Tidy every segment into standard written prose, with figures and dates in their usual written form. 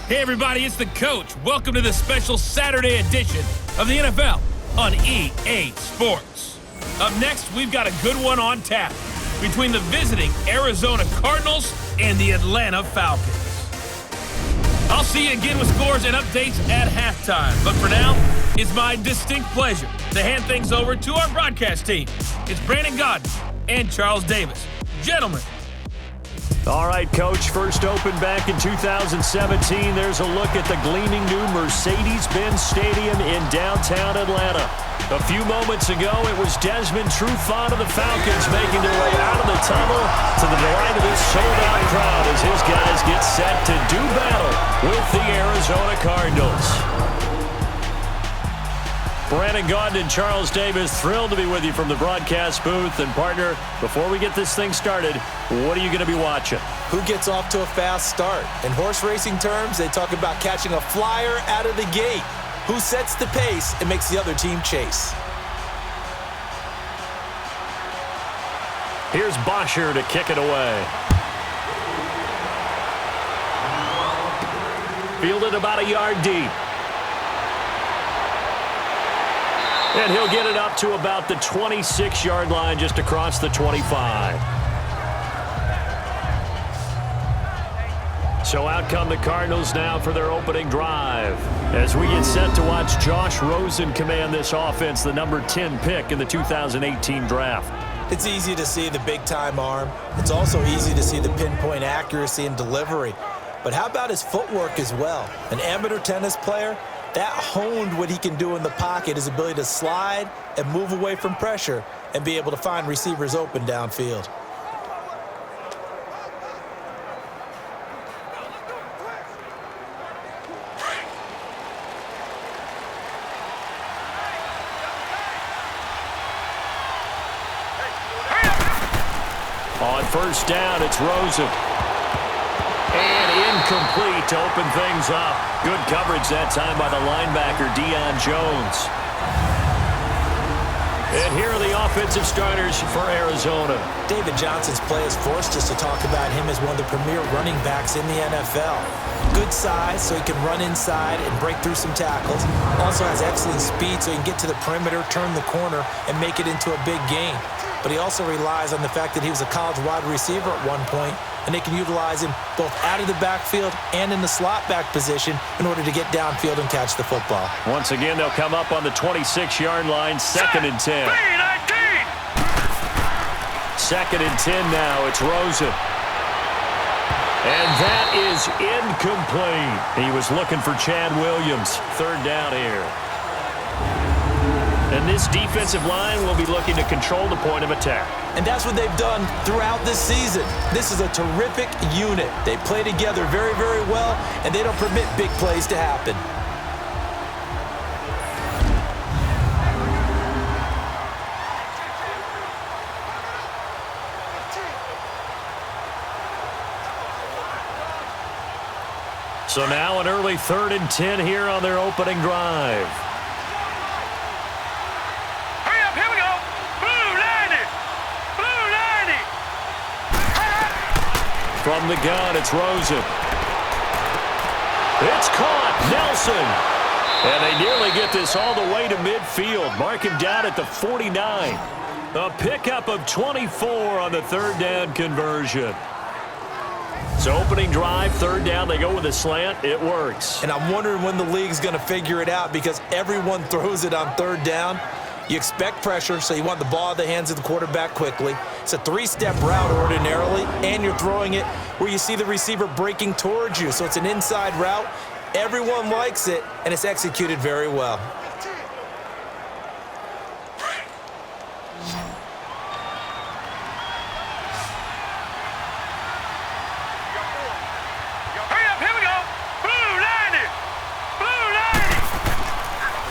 Hey everybody, it's the coach. Welcome to this special Saturday edition of the NFL on EA Sports. Up next, we've got a good one on tap between the visiting Arizona Cardinals and the Atlanta Falcons. I'll see you again with scores and updates at halftime. But for now, it's my distinct pleasure to hand things over to our broadcast team. It's Brandon Godden and Charles Davis. Gentlemen. All right, Coach, first opened back in 2017. There's a look at the gleaming new Mercedes-Benz Stadium in downtown Atlanta. A few moments ago, it was Desmond Trufant of the Falcons making their way out of the tunnel to the delight of this sold-out crowd as his guys get set to do battle with the Arizona Cardinals. Brandon Godden and Charles Davis, thrilled to be with you from the broadcast booth. And partner, before we get this thing started, what are you going to be watching? Who gets off to a fast start? In horse racing terms, they talk about catching a flyer out of the gate. Who sets the pace and makes the other team chase? Here's Bosher to kick it away. Fielded about a yard deep. And he'll get it up to about the 26-yard line, just across the 25. So out come the Cardinals now for their opening drive. As we get set to watch Josh Rosen command this offense, the number 10 pick in the 2018 draft. It's easy to see the big-time arm. It's also easy to see the pinpoint accuracy and delivery. But how about his footwork as well? An amateur tennis player, that honed what he can do in the pocket, his ability to slide and move away from pressure and be able to find receivers open downfield. On first down, it's Rosen. And incomplete to open things up. Good coverage that time by the linebacker, Deion Jones. And here are the offensive starters for Arizona. David Johnson's play has forced us to talk about him as one of the premier running backs in the NFL. Good size, so he can run inside and break through some tackles. Also has excellent speed, so he can get to the perimeter, turn the corner, and make it into a big gain. But he also relies on the fact that he was a college wide receiver at one point, and they can utilize him both out of the backfield and in the slot back position in order to get downfield and catch the football. Once again, they'll come up on the 26-yard line, 2nd and 10. Second and 10 now, it's Rosen. And that is incomplete. He was looking for Chad Williams. 3rd down here. And this defensive line will be looking to control the point of attack. And that's what they've done throughout this season. This is a terrific unit. They play together very, very well, and they don't permit big plays to happen. So now an early 3rd and 10 here on their opening drive. From the gun, it's Rosen. It's caught, Nelson. And they nearly get this all the way to midfield. Mark him down at the 49. A pickup of 24 on the 3rd down conversion. So opening drive, 3rd down, they go with a slant. It works. And I'm wondering when the league's going to figure it out because everyone throws it on 3rd down. You expect pressure, so you want the ball in the hands of the quarterback quickly. It's a 3-step route ordinarily, and you're throwing it where you see the receiver breaking towards you. So it's an inside route. Everyone likes it, and it's executed very well.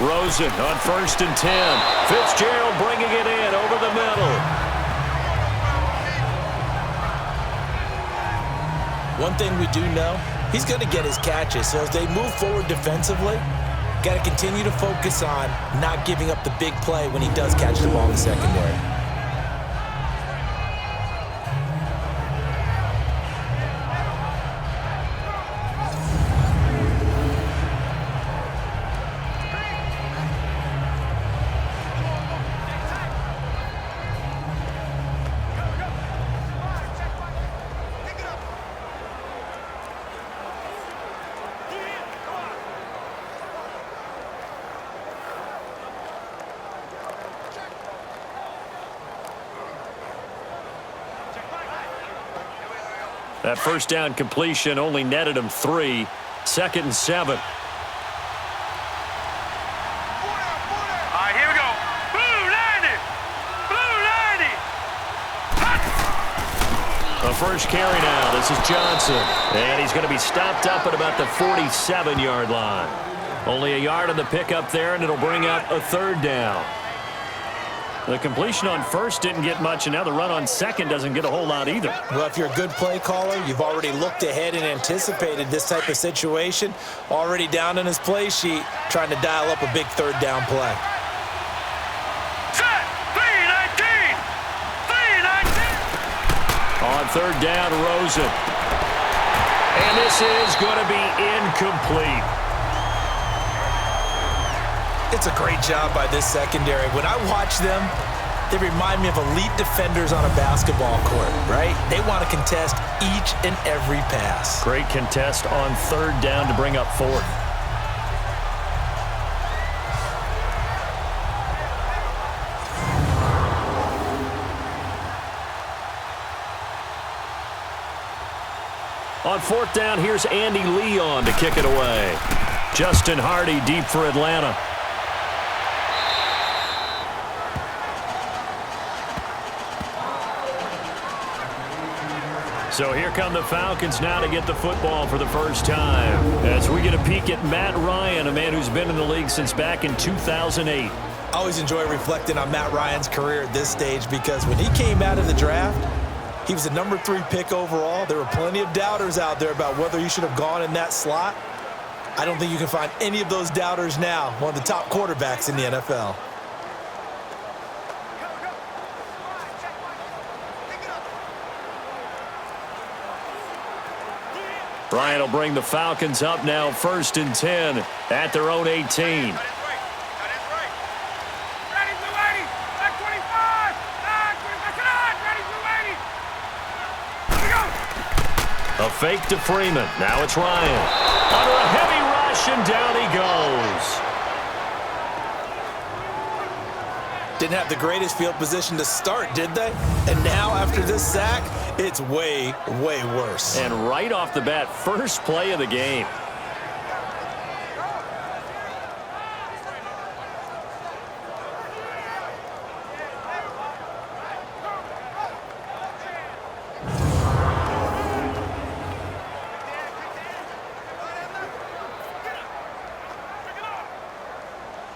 Rosen on 1st and 10. Fitzgerald bringing it in over the middle. One thing we do know, he's going to get his catches. So as they move forward defensively, got to continue to focus on not giving up the big play when he does catch the ball in the secondary. That first down completion only netted him 3. 2nd and 7. Here we go. Blue 90. Blue 90. The first carry now. This is Johnson. And he's going to be stopped up at about the 47-yard line. Only a yard on the pickup there, and it'll bring up a 3rd down. The completion on first didn't get much, and now the run on second doesn't get a whole lot either. Well, if you're a good play caller, you've already looked ahead and anticipated this type of situation. Already down on his play sheet, trying to dial up a big 3rd down play. Set. 319. 319. On 3rd down, Rosen. And this is going to be incomplete. It's a great job by this secondary. When I watch them, they remind me of elite defenders on a basketball court, right? They want to contest each and every pass. Great contest on 3rd down to bring up 4th. On 4th down, here's Andy Leon to kick it away. Justin Hardy deep for Atlanta. So here come the Falcons now to get the football for the first time. As we get a peek at Matt Ryan, a man who's been in the league since back in 2008. I always enjoy reflecting on Matt Ryan's career at this stage because when he came out of the draft, he was the number 3 pick overall. There were plenty of doubters out there about whether he should have gone in that slot. I don't think you can find any of those doubters now. One of the top quarterbacks in the NFL. Ryan will bring the Falcons up now 1st and 10 at their own 18. A fake to Freeman. Now it's Ryan. Under a heavy rush, and down he goes. Didn't have the greatest field position to start, did they? And now, after this sack, it's way, way worse. And right off the bat, first play of the game.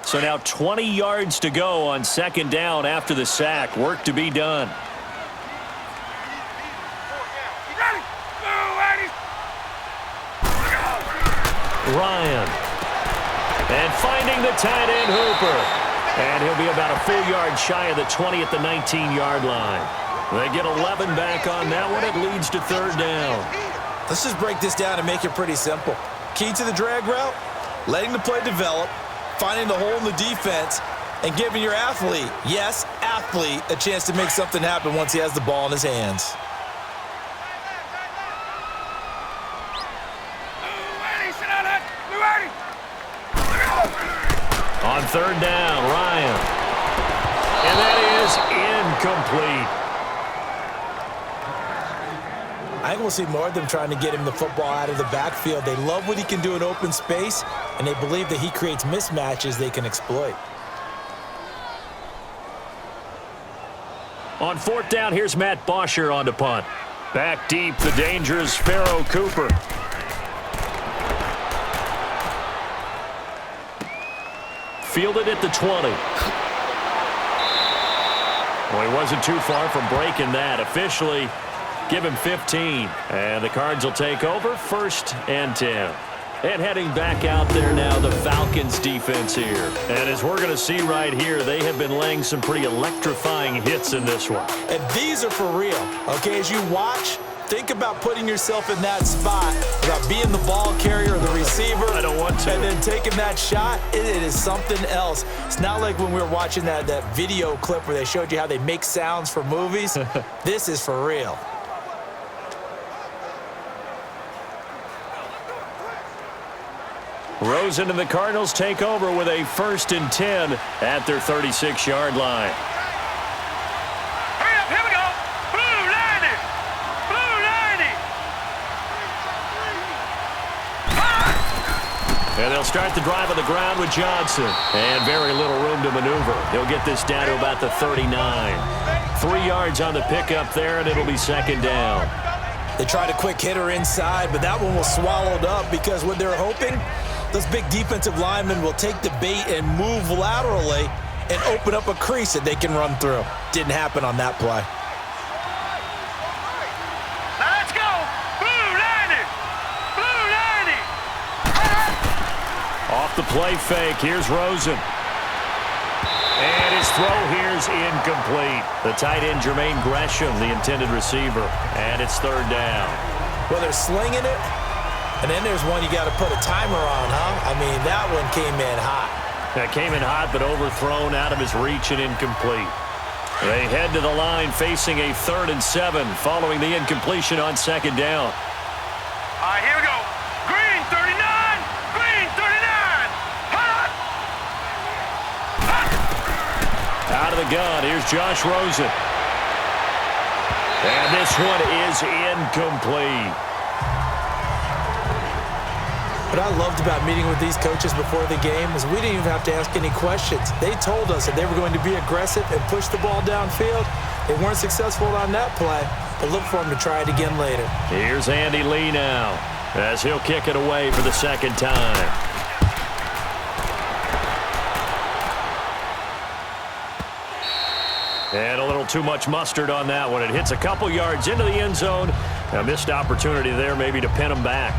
So now 20 yards to go on 2nd down after the sack. Work to be done. Ryan. And finding the tight end Hooper. And he'll be about a full yard shy of the 20 at the 19-yard line. They get 11 back on that one. It leads to 3rd down. Let's just break this down and make it pretty simple. Key to the drag route, letting the play develop, finding the hole in the defense, and giving your athlete, yes, athlete, a chance to make something happen once he has the ball in his hands. On 3rd down, Ryan. And that is incomplete. I think we'll see more of them trying to get him the football out of the backfield. They love what he can do in open space, and they believe that he creates mismatches they can exploit. On 4th down, here's Matt Bosher on to punt. Back deep, the dangerous Pharaoh Cooper. Fielded at the 20. Well, he wasn't too far from breaking that. Officially, give him 15. And the Cards will take over 1st and 10. And heading back out there now, the Falcons defense here. And as we're going to see right here, they have been laying some pretty electrifying hits in this one. And these are for real, okay? As you watch, think about putting yourself in that spot, about being the ball carrier or the receiver. I don't want to. And then taking that shot, it is something else. It's not like when we were watching that video clip where they showed you how they make sounds for movies. This is for real. Rosen and the Cardinals take over with a 1st and 10 at their 36-yard line. Hurry up, here we go. Blue 90. Blue 90. And they'll start the drive on the ground with Johnson. And very little room to maneuver. He'll get this down to about the 39. 3 yards on the pickup there, and it'll be second down. They tried a quick hitter inside, but that one was swallowed up because what they're hoping, those big defensive linemen will take the bait and move laterally and open up a crease that they can run through. Didn't happen on that play. Now let's go. Blue 90. Blue 90. Off the play fake, here's Rosen. And his throw here's incomplete. The tight end, Jermaine Gresham, the intended receiver. And it's third down. Well, they're slinging it, and then there's one you got to put a timer on, huh? I mean, that one came in hot. That came in hot, but overthrown out of his reach and incomplete. They head to the line facing a 3rd and 7 following the incompletion on second down. All right, here we go. Green 39. Green 39. Hot. Out of the gun, here's Josh Rosen. And this one is incomplete. What I loved about meeting with these coaches before the game is we didn't even have to ask any questions. They told us that they were going to be aggressive and push the ball downfield. They weren't successful on that play, but look for them to try it again later. Here's Andy Lee now as he'll kick it away for the second time. And a little too much mustard on that one. It hits a couple yards into the end zone. A missed opportunity there maybe to pin them back.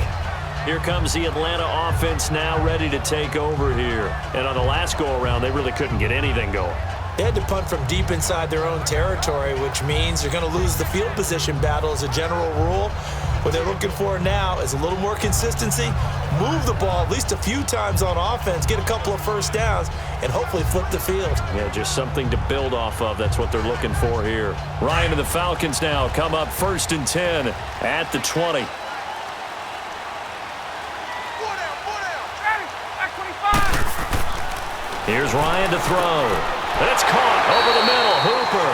Here comes the Atlanta offense now ready to take over here. And on the last go-around, they really couldn't get anything going. They had to punt from deep inside their own territory, which means they're going to lose the field position battle as a general rule. What they're looking for now is a little more consistency, move the ball at least a few times on offense, get a couple of first downs, and hopefully flip the field. Yeah, just something to build off of. That's what they're looking for here. Ryan and the Falcons now come up 1st and 10 at the 20. Here's Ryan to throw. That's caught over the middle. Hooper.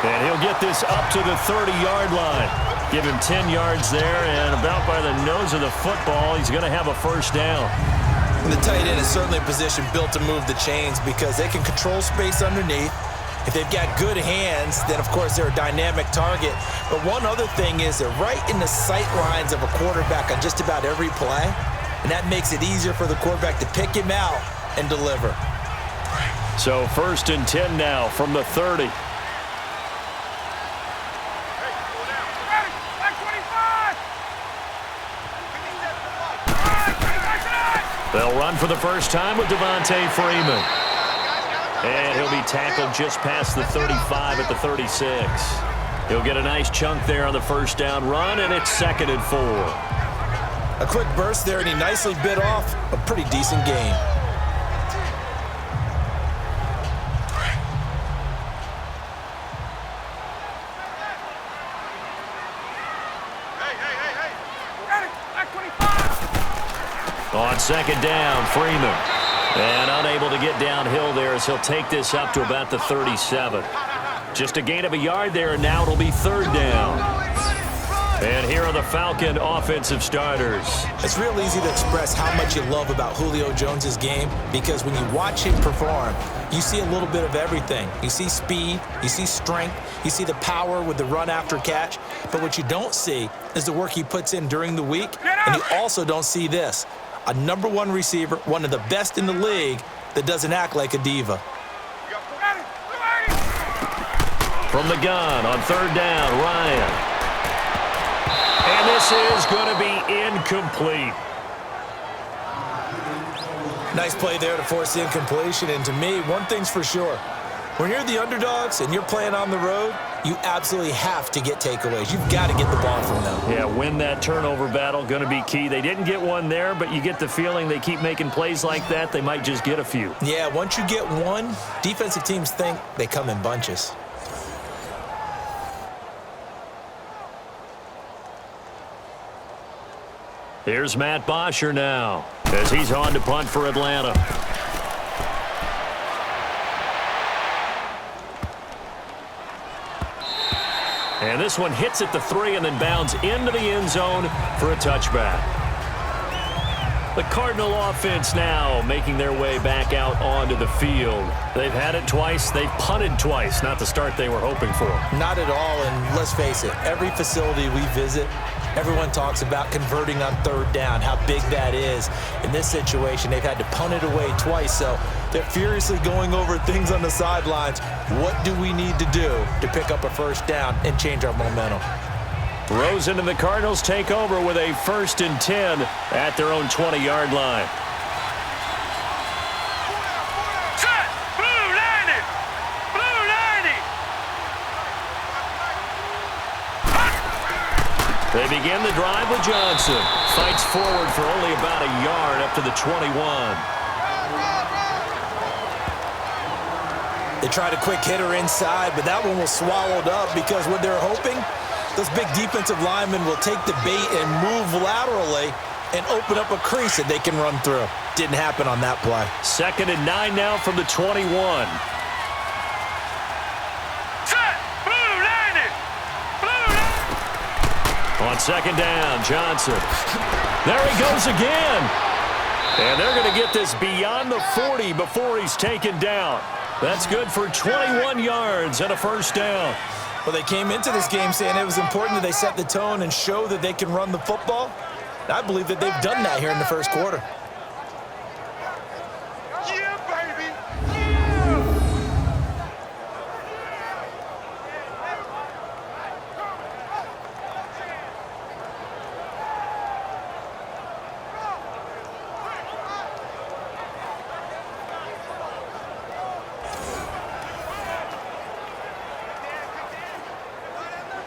And he'll get this up to the 30-yard line. Give him 10 yards there, and about by the nose of the football, he's going to have a first down. And the tight end is certainly a position built to move the chains because they can control space underneath. If they've got good hands, then, of course, they're a dynamic target. But one other thing is they're right in the sight lines of a quarterback on just about every play, and that makes it easier for the quarterback to pick him out and deliver. So 1st and 10 now from the 30. They'll run for the first time with Devontae Freeman. And he'll be tackled just past the 35 at the 36. He'll get a nice chunk there on the first down run, and it's 2nd and 4. A quick burst there, and he nicely bit off a pretty decent gain. On 2nd down, Freeman. And unable to get downhill there as he'll take this up to about the 37. Just a gain of a yard there, and now it'll be 3rd down. And here are the Falcon offensive starters. It's real easy to express how much you love about Julio Jones' game because when you watch him perform, you see a little bit of everything. You see speed, you see strength, you see the power with the run after catch. But what you don't see is the work he puts in during the week, and you also don't see this. A #1 receiver, one of the best in the league, that doesn't act like a diva. From the gun on 3rd down, Ryan. And this is going to be incomplete. Nice play there to force the incompletion. And to me, one thing's for sure. When you're the underdogs and you're playing on the road, you absolutely have to get takeaways. You've got to get the ball from them. Yeah, win that turnover battle, going to be key. They didn't get one there, but you get the feeling they keep making plays like that, they might just get a few. Yeah, once you get one, defensive teams think they come in bunches. Here's Matt Bosher now as he's on to punt for Atlanta. And this one hits at the 3 and then bounds into the end zone for a touchback. The Cardinal offense now making their way back out onto the field. They've had it twice. They've punted twice. Not the start they were hoping for. Not at all, and let's face it, every facility we visit, everyone talks about converting on third down, how big that is. In this situation, they've had to punt it away twice, so they're furiously going over things on the sidelines. What do we need to do to pick up a first down and change our momentum? Rosen and the Cardinals take over with a 1st and 10 at their own 20-yard line. Set! Blue 90! Blue 90! They begin the drive with Johnson. Fights forward for only about a yard up to the 21. They tried a quick hitter inside, but that one was swallowed up because what they're hoping, those big defensive linemen will take the bait and move laterally and open up a crease that they can run through. Didn't happen on that play. 2nd and 9 now from the 21. Set! Blue 90! Blue 90! On 2nd down, Johnson. There he goes again. And they're going to get this beyond the 40 before he's taken down. That's good for 21 yards and a 1st down. Well, they came into this game saying it was important that they set the tone and show that they can run the football. And I believe that they've done that here in the first quarter. Yeah, baby!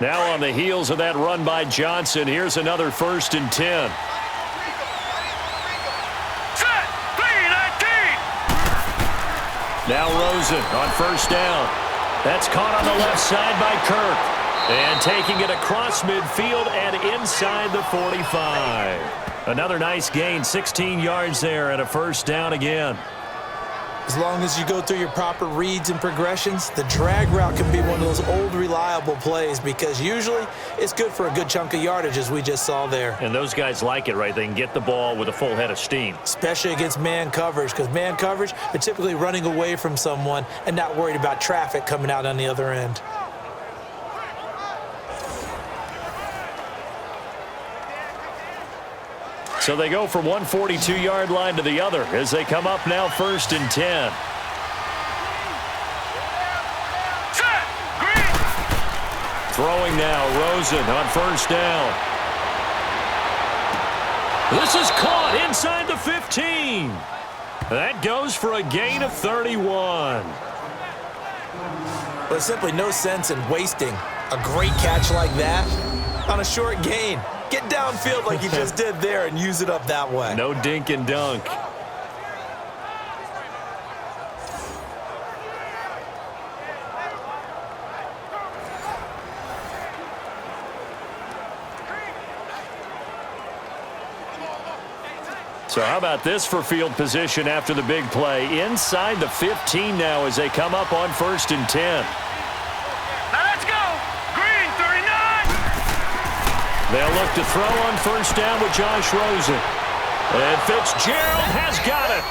Now on the heels of that run by Johnson, here's another 1st and 10. Set! 319! Now Rosen on 1st down. That's caught on the left side by Kirk. And taking it across midfield and inside the 45. Another nice gain, 16 yards there and a 1st down again. As long as you go through your proper reads and progressions, the drag route can be one of those old reliable plays because usually it's good for a good chunk of yardage as we just saw there. And those guys like it, right? They can get the ball with a full head of steam. Especially against man coverage because man coverage, they're typically running away from someone and not worried about traffic coming out on the other end. So they go from one 42-yard line to the other as they come up now 1st and 10. Set! Green! Throwing now, Rosen on 1st down. This is caught inside the 15. That goes for a gain of 31. There's simply no sense in wasting a great catch like that on a short gain. Get downfield like you just did there and use it up that way. No dink and dunk. So how about this for field position after the big play? Inside the 15 now as they come up on 1st and 10. Now let's go! Green 39! They'll look to throw on 1st down with Josh Rosen. And Fitzgerald has got it.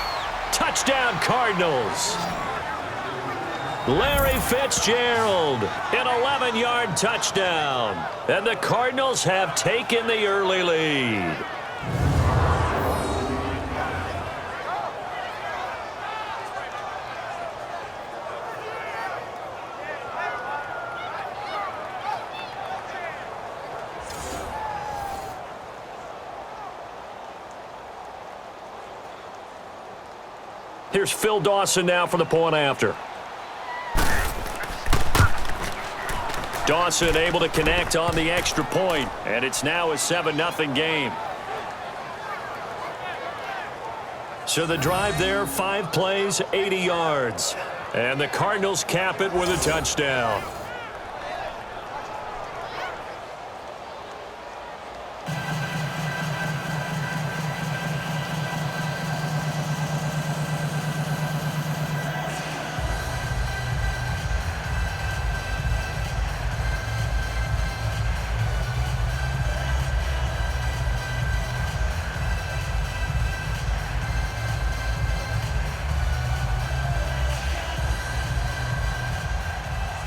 Touchdown, Cardinals. Larry Fitzgerald, an 11-yard touchdown. And the Cardinals have taken the early lead. Here's Phil Dawson now for the point after. Dawson able to connect on the extra point, and it's now a 7-0 game. So the drive there, 5 plays, 80 yards. And the Cardinals cap it with a touchdown.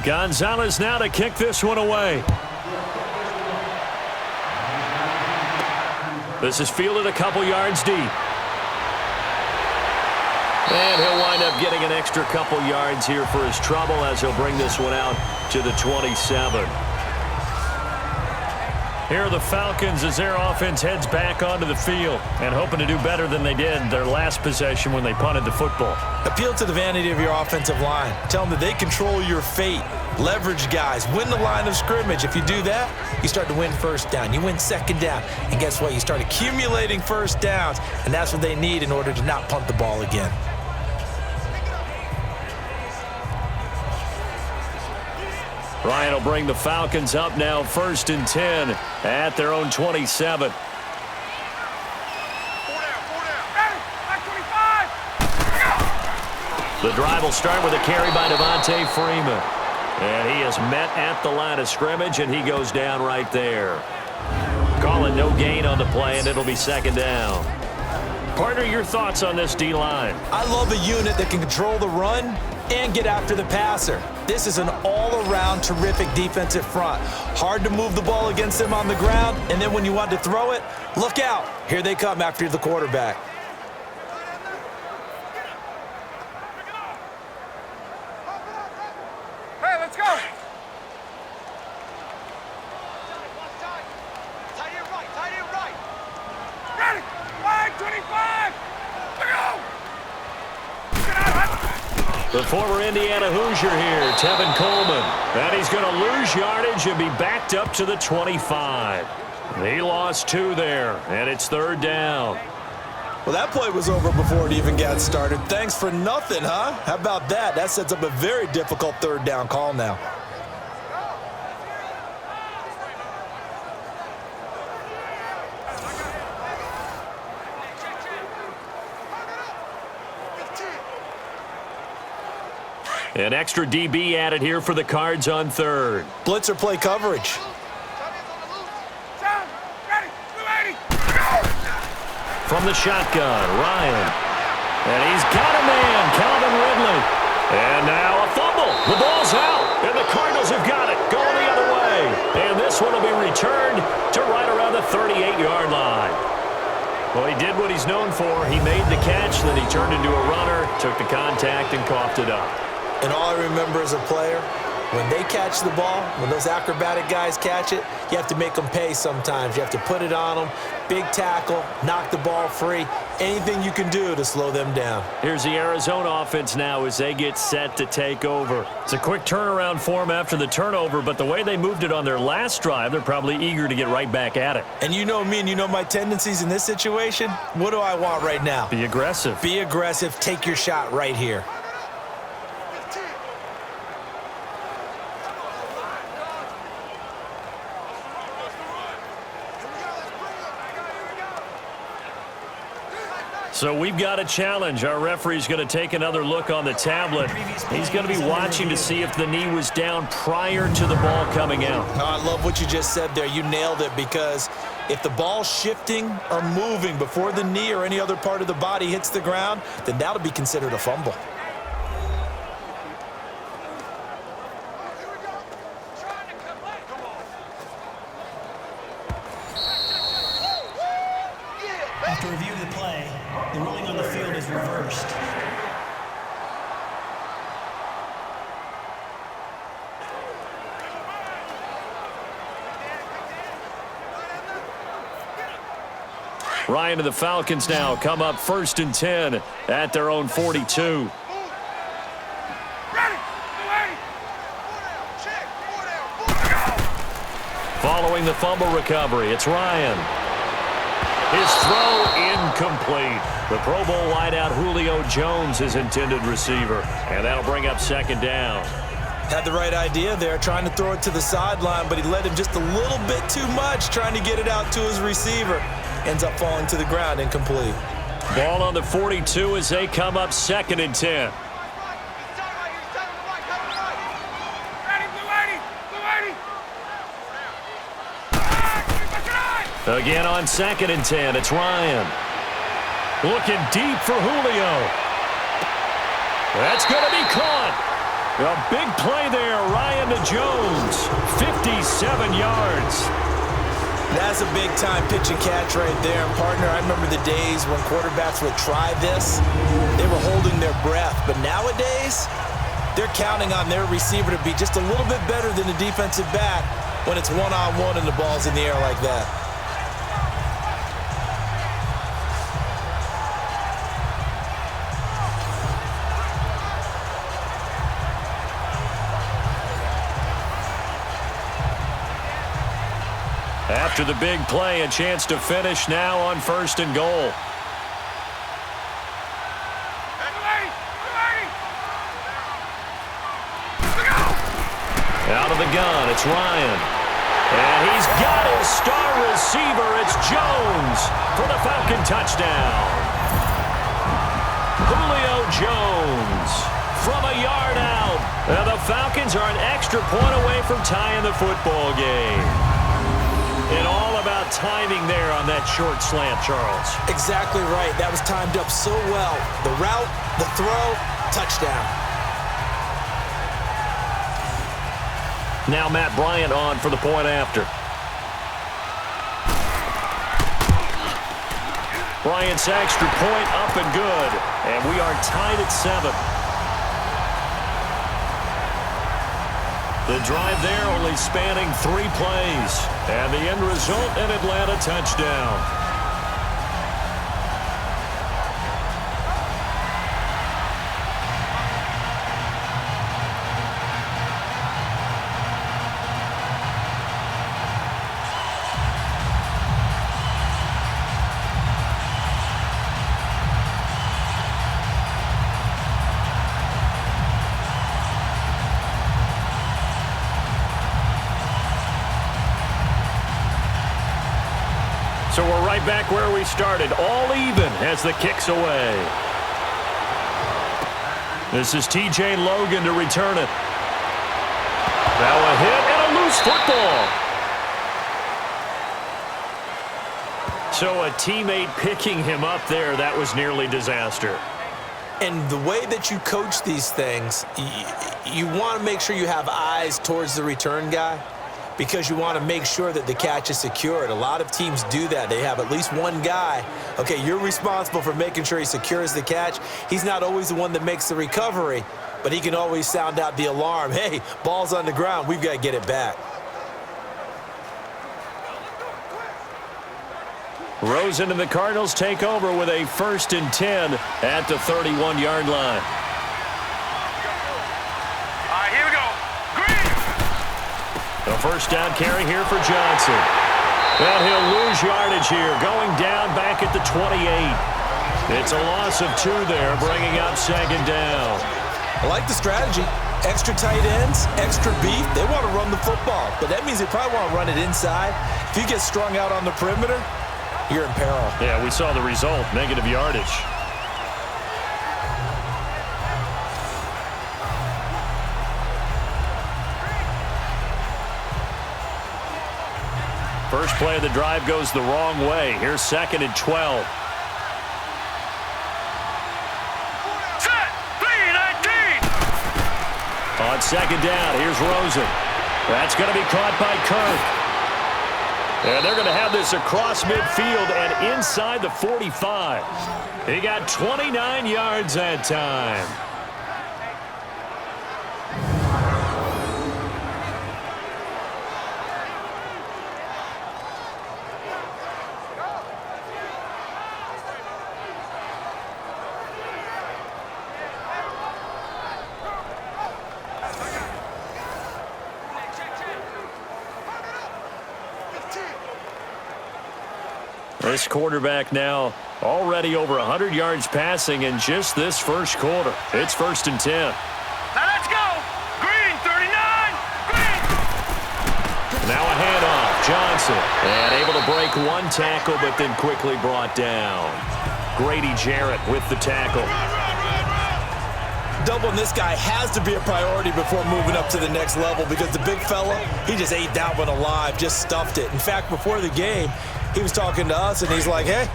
Gonzalez now to kick this one away. This is fielded a couple yards deep. And he'll wind up getting an extra couple yards here for his trouble as he'll bring this one out to the 27. Here are the Falcons as their offense heads back onto the field and hoping to do better than they did their last possession when they punted the football. Appeal to the vanity of your offensive line. Tell them that they control your fate. Leverage guys. Win the line of scrimmage. If you do that, you start to win first down. You win second down. And guess what? You start accumulating first downs. And that's what they need in order to not punt the ball again. Ryan will bring the Falcons up now 1st and 10 at their own 27. The drive will start with a carry by Devontae Freeman. And he is met at the line of scrimmage, and he goes down right there. Calling no gain on the play, and it'll be 2nd down. Partner, your thoughts on this D-line? I love a unit that can control the run and get after the passer. This is an all-around terrific defensive front. Hard to move the ball against them on the ground, and then when you want to throw it, look out. Here they come after the quarterback. Hey, let's go. Tight end right. Ready. 525. Let's go. The former Indiana Hoosier here, Tevin Coleman. And he's going to lose yardage and be backed up to the 25. He lost 2 there, and it's 3rd down. Well, that play was over before it even got started. Thanks for nothing, huh? How about that? That sets up a very difficult 3rd down call now. An extra DB added here for the Cards on 3rd. Blitzer play coverage. From the shotgun, Ryan. And he's got a man, Calvin Ridley. And now a fumble. The ball's out, and the Cardinals have got it, going the other way. And this one will be returned to right around the 38-yard line. Well, he did what he's known for. He made the catch, then he turned into a runner, took the contact, and coughed it up. And all I remember as a player, when they catch the ball, when those acrobatic guys catch it, you have to make them pay sometimes. You have to put it on them, big tackle, knock the ball free, anything you can do to slow them down. Here's the Arizona offense now as they get set to take over. It's a quick turnaround for them after the turnover, but the way they moved it on their last drive, they're probably eager to get right back at it. And you know me and you know my tendencies in this situation. What do I want right now? Be aggressive. Be aggressive. Take your shot right here. So we've got a challenge. Our referee's going to take another look on the tablet. He's going to be watching to see if the knee was down prior to the ball coming out. Oh, I love what you just said there. You nailed it, because if the ball's shifting or moving before the knee or any other part of the body hits the ground, then that'll be considered a fumble. After review of the play, the ruling on the field is reversed. Ryan and the Falcons now come up 1st and 10 at their own 42. Following the fumble recovery, it's Ryan. His throw incomplete. The Pro Bowl wideout Julio Jones, his intended receiver. And that'll bring up 2nd down. Had the right idea there, trying to throw it to the sideline, but he led him just a little bit too much, trying to get it out to his receiver. Ends up falling to the ground, incomplete. Ball on the 42 as they come up 2nd and 10. Again on 2nd and 10, it's Ryan. Looking deep for Julio. That's going to be caught. A big play there, Ryan to Jones, 57 yards. That's a big-time pitch and catch right there. And partner, I remember the days when quarterbacks would try this. They were holding their breath. But nowadays, they're counting on their receiver to be just a little bit better than the defensive back when it's one-on-one and the ball's in the air like that. After the big play, a chance to finish now on 1st and goal. Out of the gun, it's Ryan. And he's got his star receiver. It's Jones for the Falcon touchdown. Julio Jones from a yard out. And the Falcons are an extra point away from tying the football game. And all about timing there on that short slant, Charles. Exactly right. That was timed up so well. The route, the throw, touchdown. Now Matt Bryant on for the point after. Bryant's extra point up and good. And we are tied at 7. The drive there only spanning 3 plays. And the end result, an Atlanta touchdown. So we're right back where we started, all even as the kick's away. This is T.J. Logan to return it. Now a hit and a loose football. So a teammate picking him up there, that was nearly disaster. And the way that you coach these things, you want to make sure you have eyes towards the return guy, because you want to make sure that the catch is secured. A lot of teams do that. They have at least one guy. Okay, you're responsible for making sure he secures the catch. He's not always the one that makes the recovery, but he can always sound out the alarm. Hey, ball's on the ground. We've got to get it back. Rosen and the Cardinals take over with a 1st and 10 at the 31-yard line. A first down carry here for Johnson. And he'll lose yardage here, going down back at the 28. It's a loss of 2 there, bringing up 2nd down. I like the strategy. Extra tight ends, extra beef. They want to run the football, but that means they probably want to run it inside. If you get strung out on the perimeter, you're in peril. Yeah, we saw the result, negative yardage. First play of the drive goes the wrong way. Here's 2nd and 12. Set, 3-19. On 2nd down, here's Rosen. That's going to be caught by Kirk. And they're going to have this across midfield and inside the 45. He got 29 yards that time. This quarterback now already over 100 yards passing in just this first quarter. It's 1st and 10. Now let's go. Green, 39. Green. Now a handoff. Johnson. And able to break 1 tackle, but then quickly brought down. Grady Jarrett with the tackle. Doubling this guy has to be a priority before moving up to the next level, because the big fella, he just ate that one alive, just stuffed it. In fact, before the game, he was talking to us, and he's like, hey,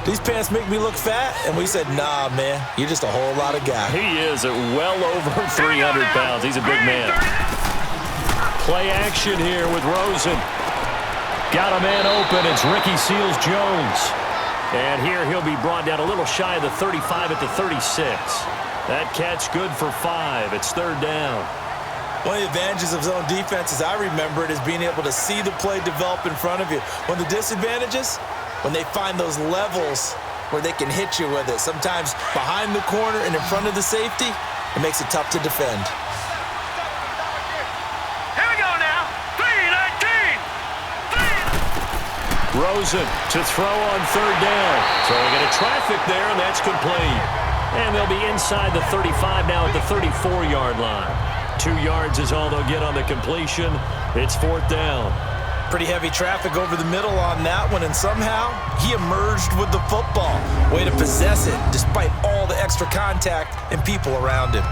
these pants make me look fat? And we said, nah, man, you're just a whole lot of guy. He is at well over 300 pounds. He's a big man. Play action here with Rosen. Got a man open. It's Ricky Seals-Jones. And here he'll be brought down a little shy of the 35 at the 36. That catch good for 5. It's third down. One of the advantages of zone defense, as I remember it, is being able to see the play develop in front of you. One of the disadvantages, when they find those levels where they can hit you with it. Sometimes behind the corner and in front of the safety, it makes it tough to defend. Here we go now. 3-19. Rosen to throw on third down. So we get a traffic there, and that's complete. And they'll be inside the 35 now at the 34-yard line. 2 yards is all they'll get on the completion. It's fourth down. Pretty heavy traffic over the middle on that one, and somehow he emerged with the football. Way to possess it, despite all the extra contact and people around him.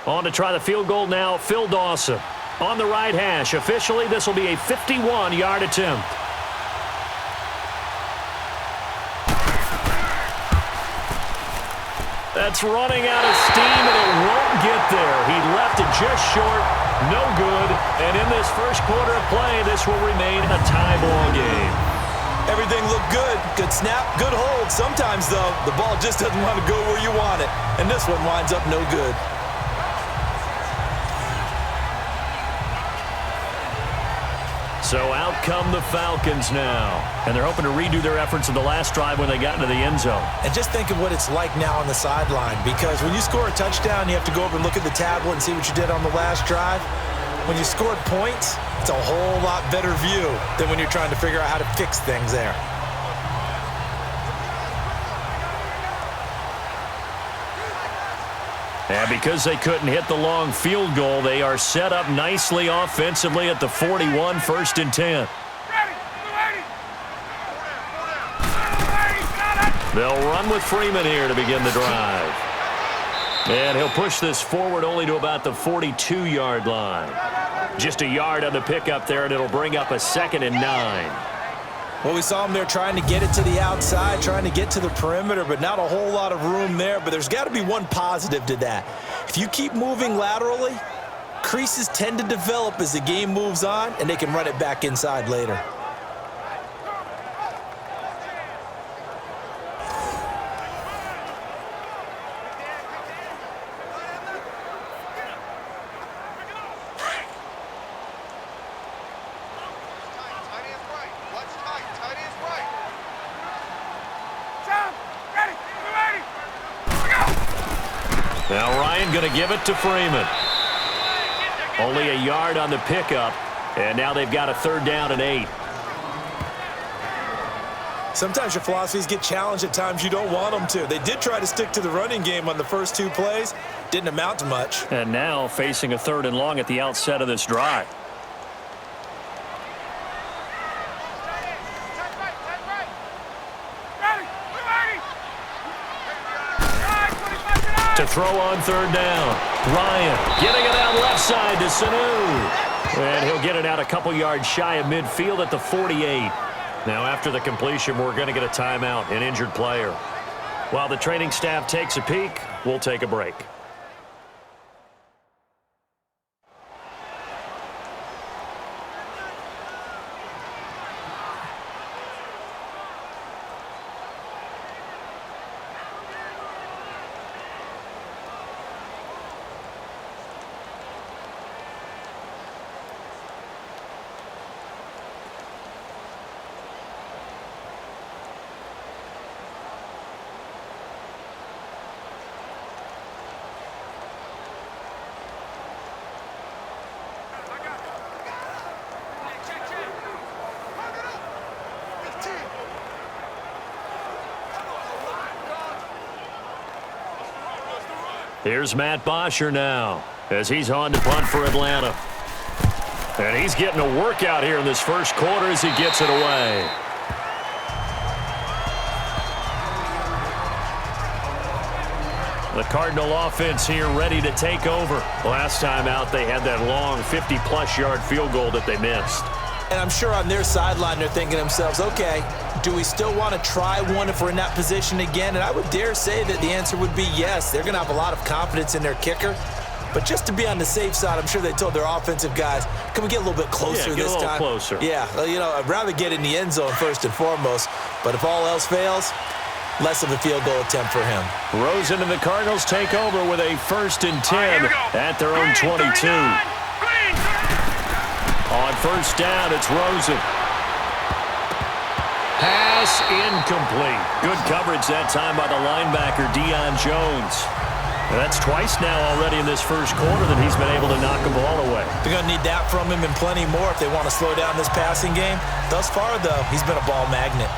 On to try the field goal now, Phil Dawson. On the right hash. Officially, this will be a 51-yard attempt. That's running out of steam, and it won't get there. He left it just short. No good. And in this first quarter of play, this will remain a tie ball game. Everything looked good. Good snap, good hold. Sometimes, though, the ball just doesn't want to go where you want it. And this one winds up no good. So out come the Falcons now. And they're hoping to redo their efforts in the last drive when they got into the end zone. And just think of what it's like now on the sideline, because when you score a touchdown, you have to go over and look at the tablet and see what you did on the last drive. When you scored points, it's a whole lot better view than when you're trying to figure out how to fix things there. And because they couldn't hit the long field goal, they are set up nicely offensively at the 41, 1st and 10. They'll run with Freeman here to begin the drive. And he'll push this forward only to about the 42-yard line. Just a yard on the pickup there, and it'll bring up a 2nd and 9. Well, we saw him there trying to get it to the outside, trying to get to the perimeter, but not a whole lot of room there. But there's got to be one positive to that. If you keep moving laterally, creases tend to develop as the game moves on, and they can run it back inside later. Now Ryan going to give it to Freeman. Only a yard on the pickup, and now they've got a 3rd down and 8. Sometimes your philosophies get challenged at times you don't want them to. They did try to stick to the running game on the first 2 plays. Didn't amount to much. And now facing a 3rd and long at the outset of this drive. To throw on 3rd down. Ryan getting it out left side to Sanu. And he'll get it out a couple yards shy of midfield at the 48. Now after the completion, we're going to get a timeout, an injured player. While the training staff takes a peek, we'll take a break. Here's Matt Bosher now as he's on to punt for Atlanta. And he's getting a workout here in this first quarter as he gets it away. The Cardinal offense here ready to take over. Last time out, they had that long 50-plus yard field goal that they missed. And I'm sure on their sideline they're thinking to themselves, okay, do we still want to try one if we're in that position again? And I would dare say that the answer would be yes. They're going to have a lot of confidence in their kicker. But just to be on the safe side, I'm sure they told their offensive guys, can we get a little bit closer this time? Yeah, get a little closer. Yeah, you know, I'd rather get in the end zone first and foremost. But if all else fails, less of a field goal attempt for him. Rosen and the Cardinals take over with a 1st and 10 at their own 22. On 1st down, it's Rosen. Pass incomplete. Good coverage that time by the linebacker, Deion Jones. And that's twice now already in this first quarter that he's been able to knock a ball away. They're going to need that from him and plenty more if they want to slow down this passing game. Thus far, though, he's been a ball magnet.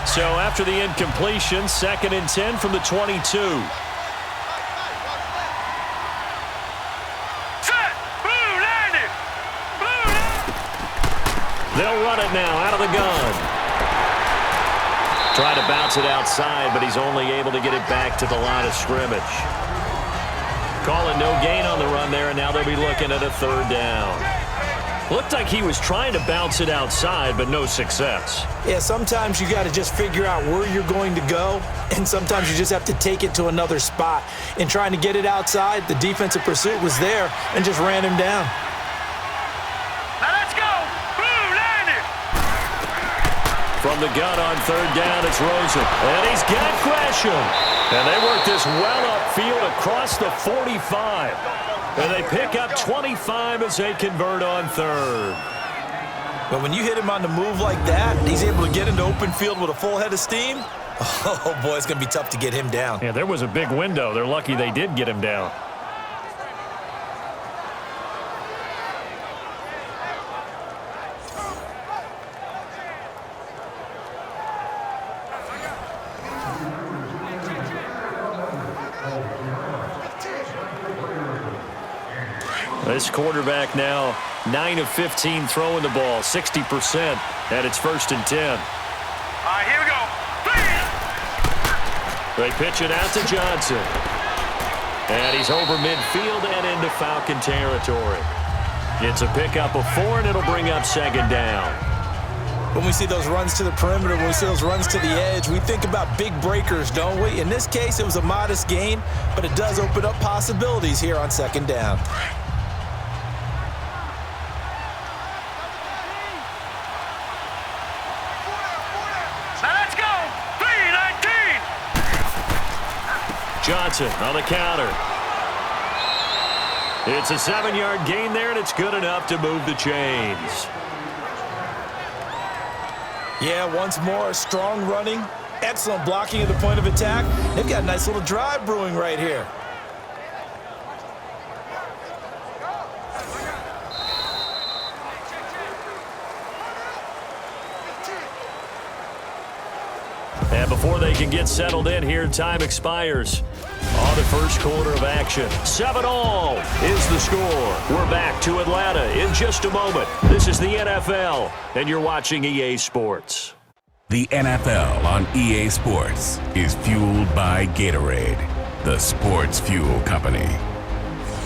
So after the incompletion, 2nd and 10 from the 22. They'll run it now out of the gun. Try to bounce it outside, but he's only able to get it back to the line of scrimmage. Calling no gain on the run there, and now they'll be looking at a 3rd down. Looked like he was trying to bounce it outside, but no success. Yeah, sometimes you got to just figure out where you're going to go, and sometimes you just have to take it to another spot. In trying to get it outside, the defensive pursuit was there and just ran him down. Now let's go! Blue, land it! From the gun on 3rd down, it's Rosen. And he's got Gresham. And they work this well upfield across the 45. And they pick up 25 as they convert on 3rd. But when you hit him on the move like that, he's able to get into open field with a full head of steam. Oh, boy, it's going to be tough to get him down. Yeah, there was a big window. They're lucky they did get him down. This quarterback now 9 of 15 throwing the ball, 60%, and it's 1st and 10. All right, here we go. They pitch it out to Johnson. And he's over midfield and into Falcon territory. It's a pickup of 4, and it'll bring up 2nd down. When we see those runs to the perimeter, when we see those runs to the edge, we think about big breakers, don't we? In this case, it was a modest gain, but it does open up possibilities here on 2nd down. Johnson on the counter. It's a 7-yard gain there, and it's good enough to move the chains. Yeah, once more, strong running, excellent blocking at the point of attack. They've got a nice little drive brewing right here. And before they can get settled in here, time expires on the first quarter of action. 7-all is the score. We're back to Atlanta in just a moment. This is the NFL, and you're watching EA Sports. The NFL on EA Sports is fueled by Gatorade, the sports fuel company.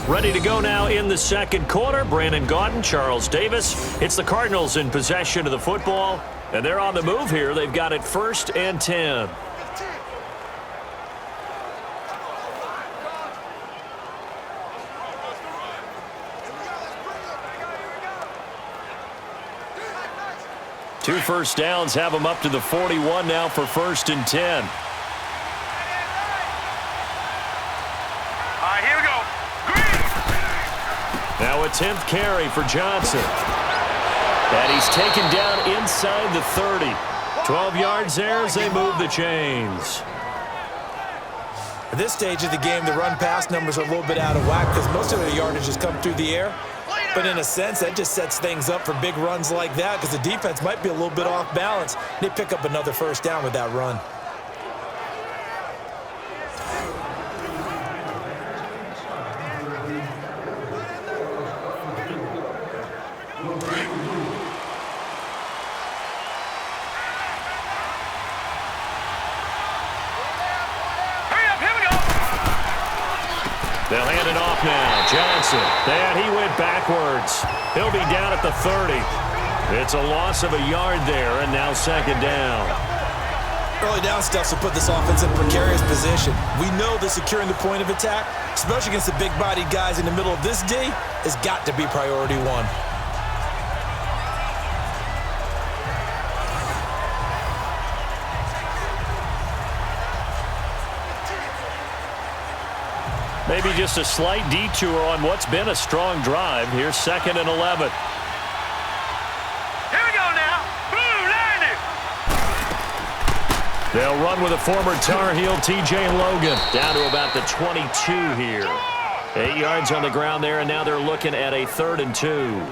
Ready to go now in the second quarter. Brandon Gaudin, Charles Davis. It's the Cardinals in possession of the football. And they're on the move here. They've got it 1st and 10. Two first downs have them up to the 41 now for 1st and 10. All right, here we go. Green! Now a 10th carry for Johnson. And he's taken down inside the 30. 12 yards there as they move the chains. At this stage of the game, the run-pass numbers are a little bit out of whack because most of their yardage has come through the air. But in a sense, that just sets things up for big runs like that because the defense might be a little bit off balance. They pick up another 1st down with that run. They'll hand it off now. Johnson. And he went backwards. He'll be down at the 30. It's a loss of a yard there, and now second down. Early down steps will put this offense in a precarious position. We know that securing the point of attack, especially against the big-bodied guys in the middle of this D, has got to be priority one. Maybe just a slight detour on what's been a strong drive. Here's 2nd and 11. Here we go now. Blue, line it. They'll run with a former Tar Heel, T.J. Logan, down to about the 22 here. 8 yards on the ground there, and now they're looking at a 3rd and 2.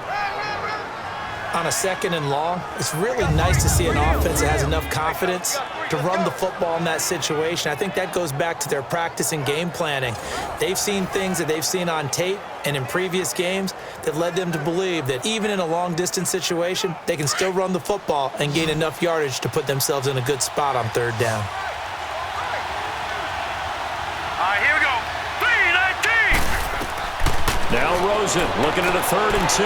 On a 2nd and long, it's really nice to see an offense that has enough confidence to run the football in that situation. I think that goes back to their practice and game planning. They've seen things that they've seen on tape and in previous games that led them to believe that even in a long-distance situation, they can still run the football and gain enough yardage to put themselves in a good spot on 3rd down. All right, here we go. 3-19. Now Rosen looking at a 3rd and 2.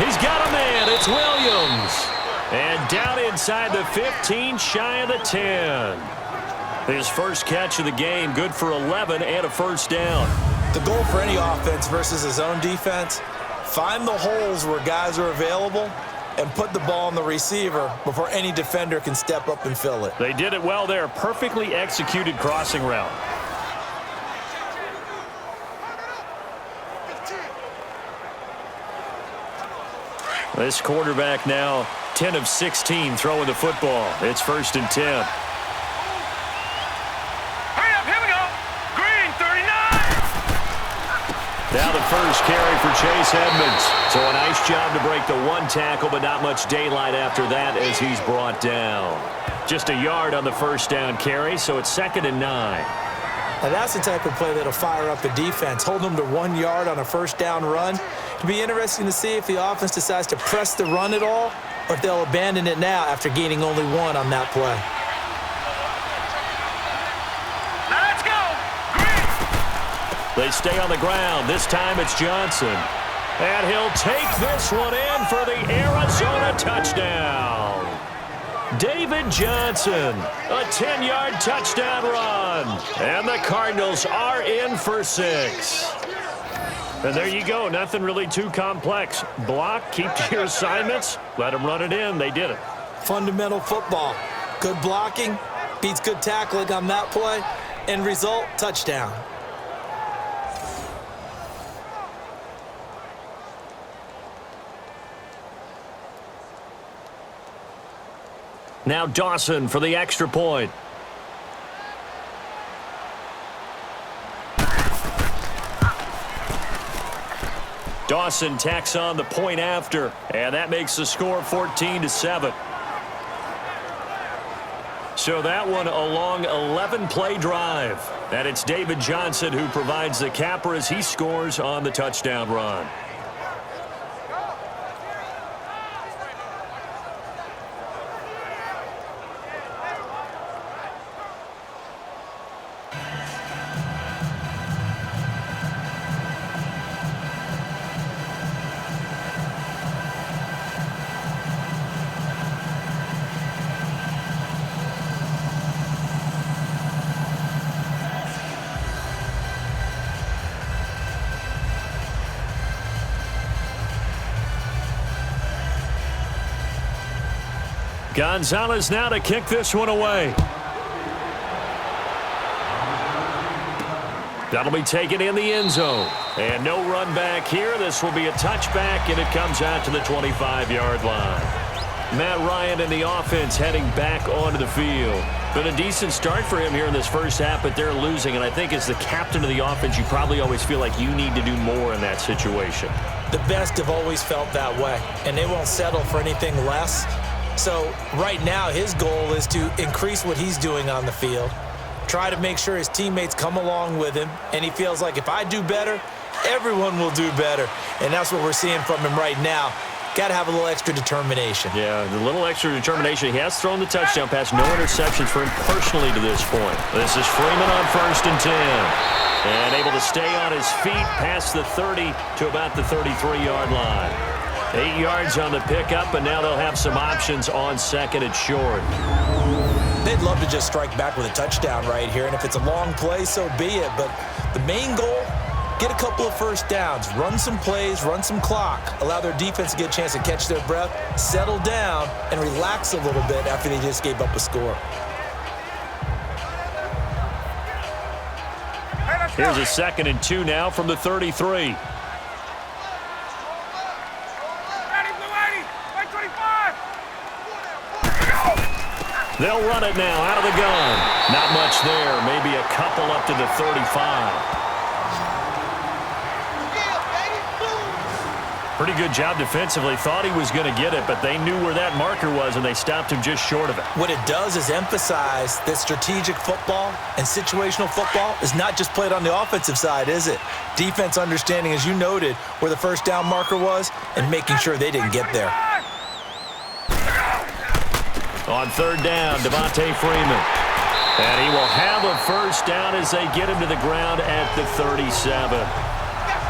He's got a man. It's Williams. And down inside the 15, shy of the 10. His first catch of the game, good for 11 and a 1st down. The goal for any offense versus a zone defense, find the holes where guys are available and put the ball on the receiver before any defender can step up and fill it. They did it well there. Perfectly executed crossing route. This quarterback now 10 of 16 throwing the football. It's 1st and 10. Hurry up, here we go. Green, 39. Now the first carry for Chase Edmonds. So a nice job to break the 1 tackle, but not much daylight after that as he's brought down. Just a yard on the 1st down carry, so it's 2nd and 9. Now that's the type of play that'll fire up the defense, hold them to 1 yard on a 1st down run. It'll be interesting to see if the offense decides to press the run at all, or if they'll abandon it now after gaining only 1 on that play. Now let's go. They stay on the ground. This time it's Johnson. And he'll take this one in for the Arizona touchdown. David Johnson, a 10-yard touchdown run. And the Cardinals are in for 6. And there you go. Nothing really too complex. Block, keep to your assignments, let them run it in. They did it. Fundamental football. Good blocking, beats good tackling on that play. End result, touchdown. Now Dawson for the extra point. Dawson tacks on the point after, and that makes the score 14-7. So that one a long 11-play drive. And it's David Johnson who provides the capper as he scores on the touchdown run. Gonzalez now to kick this one away. That'll be taken in the end zone. And no run back here. This will be a touchback, and it comes out to the 25-yard line. Matt Ryan and the offense heading back onto the field. Been a decent start for him here in this first half, but they're losing. And I think as the captain of the offense, you probably always feel like you need to do more in that situation. The best have always felt that way, and they won't settle for anything less. So right now his goal is to increase what he's doing on the field, try to make sure his teammates come along with him, and he feels like if I do better, everyone will do better. And that's what we're seeing from him right now. got to have a little extra determination. Yeah, the little extra determination. He has thrown the touchdown pass. No interceptions for him personally to this point. This is Freeman on 1st and 10. And able to stay on his feet past the 30 to about the 33-yard line. 8 yards on the pickup, and now they'll have some options on 2nd and short. They'd love to just strike back with a touchdown right here, and if it's a long play, so be it. But the main goal, get a couple of first downs, run some plays, run some clock, allow their defense to get a chance to catch their breath, settle down, and relax a little bit after they just gave up a score. Here's a 2nd and 2 now from the 33. They'll run it now out of the gun. Not much there. Maybe a couple up to the 35. Pretty good job defensively. Thought he was going to get it, but they knew where that marker was, and they stopped him just short of it. What it does is emphasize that strategic football and situational football is not just played on the offensive side, is it? Defense understanding, as you noted, where the first down marker was and making sure they didn't get there. On 3rd down, Devontae Freeman. And he will have a first down as they get him to the ground at the 37.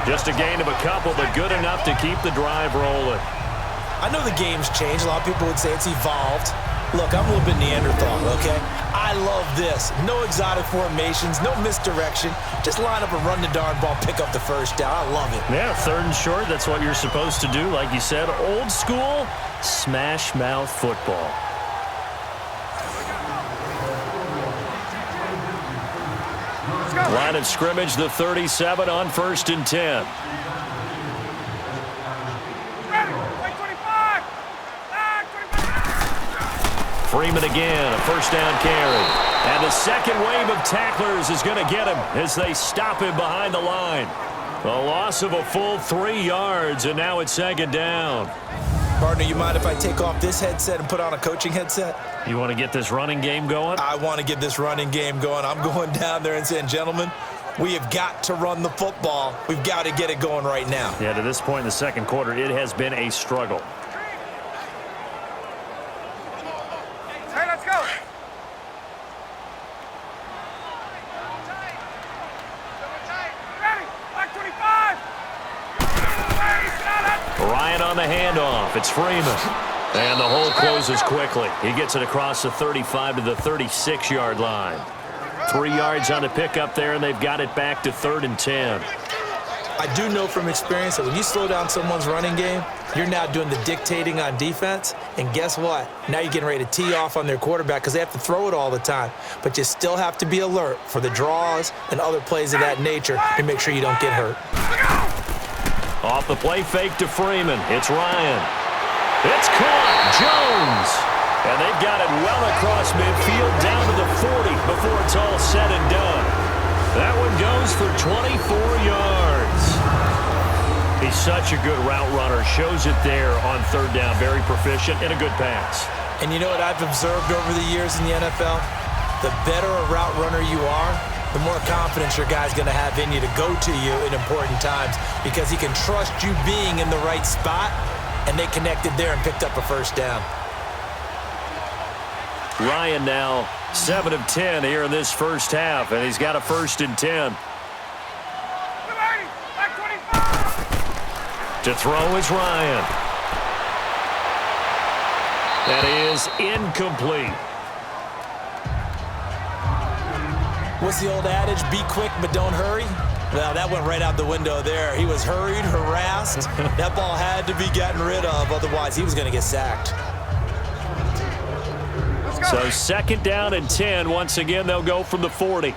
Just a gain of a couple, but good enough to keep the drive rolling. I know the game's changed. A lot of people would say it's evolved. Look, I'm a little bit Neanderthal, okay? I love this. No exotic formations, no misdirection. Just line up and run the darn ball, pick up the first down. I love it. Yeah, 3rd and short, that's what you're supposed to do. Like you said, old school, smash mouth football. Line of scrimmage, the 37 on 1st and 10. Freeman again, a first down carry. And the second wave of tacklers is going to get him as they stop him behind the line. A loss of a full 3 yards, and now it's 2nd down. Partner, you mind if I take off this headset and put on a coaching headset? You want to get this running game going? I want to get this running game going. I'm going down there and saying, gentlemen, we have got to run the football. We've got to get it going right now. Yeah, to this point in the 2nd quarter, it has been a struggle. Hey, let's go. Ready, back 25. Ryan on the handoff. It's Freeman. And the hole closes quickly. He gets it across the 35 to the 36-yard line. 3 yards on the pickup there, and they've got it back to 3rd and 10. I do know from experience that when you slow down someone's running game, you're now doing the dictating on defense. And guess what? Now you're getting ready to tee off on their quarterback because they have to throw it all the time. But you still have to be alert for the draws and other plays of that nature to make sure you don't get hurt. Off the play fake to Freeman. It's Ryan. It's caught. Jones. And they've got it well across midfield down to the 40 before it's all said and done. That one goes for 24 yards. He's such a good route runner. Shows it there on 3rd down. Very proficient and a good pass. And you know what I've observed over the years in the NFL? The better a route runner you are, the more confidence your guy's going to have in you to go to you in important times because he can trust you being in the right spot, and they connected there and picked up a first down. Ryan now 7 of 10 here in this first half, and he's got a 1st and 10. To throw is Ryan. That is incomplete. What's the old adage? Be quick, but don't hurry. Well, that went right out the window there. He was hurried, harassed. That ball had to be gotten rid of, otherwise he was going to get sacked. So 2nd down and 10. Once again, they'll go from the 40.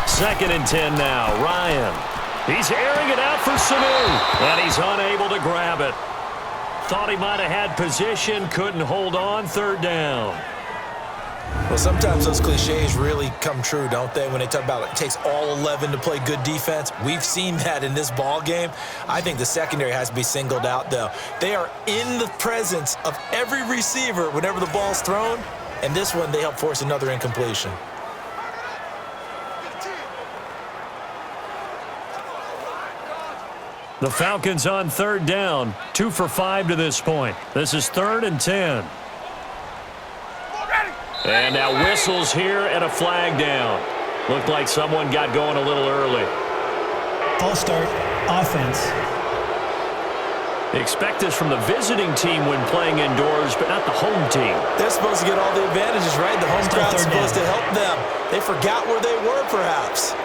Second and 10 now. Ryan. He's airing it out for Sanu, and he's unable to grab it. Thought he might have had position, couldn't hold on. 3rd down. Well, sometimes those cliches really come true, don't they? When they talk about it takes all 11 to play good defense. We've seen that in this ball game. I think the secondary has to be singled out, though. They are in the presence of every receiver whenever the ball's thrown, and this one they help force another incompletion. The Falcons on third down, 2 for 5 to this point. This is 3rd and 10. And now whistles here and a flag down. Looked like someone got going a little early. False start, offense. They expect this from the visiting team when playing indoors, but not the home team. They're supposed to get all the advantages, right? The home crowd's supposed to help them. They forgot where they were, perhaps.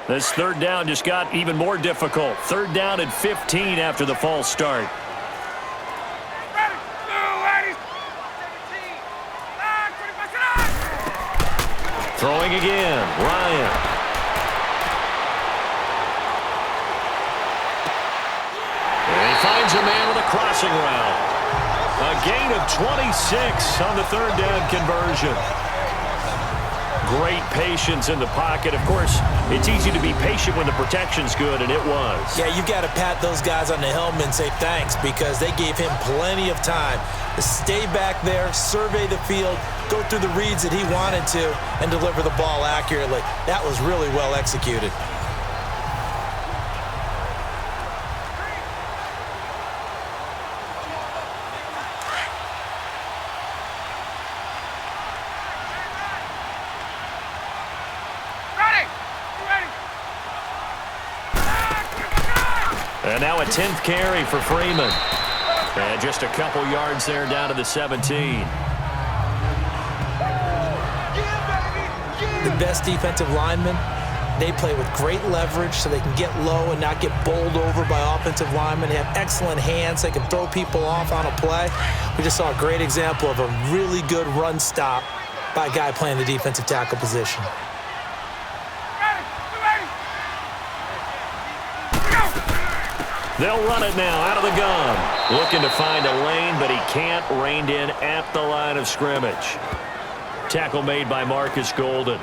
This 3rd down just got even more difficult. 3rd down and 15 after the false start. Throwing again, Ryan. And he finds a man with a crossing route. A gain of 26 on the 3rd down conversion. Great patience in the pocket. Of course, it's easy to be patient when the protection's good, and it was. Yeah, you've got to pat those guys on the helmet and say thanks because they gave him plenty of time to stay back there, survey the field, go through the reads that he wanted to, and deliver the ball accurately. That was really well executed. And now a 10th carry for Freeman. And just a couple yards there down to the 17. The best defensive linemen, they play with great leverage so they can get low and not get bowled over by offensive linemen. They have excellent hands. They can throw people off on a play. We just saw a great example of a really good run stop by a guy playing the defensive tackle position. They'll run it now out of the gun. Looking to find a lane, but he can't. Reined in at the line of scrimmage. Tackle made by Marcus Golden.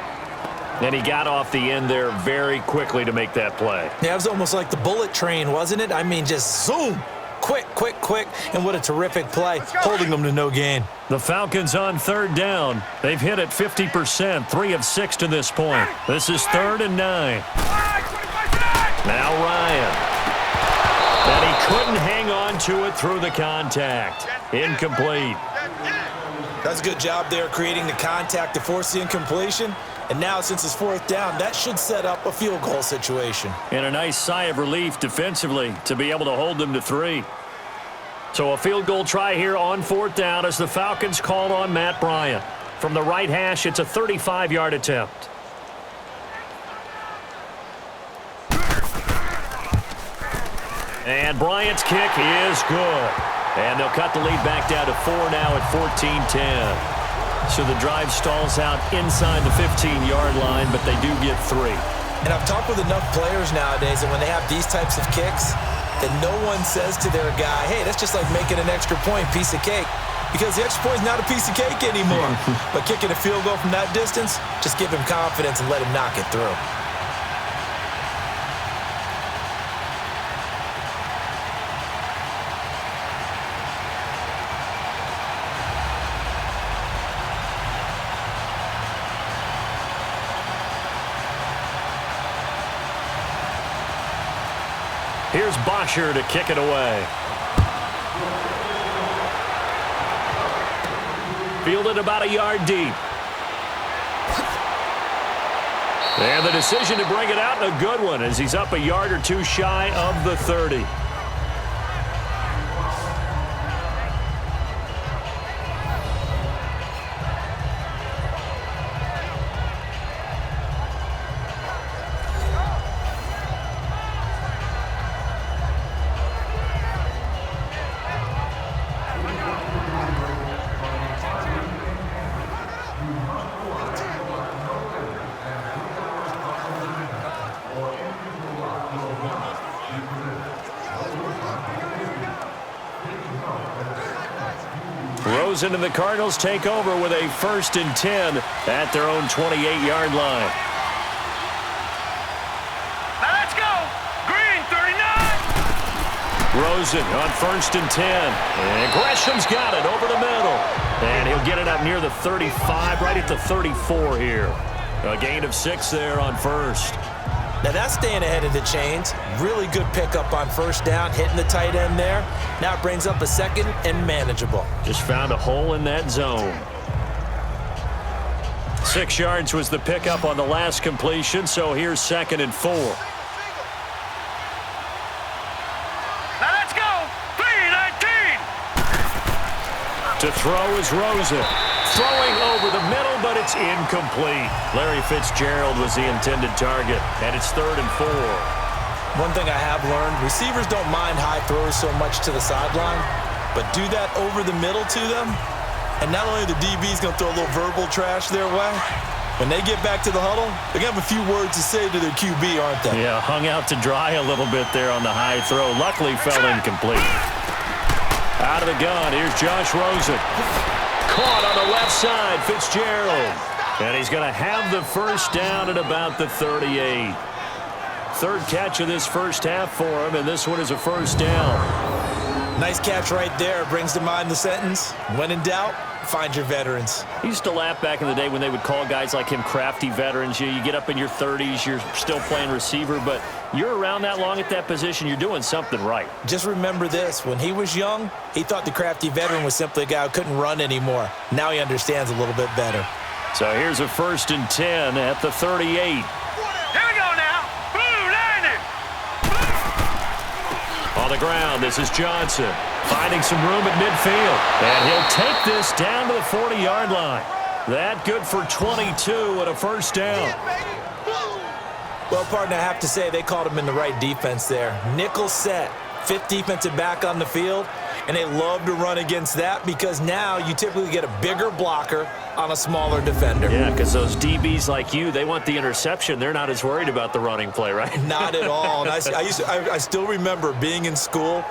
And he got off the end there very quickly to make that play. Yeah, it was almost like the bullet train, wasn't it? I mean, just zoom. Quick, quick, quick. And what a terrific play, holding them to no gain. The Falcons on 3rd down. They've hit it 50%, 3 of 6 to this point. This is 3rd and 9. Now Ryan. And he couldn't hang on to it through the contact. Incomplete. That's a good job there creating the contact to force the incompletion. And now, since it's 4th down, that should set up a field goal situation. And a nice sigh of relief defensively to be able to hold them to 3. So a field goal try here on 4th down as the Falcons called on Matt Bryant. From the right hash, it's a 35-yard attempt. And Bryant's kick is good. And they'll cut the lead back down to 4 now at 14-10. So the drive stalls out inside the 15-yard line, but they do get 3. And I've talked with enough players nowadays that when they have these types of kicks, that no one says to their guy, hey, that's just like making an extra point, piece of cake. Because the extra point is not a piece of cake anymore. But kicking a field goal from that distance, just give him confidence and let him knock it through. Here's Bosher to kick it away. Fielded about a yard deep. And the decision to bring it out, and a good one, as he's up a yard or 2 shy of the 30. Rosen and the Cardinals take over with a 1st and 10 at their own 28-yard line. Now let's go. Green, 39. Rosen on 1st and 10. And Gresham's got it over the middle. And he'll get it up near the 35, right at the 34 here. A gain of 6 there on 1st. Now that's staying ahead of the chains. Really good pickup on 1st down, hitting the tight end there. Now it brings up a 2nd and manageable. Just found a hole in that zone. 6 yards was the pickup on the last completion, so here's 2nd and 4. Now let's go. 3-19. To throw is Rosen. Throwing over the middle, but it's incomplete. Larry Fitzgerald was the intended target, and it's 3rd and 4. One thing I have learned, receivers don't mind high throws so much to the sideline, but do that over the middle to them, and not only the DB's going to throw a little verbal trash their way, when they get back to the huddle, they're going to have a few words to say to their QB, aren't they? Yeah, hung out to dry a little bit there on the high throw. Luckily fell incomplete. Out of the gun, here's Josh Rosen. Caught on the left side, Fitzgerald. And he's going to have the 1st down at about the 38. 3rd catch of this 1st half for him, and this one is a 1st down. Nice catch right there. Brings to mind the sentence, when in doubt, find your veterans. I used to laugh back in the day when they would call guys like him crafty veterans. You get up in your 30s, you're still playing receiver, but you're around that long at that position, you're doing something right. Just remember this. When he was young, he thought the crafty veteran was simply a guy who couldn't run anymore. Now he understands a little bit better. So here's a 1st and 10 at the 38. Here we go now. Blue 90. On the ground, this is Johnson. Finding some room at midfield. And he'll take this down to the 40-yard line. That good for 22 and a 1st down. Well, partner, I have to say they called him in the right defense there. Nickel set, 5th defensive back on the field, and they love to run against that because now you typically get a bigger blocker on a smaller defender. Yeah, because those DBs like you, they want the interception. They're not as worried about the running play, right? Not at all. And I still remember being in school,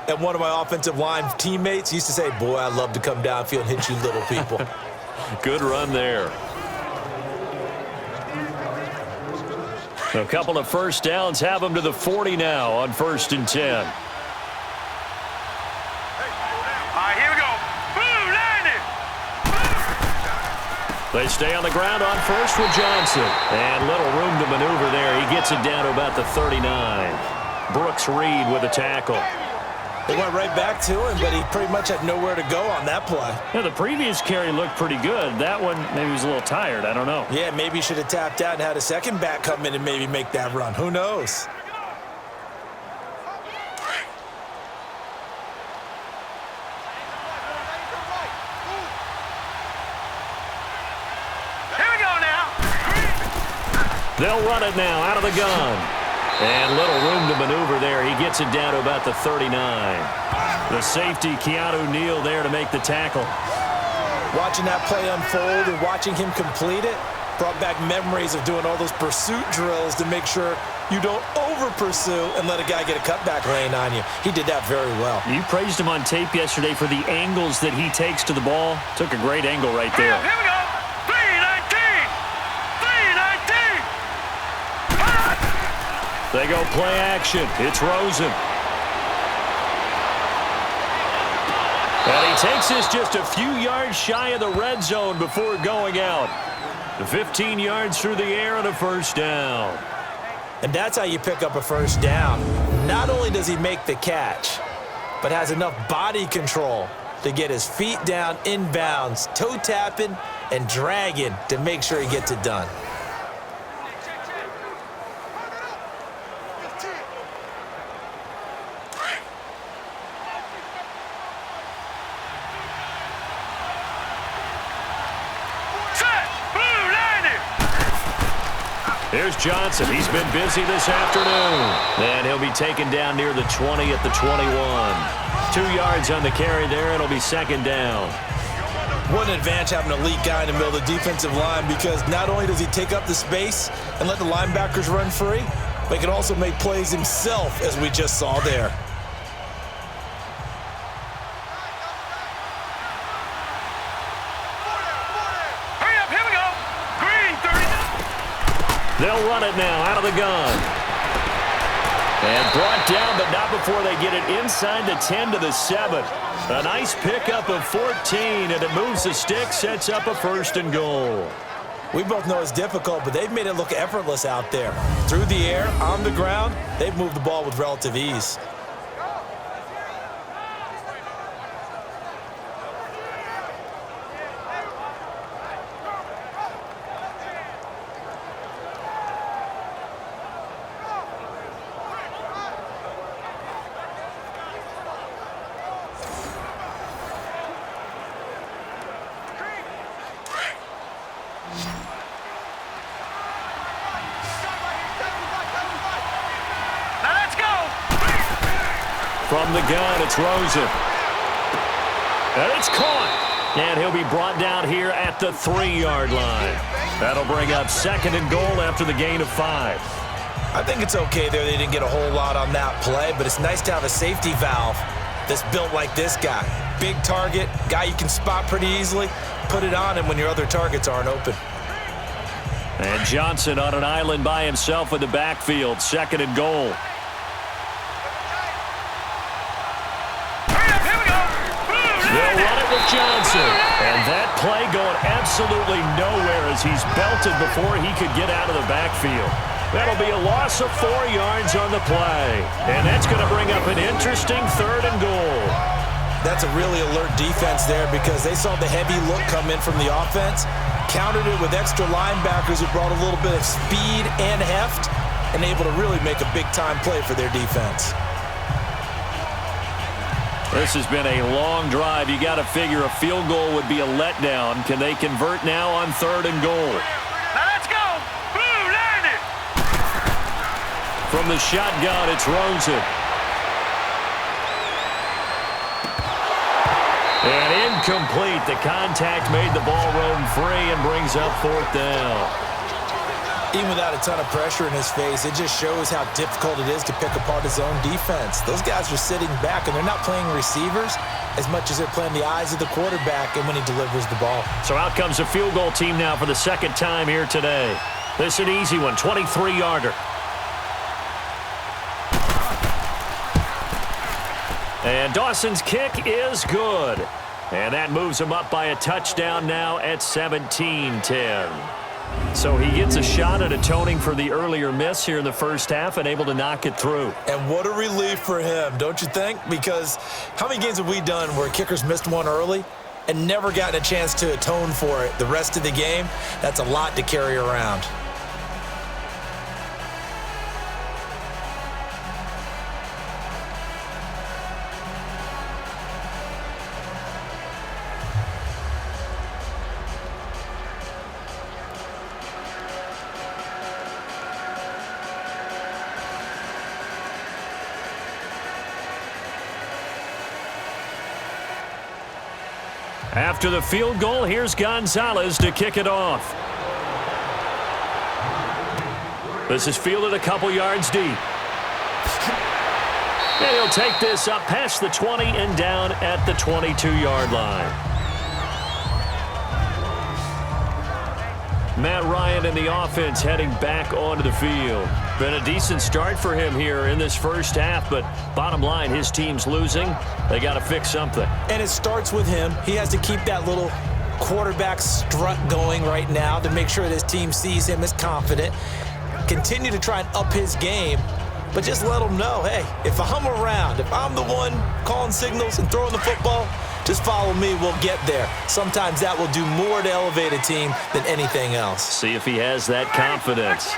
and one of my offensive line teammates used to say, boy, I'd love to come downfield and hit you little people. Good run there. A couple of 1st downs have them to the 40 now on 1st and 10. All right, here we go. Blue 90. They stay on the ground on 1st with Johnson. And little room to maneuver there. He gets it down to about the 39. Brooks Reed with a tackle. They went right back to him, but he pretty much had nowhere to go on that play. Yeah, the previous carry looked pretty good. That one, maybe he was a little tired. I don't know. Yeah, maybe he should have tapped out and had a second back come in and maybe make that run. Who knows? Here we go now. They'll run it now out of the gun. And little room to maneuver there. He gets it down to about the 39. The safety, Keanu Neal, there to make the tackle. Watching that play unfold and watching him complete it brought back memories of doing all those pursuit drills to make sure you don't over-pursue and let a guy get a cutback lane on you. He did that very well. You praised him on tape yesterday for the angles that he takes to the ball. Took a great angle right there. Here we go. 3-19. 3-19. They go play action. It's Rosen. And he takes this just a few yards shy of the red zone before going out. 15 yards through the air and a 1st down. And that's how you pick up a 1st down. Not only does he make the catch, but has enough body control to get his feet down inbounds, toe tapping and dragging to make sure he gets it done. Here's Johnson. He's been busy this afternoon. And he'll be taken down near the 20 at the 21. 2 yards on the carry there. It'll be 2nd down. What an advantage having an elite guy in the middle of the defensive line, because not only does he take up the space and let the linebackers run free, but he can also make plays himself, as we just saw there. Hurry up, here we go. Green 39. They'll run it now out of the gun. And brought down, but not before they get it inside the 10 to the 7. A nice pickup of 14, and it moves the stick, sets up a 1st and goal. We both know it's difficult, but they've made it look effortless out there. Through the air, on the ground, they've moved the ball with relative ease. From the gun, it's Rosen. And it's caught. And he'll be brought down here at the 3-yard line. That'll bring up 2nd and goal after the gain of 5. I think it's okay there. They didn't get a whole lot on that play, but it's nice to have a safety valve that's built like this guy. Big target, guy you can spot pretty easily. Put it on him when your other targets aren't open. And Johnson on an island by himself in the backfield. 2nd and goal. They'll run it with Johnson. And that play going absolutely nowhere as he's belted before he could get out of the backfield. That'll be a loss of 4 yards on the play. And that's going to bring up an interesting 3rd and goal. That's a really alert defense there because they saw the heavy look come in from the offense, countered it with extra linebackers who brought a little bit of speed and heft, and able to really make a big-time play for their defense. This has been a long drive. You got to figure a field goal would be a letdown. Can they convert now on 3rd and goal? Now let's go. Blue, land it. From the shotgun, it's Rosen. And incomplete. The contact made the ball roam free and brings up 4th down. Even without a ton of pressure in his face, it just shows how difficult it is to pick apart his own defense. Those guys are sitting back, and they're not playing receivers as much as they're playing the eyes of the quarterback and when he delivers the ball. So out comes the field goal team now for the 2nd time here today. This is an easy one, 23-yarder. And Dawson's kick is good. And that moves him up by a touchdown now at 17-10. So he gets a shot at atoning for the earlier miss here in the first half and able to knock it through. And what a relief for him, don't you think? Because how many games have we done where kickers missed one early and never gotten a chance to atone for it the rest of the game? That's a lot to carry around. After the field goal, here's Gonzalez to kick it off. This is fielded a couple yards deep. And he'll take this up past the 20 and down at the 22-yard line. Matt Ryan and the offense heading back onto the field. Been a decent start for him here in this first half, but bottom line, his team's losing. They got to fix something. And it starts with him. He has to keep that little quarterback strut going right now to make sure that his team sees him as confident. Continue to try and up his game, but just let him know, hey, if I'm around, if I'm the one calling signals and throwing the football, just follow me, we'll get there. Sometimes that will do more to elevate a team than anything else. See if he has that confidence.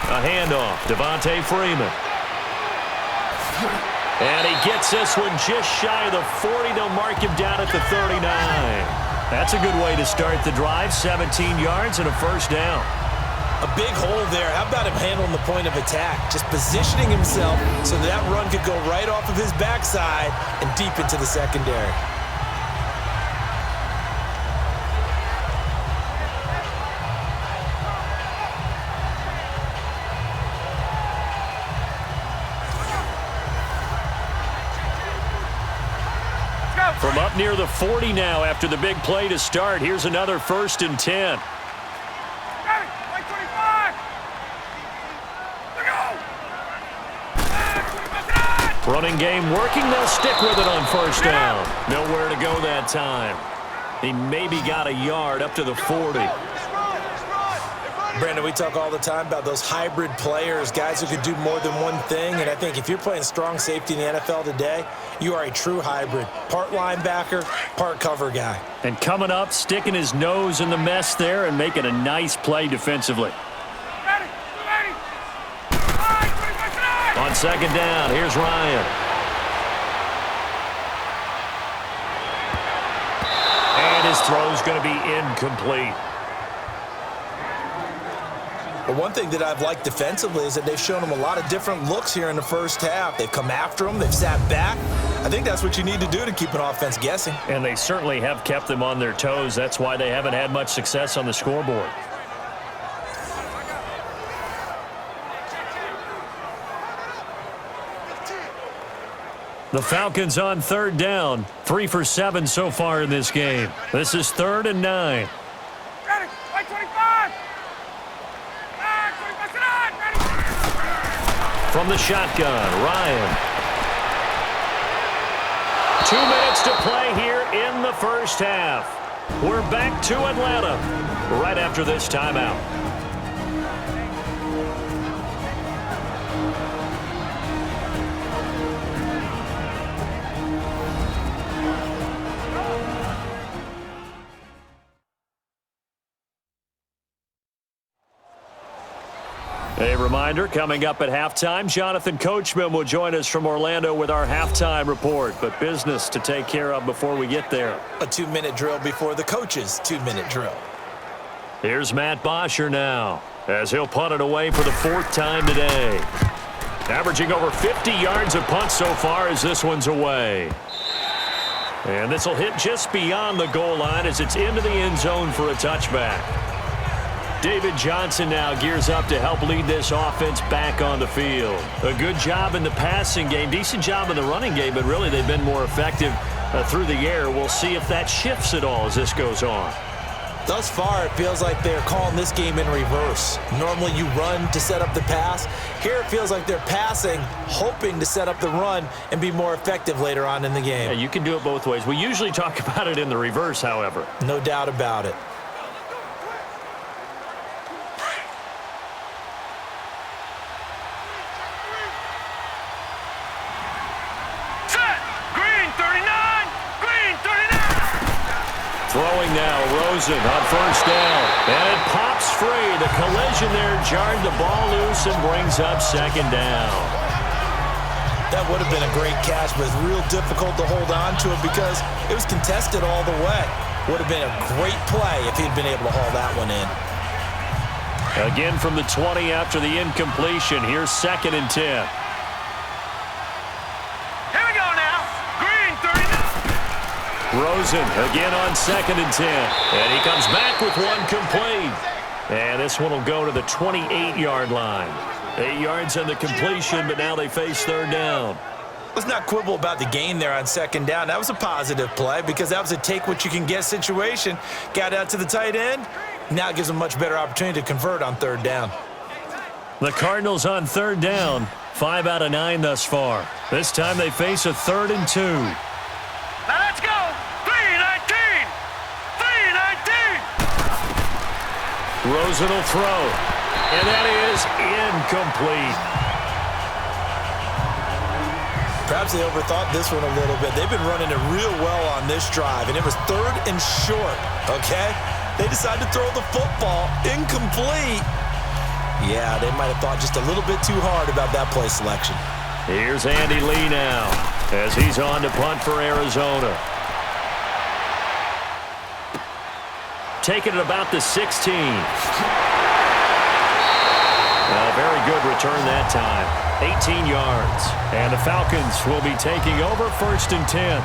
A handoff, Devontae Freeman. And he gets this one just shy of the 40. They'll mark him down at the 39. That's a good way to start the drive. 17 yards and a first down. A big hole there. How about him handling the point of attack? Just positioning himself so that run could go right off of his backside and deep into the secondary. From up near the 40 now after the big play to start. Here's another 1st and 10. Running game working. They'll stick with it on first down. Nowhere to go that time. He maybe got a yard up to the 40. Brandon, we talk all the time about those hybrid players, guys who could do more than one thing. And I think if you're playing strong safety in the NFL today, you are a true hybrid. Part linebacker, part cover guy. And coming up, sticking his nose in the mess there and making a nice play defensively. On second down, here's Ryan. And his throw's going to be incomplete. But one thing that I've liked defensively is that they've shown him a lot of different looks here in the first half. They've come after him. They've sat back. I think that's what you need to do to keep an offense guessing. And they certainly have kept them on their toes. That's why they haven't had much success on the scoreboard. The Falcons on third down. 3 for 7 so far in this game. This is 3rd and 9. From the shotgun, Ryan. 2 minutes to play here in the first half. We're back to Atlanta right after this timeout. A reminder, coming up at halftime, Jonathan Coachman will join us from Orlando with our halftime report. But business to take care of before we get there. A 2-minute drill before the coach's 2-minute drill. Here's Matt Bosher now, as he'll punt it away for the 4th time today. Averaging over 50 yards of punt so far as this one's away. And this will hit just beyond the goal line as it's into the end zone for a touchback. David Johnson now gears up to help lead this offense back on the field. A good job in the passing game, decent job in the running game, but really they've been more effective through the air. We'll see if that shifts at all as this goes on. Thus far, it feels like they're calling this game in reverse. Normally you run to set up the pass. Here it feels like they're passing, hoping to set up the run and be more effective later on in the game. Yeah, you can do it both ways. We usually talk about it in the reverse, however. No doubt about it. Throwing now, Rosen on first down. And it pops free. The collision there jarred the ball loose and brings up second down. That would have been a great catch, but it's real difficult to hold on to it because it was contested all the way. Would have been a great play if he'd been able to haul that one in. Again from the 20 after the incompletion. Here's 2nd and 10. Rosen again on 2nd and 10. And he comes back with one complete. And this one will go to the 28-yard line. 8 yards on the completion, but now they face 3rd down. Let's not quibble about the gain there on 2nd down. That was a positive play because that was a take-what-you-can-get situation. Got out to the tight end. Now it gives them a much better opportunity to convert on 3rd down. The Cardinals on 3rd down. 5 out of 9 thus far. This time they face a 3rd and 2. Now let's go! 3-19! 3-19! Rosen will throw. And that is incomplete. Perhaps they overthought this one a little bit. They've been running it real well on this drive, and it was 3rd and short, okay? They decided to throw the football incomplete. Yeah, they might have thought just a little bit too hard about that play selection. Here's Andy Lee now as he's on to punt for Arizona. Taking it about the 16. A very good return that time. 18 yards. And the Falcons will be taking over 1st and 10.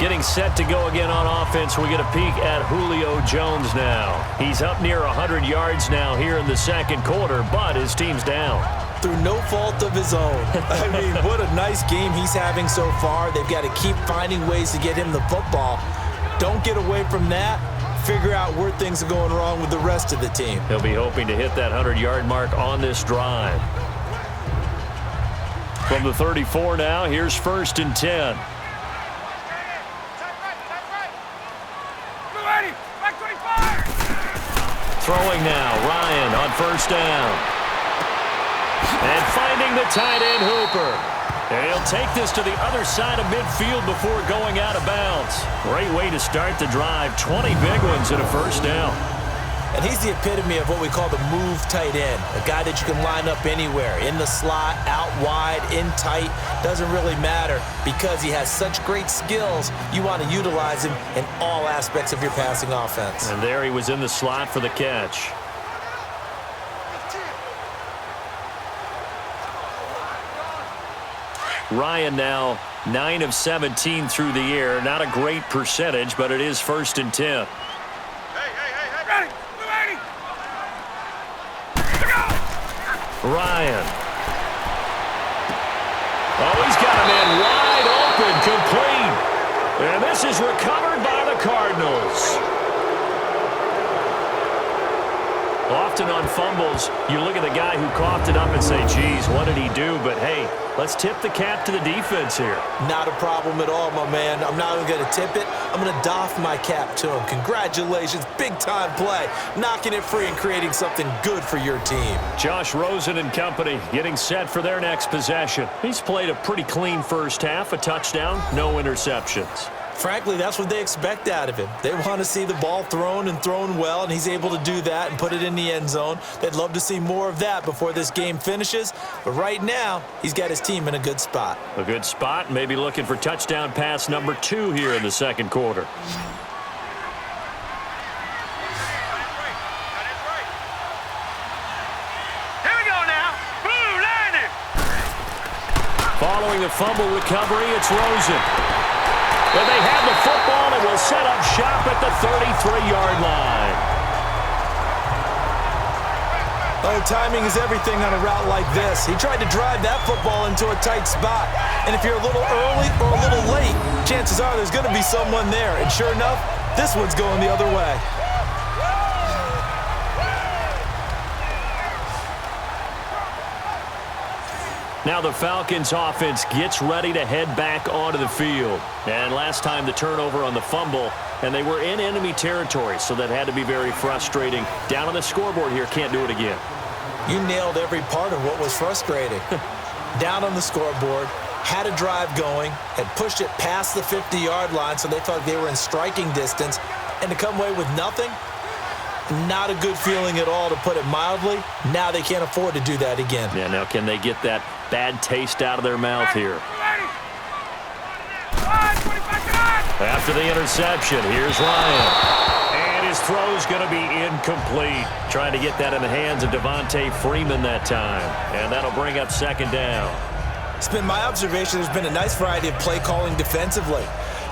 Getting set to go again on offense. We get a peek at Julio Jones now. He's up near 100 yards now here in the 2nd quarter, but his team's down. Through no fault of his own. I mean, what a nice game he's having so far. They've got to keep finding ways to get him the football. Don't get away from that. Figure out where things are going wrong with the rest of the team. He'll be hoping to hit that 100-yard mark on this drive. From the 34 now, here's 1st and 10. Throwing now, Ryan on 1st down. And finding the tight end Hooper. And he'll take this to the other side of midfield before going out of bounds. Great way to start the drive. 20 big ones and a 1st down. And he's the epitome of what we call the move tight end. A guy that you can line up anywhere. In the slot, out wide, in tight. Doesn't really matter because he has such great skills. You want to utilize him in all aspects of your passing offense. And there he was in the slot for the catch. Ryan now 9 of 17 through the air. Not a great percentage, but it is 1st and 10. Ryan. Oh, he's got him in wide open, complete. And this is recovered by the Cardinals. Often on fumbles, you look at the guy who coughed it up and say, geez, what did he do? But, hey, let's tip the cap to the defense here. Not a problem at all, my man. I'm not even going to tip it. I'm going to doff my cap to him. Congratulations. Big-time play. Knocking it free and creating something good for your team. Josh Rosen and company getting set for their next possession. He's played a pretty clean first half, a touchdown, no interceptions. Frankly, that's what they expect out of him. They want to see the ball thrown and thrown well, and he's able to do that and put it in the end zone. They'd love to see more of that before this game finishes. But right now, he's got his team in a good spot. A good spot, maybe looking for touchdown pass number 2 here in the second quarter. Here we go now. Blue, landed. Following the fumble recovery, it's Rosen. And they have the football and will set up shop at the 33-yard line. Oh, timing is everything on a route like this. He tried to drive that football into a tight spot. And if you're a little early or a little late, chances are there's going to be someone there. And sure enough, this one's going the other way. Now the Falcons offense gets ready to head back onto the field. And last time the turnover on the fumble, and they were in enemy territory, so that had to be very frustrating. Down on the scoreboard here, can't do it again. You nailed every part of what was frustrating. Down on the scoreboard, had a drive going, had pushed it past the 50-yard line so they thought they were in striking distance, and to come away with nothing, not a good feeling at all, to put it mildly. Now they can't afford to do that again. Yeah, now can they get that bad taste out of their mouth here? After the interception, here's Ryan. And his throw's going to be incomplete. Trying to get that in the hands of Devontae Freeman that time. And that'll bring up 2nd down. It's been my observation there's been a nice variety of play calling defensively.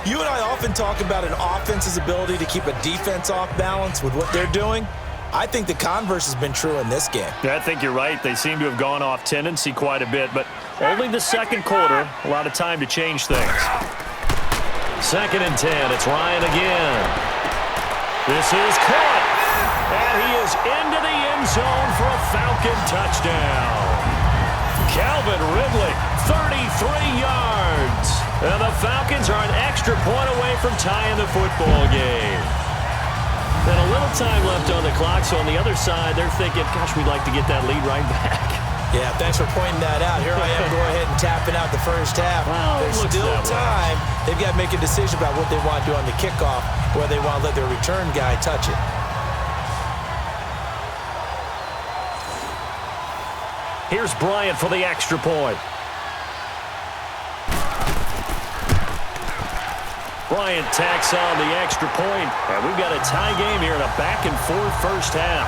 You and I often talk about an offense's ability to keep a defense off balance with what they're doing. I think the converse has been true in this game. Yeah, I think you're right. They seem to have gone off tendency quite a bit, but only the second quarter, a lot of time to change things. 2nd and 10, it's Ryan again. This is caught, and he is into the end zone for a Falcon touchdown. Calvin Ridley, 33 yards. And the Falcons are an extra point away from tying the football game. And a little time left on the clock, so on the other side, they're thinking, gosh, we'd like to get that lead right back. Yeah, thanks for pointing that out. Here I am going ahead and tapping out the first half. Well, there's still time. They've got to make a decision about what they want to do on the kickoff, whether they want to let their return guy touch it. Here's Bryant for the extra point. Bryant tacks on the extra point, and we've got a tie game here in a back-and-forth first half.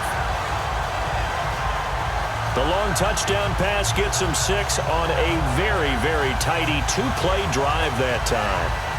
The long touchdown pass gets him 6 on a very, very tidy 2-play drive that time.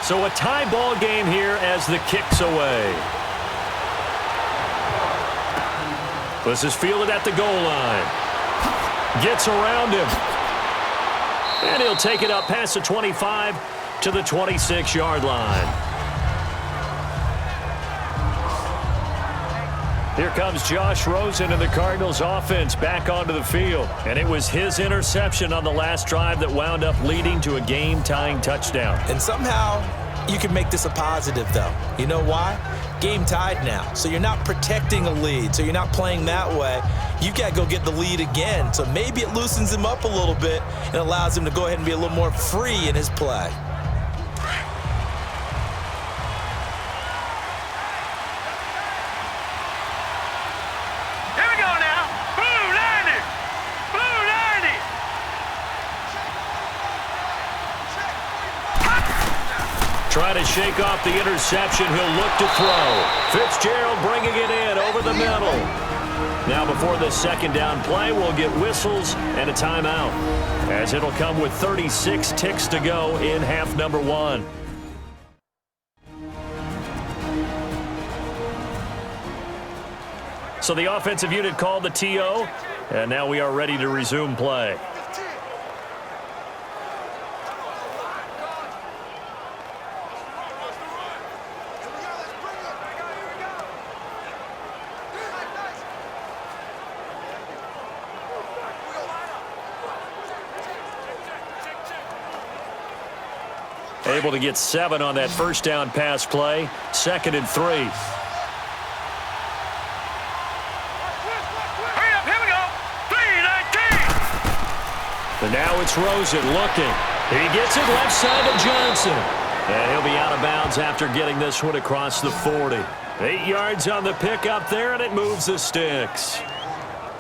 So a tie ball game here as the kick's away. This is fielded at the goal line. Gets around him. And he'll take it up past the 25 to the 26-yard line. Here comes Josh Rosen and the Cardinals offense back onto the field. And it was his interception on the last drive that wound up leading to a game-tying touchdown. And somehow you can make this a positive, though. You know why? Game tied now. So you're not protecting a lead. So you're not playing that way. You've got to go get the lead again. So maybe it loosens him up a little bit and allows him to go ahead and be a little more free in his play. Trying to shake off the interception. He'll look to throw. Fitzgerald bringing it in over the middle. Now before the second down play, we'll get whistles and a timeout, as it'll come with 36 ticks to go in half number one. So the offensive unit called the TO, and now we are ready to resume play. Able to get 7 on that first down pass play. 2nd and 3. Hurry up, here we go. 3-19. And now it's Rosen looking. He gets it left side to Johnson. And he'll be out of bounds after getting this one across the 40. 8 yards on the pickup there, and it moves the sticks.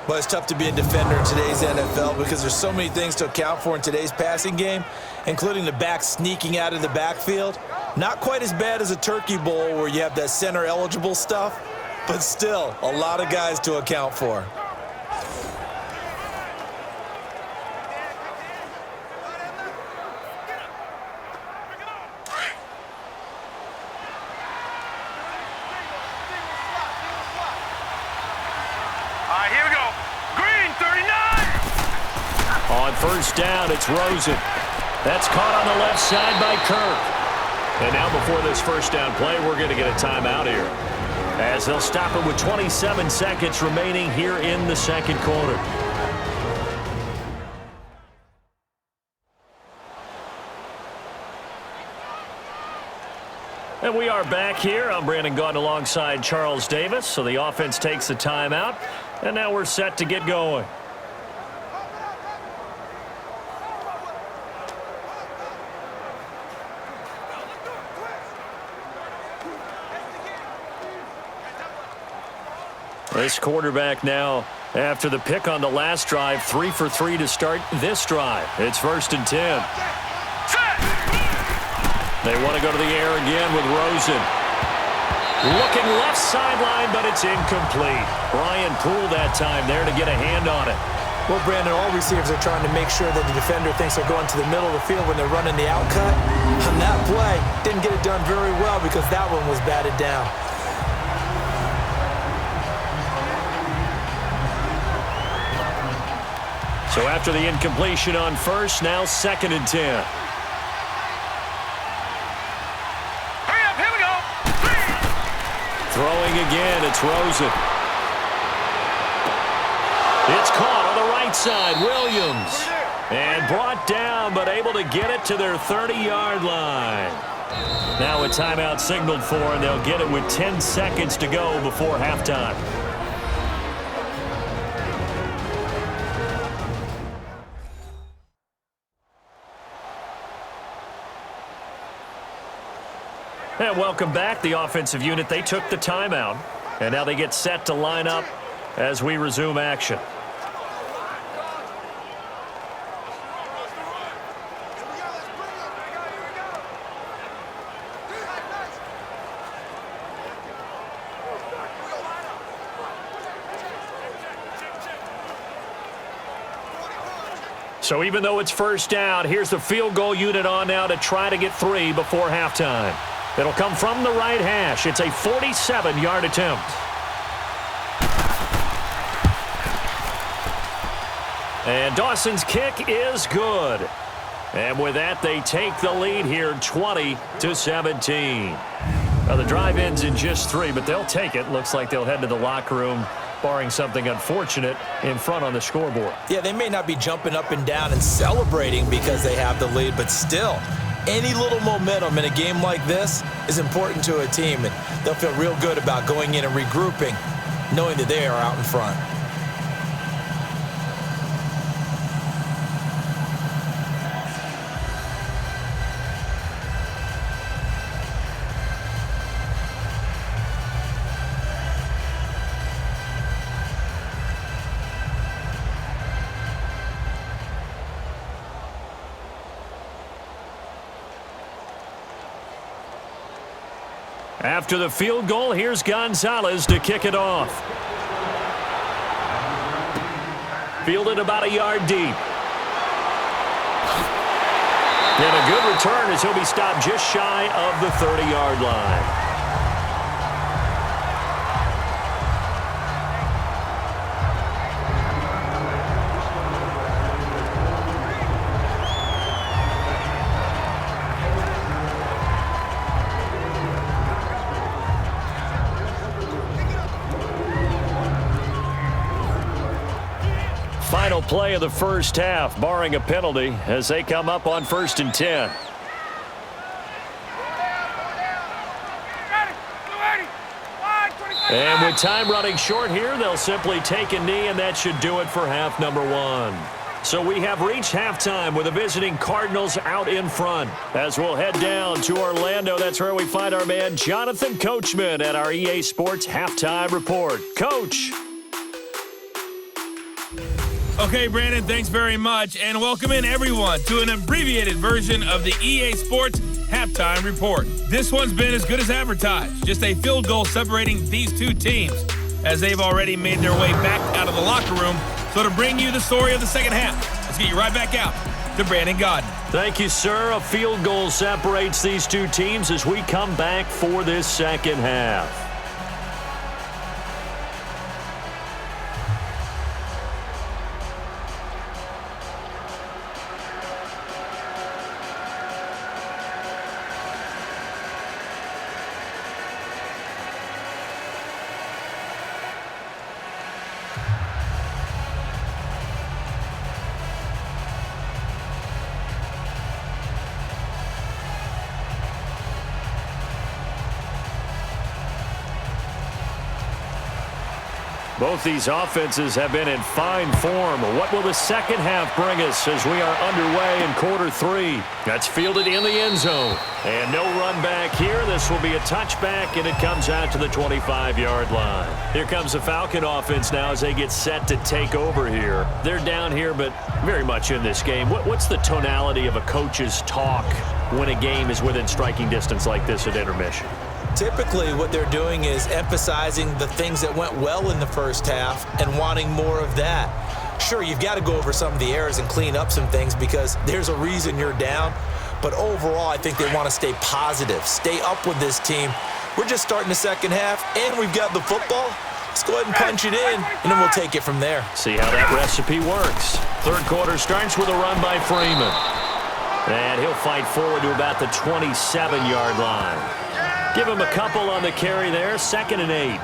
Well, it's tough to be a defender in today's NFL because there's so many things to account for in today's passing game, including the back sneaking out of the backfield. Not quite as bad as a turkey bowl where you have that center-eligible stuff, but still a lot of guys to account for. Here we go. Green, 39. On first down, it's Rosen. That's caught on the left side by Kirk. And now before this first down play, we're going to get a timeout here, as they'll stop it with 27 seconds remaining here in the second quarter. And we are back here. I'm Brandon Gaudin alongside Charles Davis. So the offense takes the timeout, and now we're set to get going. This quarterback now, after the pick on the last drive, 3 for 3 to start this drive. It's 1st and 10. They want to go to the air again with Rosen. Looking left sideline, but it's incomplete. Brian Poole that time there to get a hand on it. Well, Brandon, all receivers are trying to make sure that the defender thinks they're going to the middle of the field when they're running the out cut. On that play, didn't get it done very well because that one was batted down. So after the incompletion on first, now 2nd and 10. Throwing again, it's Rosen. It's caught on the right side, Williams. And brought down, but able to get it to their 30-yard line. Now a timeout signaled for, and they'll get it with 10 seconds to go before halftime. And welcome back. The offensive unit, they took the timeout, and now they get set to line up as we resume action. So even though it's first down, here's the field goal unit on now to try to get 3 before halftime. It'll come from the right hash. It's a 47-yard attempt. And Dawson's kick is good. And with that, they take the lead here 20-17. Now, the drive ends in just 3, but they'll take it. Looks like they'll head to the locker room, barring something unfortunate, in front on the scoreboard. Yeah, they may not be jumping up and down and celebrating because they have the lead, but still, any little momentum in a game like this is important to a team, and they'll feel real good about going in and regrouping, knowing that they are out in front. After the field goal, here's Gonzalez to kick it off. Fielded about a yard deep. And a good return as he'll be stopped just shy of the 30-yard line. Final play of the first half, barring a penalty, as they come up on 1st and 10. And with time running short here, they'll simply take a knee, and that should do it for half number 1. So we have reached halftime with the visiting Cardinals out in front. As we'll head down to Orlando, that's where we find our man Jonathan Coachman at our EA Sports Halftime Report. Coach. Okay, Brandon, thanks very much, and welcome in everyone to an abbreviated version of the EA Sports Halftime Report. This one's been as good as advertised, just a field goal separating these two teams, as they've already made their way back out of the locker room. So to bring you the story of the second half, let's get you right back out to Brandon Godden. Thank you, sir. A field goal separates these two teams as we come back for this second half. Both these offenses have been in fine form. What will the second half bring us as we are underway in quarter 3? That's fielded in the end zone. And no run back here. This will be a touchback, and it comes out to the 25-yard line. Here comes the Falcon offense now as they get set to take over here. They're down here, but very much in this game. What's the tonality of a coach's talk when a game is within striking distance like this at intermission? Typically, what they're doing is emphasizing the things that went well in the first half and wanting more of that. Sure, you've got to go over some of the errors and clean up some things because there's a reason you're down. But overall, I think they want to stay positive, stay up with this team. We're just starting the second half, and we've got the football. Let's go ahead and punch it in, and then we'll take it from there. See how that recipe works. Third quarter starts with a run by Freeman. And he'll fight forward to about the 27-yard line. Give him a couple on the carry there, 2nd and 8.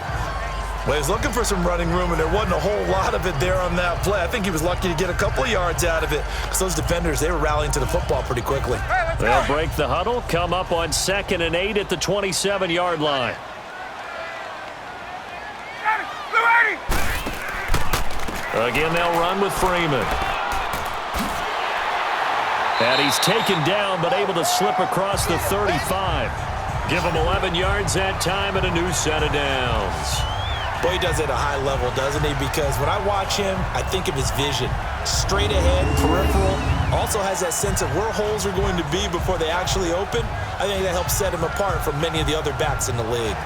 Well, he was looking for some running room, and there wasn't a whole lot of it there on that play. I think he was lucky to get a couple of yards out of it because those defenders, they were rallying to the football pretty quickly. They'll break the huddle, come up on 2nd and 8 at the 27-yard line. Again, they'll run with Freeman. And he's taken down, but able to slip across the 35. Give him 11 yards that time and a new set of downs. Boy, he does it at a high level, doesn't he? Because when I watch him, I think of his vision. Straight ahead, peripheral. Also has that sense of where holes are going to be before they actually open. I think that helps set him apart from many of the other backs in the league.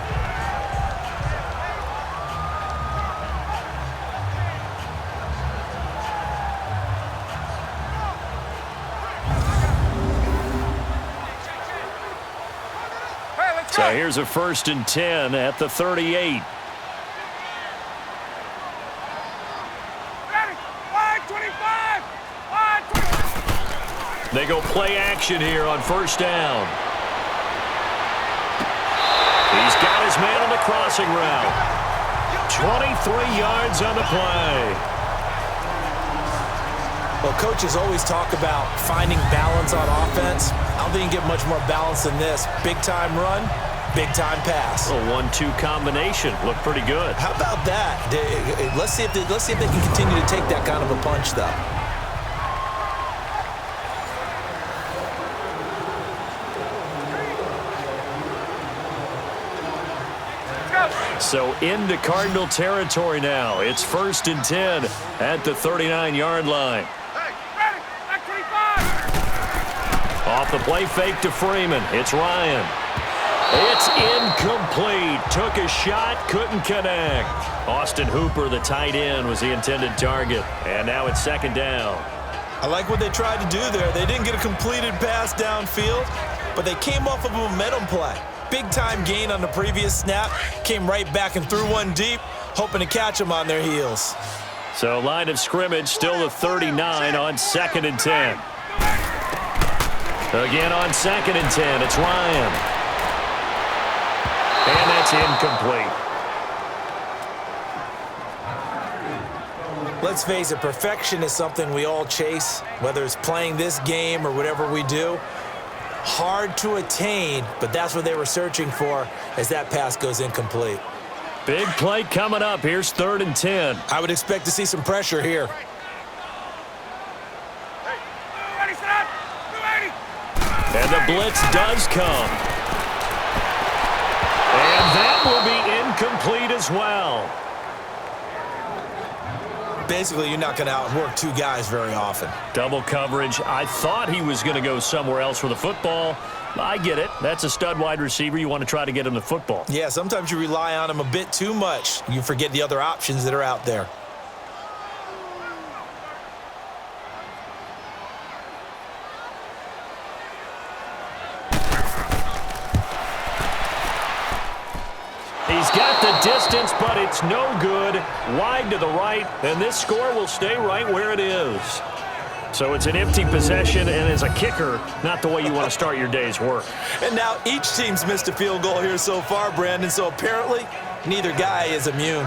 So here's a 1st and 10 at the 38. They go play action here on 1st down. He's got his man on the crossing route. 23 yards on the play. Well, coaches always talk about finding balance on offense. I don't think you can get much more balance than this. Big-time run, big-time pass. A 1-2 combination. Looked pretty good. How about that? Let's see if they can continue to take that kind of a punch, though. So into Cardinal territory now. It's 1st and 10 at the 39-yard line. Off the play fake to Freeman. It's Ryan. It's incomplete. Took a shot, couldn't connect. Austin Hooper, the tight end, was the intended target. And now it's 2nd down. I like what they tried to do there. They didn't get a completed pass downfield, but they came off of a momentum play. Big-time gain on the previous snap. Came right back and threw one deep, hoping to catch them on their heels. So line of scrimmage still the 39 on 2nd and 10. Again on 2nd and 10, it's Ryan. And that's incomplete. Let's face it, perfection is something we all chase, whether it's playing this game or whatever we do. Hard to attain, but that's what they were searching for as that pass goes incomplete. Big play coming up. Here's 3rd and 10. I would expect to see some pressure here. And the blitz does come. And that will be incomplete as well. Basically, you're not going to outwork two guys very often. Double coverage. I thought he was going to go somewhere else for the football. I get it. That's a stud wide receiver. You want to try to get him the football. Yeah, sometimes you rely on him a bit too much. You forget the other options that are out there. He's got the distance, but it's no good. Wide to the right, and this score will stay right where it is. So it's an empty possession, and as a kicker, not the way you want to start your day's work. And now each team's missed a field goal here so far, Brandon, so apparently neither guy is immune.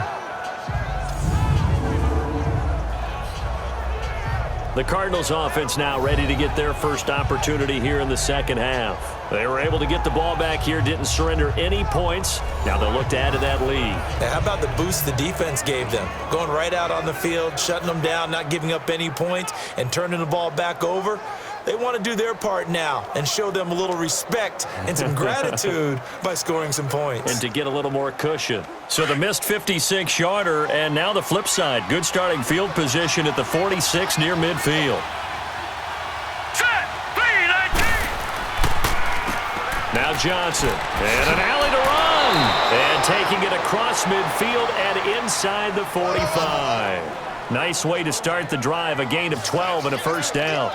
The Cardinals offense now ready to get their first opportunity here in the 2nd half. They were able to get the ball back here, didn't surrender any points. Now they'll look to add to that lead. Now, how about the boost the defense gave them? Going right out on the field, shutting them down, not giving up any points, and turning the ball back over. They want to do their part now and show them a little respect and some gratitude by scoring some points. And to get a little more cushion. So the missed 56-yarder, and now the flip side. Good starting field position at the 46 near midfield. Now Johnson, and an alley to run. And taking it across midfield and inside the 45. Nice way to start the drive, a gain of 12 and a 1st down.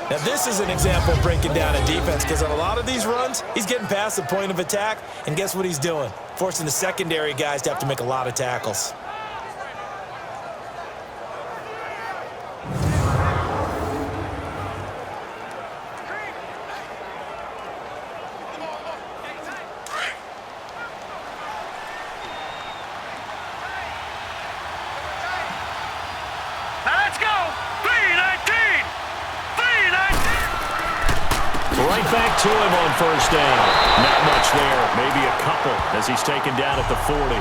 Now, this is an example of breaking down a defense, because on a lot of these runs, he's getting past the point of attack, and guess what he's doing? Forcing the secondary guys to have to make a lot of tackles. Right back to him on 1st down. Not much there. Maybe a couple as he's taken down at the 40.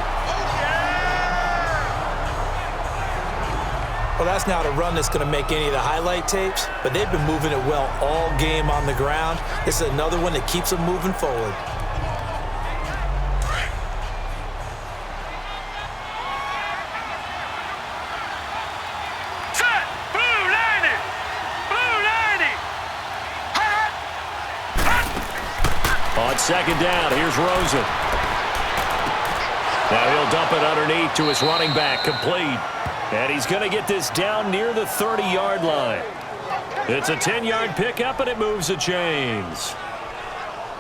Well, that's not a run that's going to make any of the highlight tapes, but they've been moving it well all game on the ground. This is another one that keeps them moving forward. On 2nd down, here's Rosen. Now he'll dump it underneath to his running back, complete. And he's going to get this down near the 30-yard line. It's a 10-yard pickup, and it moves the chains.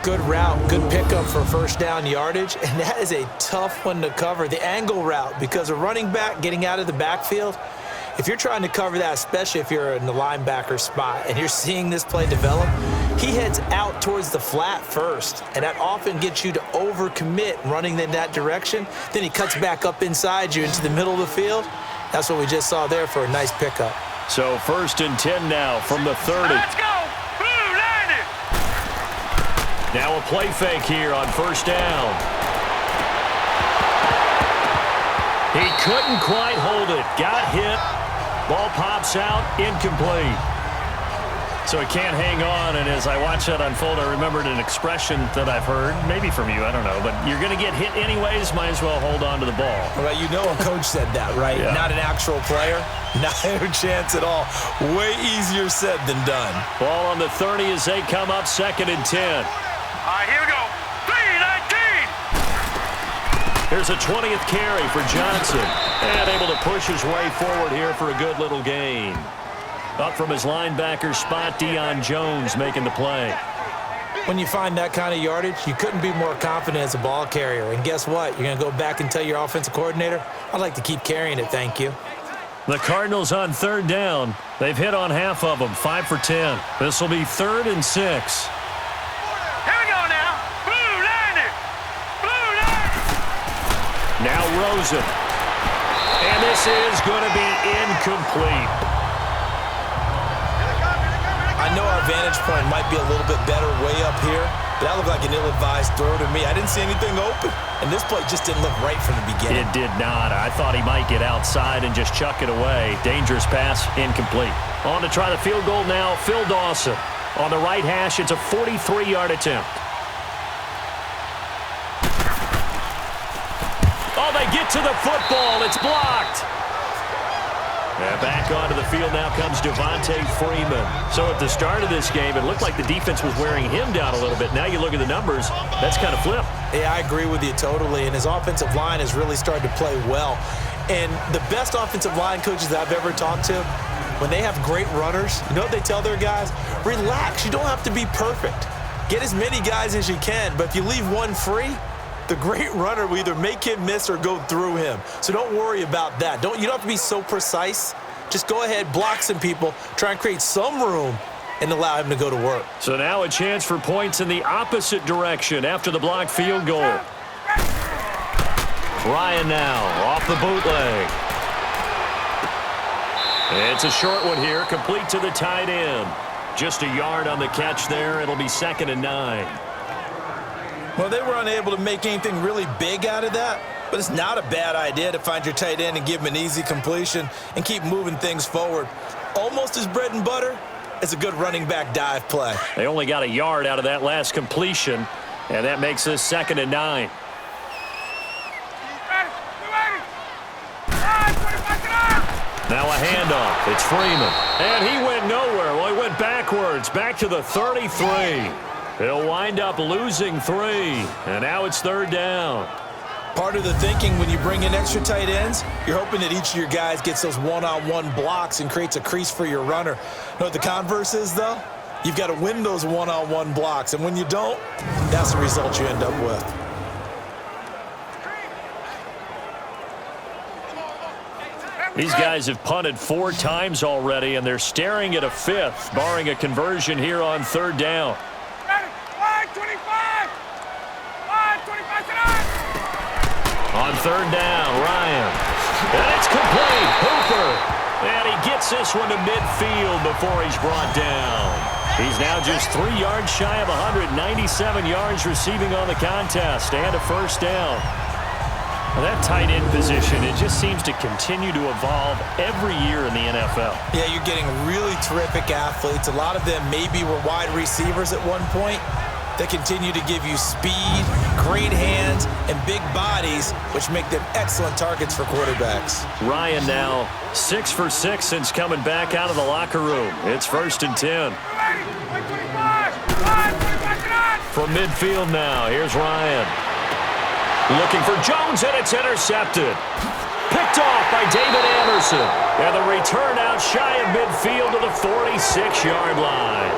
Good route, good pickup for first down yardage, and that is a tough one to cover, the angle route, because a running back getting out of the backfield, if you're trying to cover that, especially if you're in the linebacker spot and you're seeing this play develop, he heads out towards the flat first, and that often gets you to overcommit running in that direction. Then he cuts back up inside you into the middle of the field. That's what we just saw there for a nice pickup. So 1st and 10 now from the 30. Let's go! Blue, line it! Now a play fake here on 1st down. He couldn't quite hold it. Got hit. Ball pops out, incomplete. So he can't hang on, and as I watch that unfold, I remembered an expression that I've heard, maybe from you, I don't know, but you're going to get hit anyways, might as well hold on to the ball. Well, you know a coach said that, right? Yeah. Not an actual player. Not a chance at all. Way easier said than done. Ball on the 30 as they come up 2nd and 10. All right, here we go. 3-19. Here's a 20th carry for Johnson. And able to push his way forward here for a good little gain. Up from his linebacker spot, Deion Jones making the play. When you find that kind of yardage, you couldn't be more confident as a ball carrier. And guess what? You're going to go back and tell your offensive coordinator, I'd like to keep carrying it, thank you. The Cardinals on 3rd down. They've hit on half of them, 5 for 10. This will be 3rd and 6. Here we go now. Blue, line it. Blue, line it. Now Rosen. And this is going to be incomplete. I know our vantage point might be a little bit better way up here, but that looked like an ill-advised throw to me. I didn't see anything open, and this play just didn't look right from the beginning. It did not. I thought he might get outside and just chuck it away. Dangerous pass, incomplete. On to try the field goal now, Phil Dawson. On the right hash, it's a 43-yard attempt. Oh, they get to the football. It's blocked. And back onto the field now comes Devontae Freeman. So at the start of this game, it looked like the defense was wearing him down a little bit. Now you look at the numbers, that's kind of flipped. Yeah, I agree with you totally, and his offensive line has really started to play well. And the best offensive line coaches that I've ever talked to, when they have great runners, you know what they tell their guys? Relax, you don't have to be perfect. Get as many guys as you can, but if you leave one free, the great runner will either make him miss or go through him. So don't worry about that. You don't have to be so precise. Just go ahead, block some people, try and create some room, and allow him to go to work. So now a chance for points in the opposite direction after the blocked field goal. Ryan now off the bootleg. It's a short one here, complete to the tight end. Just a yard on the catch there. It'll be 2nd and 9. Well, they were unable to make anything really big out of that, but it's not a bad idea to find your tight end and give him an easy completion and keep moving things forward. Almost as bread and butter as a good running back dive play. They only got a yard out of that last completion, and that makes this 2nd and 9. Now a handoff. It's Freeman. And he went nowhere. Well, he went backwards, back to the 33. He'll wind up losing 3, and now it's 3rd down. Part of the thinking when you bring in extra tight ends, you're hoping that each of your guys gets those one-on-one blocks and creates a crease for your runner. You know what the converse is, though? You've got to win those one-on-one blocks, and when you don't, that's the result you end up with. These guys have punted 4 times already, and they're staring at a 5th, barring a conversion here on 3rd down. On 3rd down, Ryan. And it's complete. Hooper. And he gets this one to midfield before he's brought down. He's now just 3 yards shy of 197 yards receiving on the contest and a 1st down. Well, that tight end position, it just seems to continue to evolve every year in the NFL. Yeah, you're getting really terrific athletes. A lot of them maybe were wide receivers at one point. They continue to give you speed, great hands, and big bodies, which make them excellent targets for quarterbacks. Ryan now 6 for 6 since coming back out of the locker room. It's 1st and 10. From midfield now, here's Ryan. Looking for Jones, and it's intercepted. Picked off by David Anderson. And the return out shy of midfield to the 46-yard line.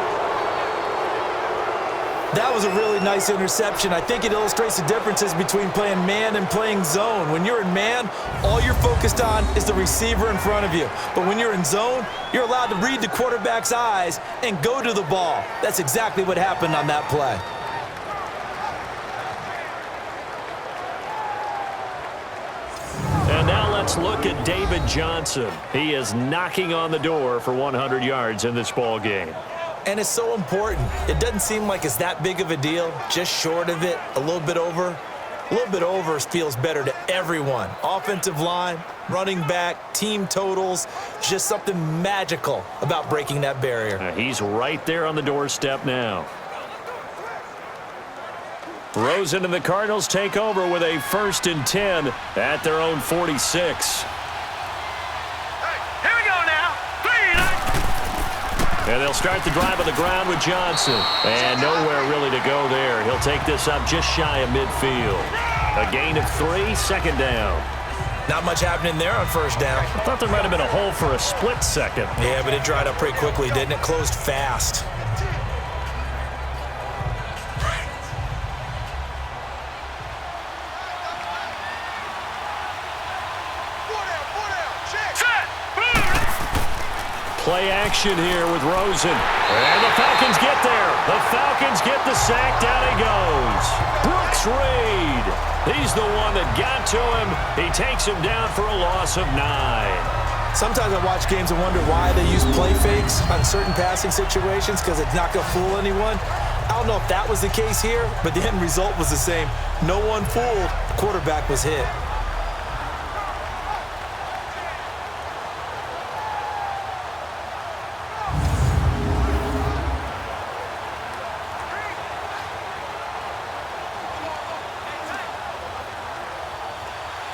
That was a really nice interception. I think it illustrates the differences between playing man and playing zone. When you're in man, all you're focused on is the receiver in front of you. But when you're in zone, you're allowed to read the quarterback's eyes and go to the ball. That's exactly what happened on that play. And now let's look at David Johnson. He is knocking on the door for 100 yards in this ball game. And it's so important. It doesn't seem like it's that big of a deal, just short of it, a little bit over. A little bit over feels better to everyone. Offensive line, running back, team totals, just something magical about breaking that barrier. He's right there on the doorstep now. Rosen and the Cardinals take over with a 1st and 10 at their own 46. And they'll start the drive on the ground with Johnson. And nowhere really to go there. He'll take this up just shy of midfield. A gain of 3, 2nd down. Not much happening there on 1st down. I thought there might have been a hole for a split second. Yeah, but it dried up pretty quickly, didn't it? Closed fast. Play action here with Rosen. And the Falcons get there. The Falcons get the sack. Down he goes. Brooks Reed. He's the one that got to him. He takes him down for a loss of 9. Sometimes I watch games and wonder why they use play fakes on certain passing situations because it's not going to fool anyone. I don't know if that was the case here, but the end result was the same. No one fooled. The quarterback was hit.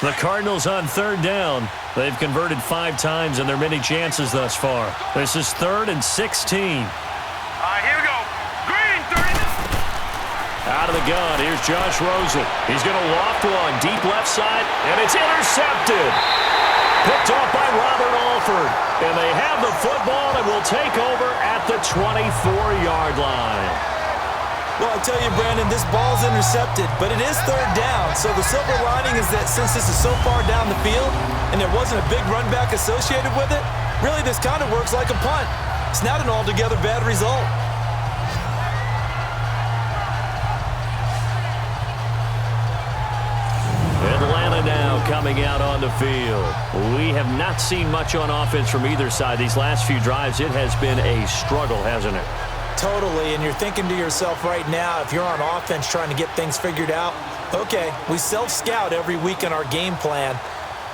The Cardinals on 3rd down. They've converted 5 times in their many chances thus far. This is 3rd and 16. All right, here we go. Green, 30. Out of the gun, here's Josh Rosen. He's going to loft one deep left side, and it's intercepted. Picked off by Robert Alford. And they have the football and will take over at the 24-yard line. Well, I tell you, Brandon, this ball's intercepted, but it is 3rd down. So the silver lining is that since this is so far down the field and there wasn't a big run back associated with it, really this kind of works like a punt. It's not an altogether bad result. Atlanta now coming out on the field. We have not seen much on offense from either side these last few drives. It has been a struggle, hasn't it? Totally, and you're thinking to yourself right now, if you're on offense trying to get things figured out, okay, we self-scout every week in our game plan.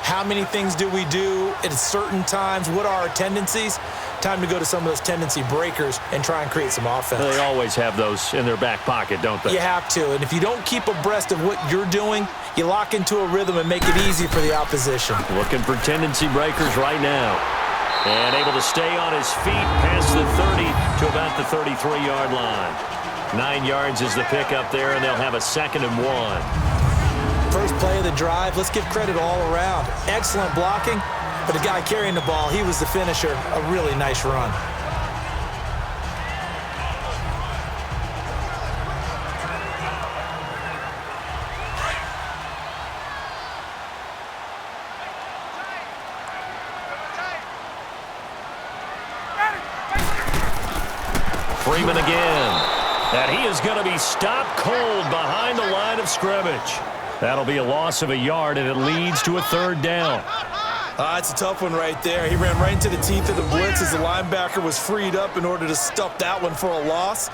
How many things do we do at certain times? What are our tendencies? Time to go to some of those tendency breakers and try and create some offense. They always have those in their back pocket, don't they? You have to, and if you don't keep abreast of what you're doing, you lock into a rhythm and make it easy for the opposition. Looking for tendency breakers right now. And able to stay on his feet past the 30 to about the 33-yard line. 9 yards is the pickup there, and they'll have a 2nd and 1. First play of the drive, let's give credit all around. Excellent blocking, but the guy carrying the ball, he was the finisher. A really nice run. Freeman again. And he is going to be stopped cold behind the line of scrimmage. That'll be a loss of a yard, and it leads to a 3rd down. It's a tough one right there. He ran right into the teeth of the blitz as the linebacker was freed up in order to stuff that one for a loss.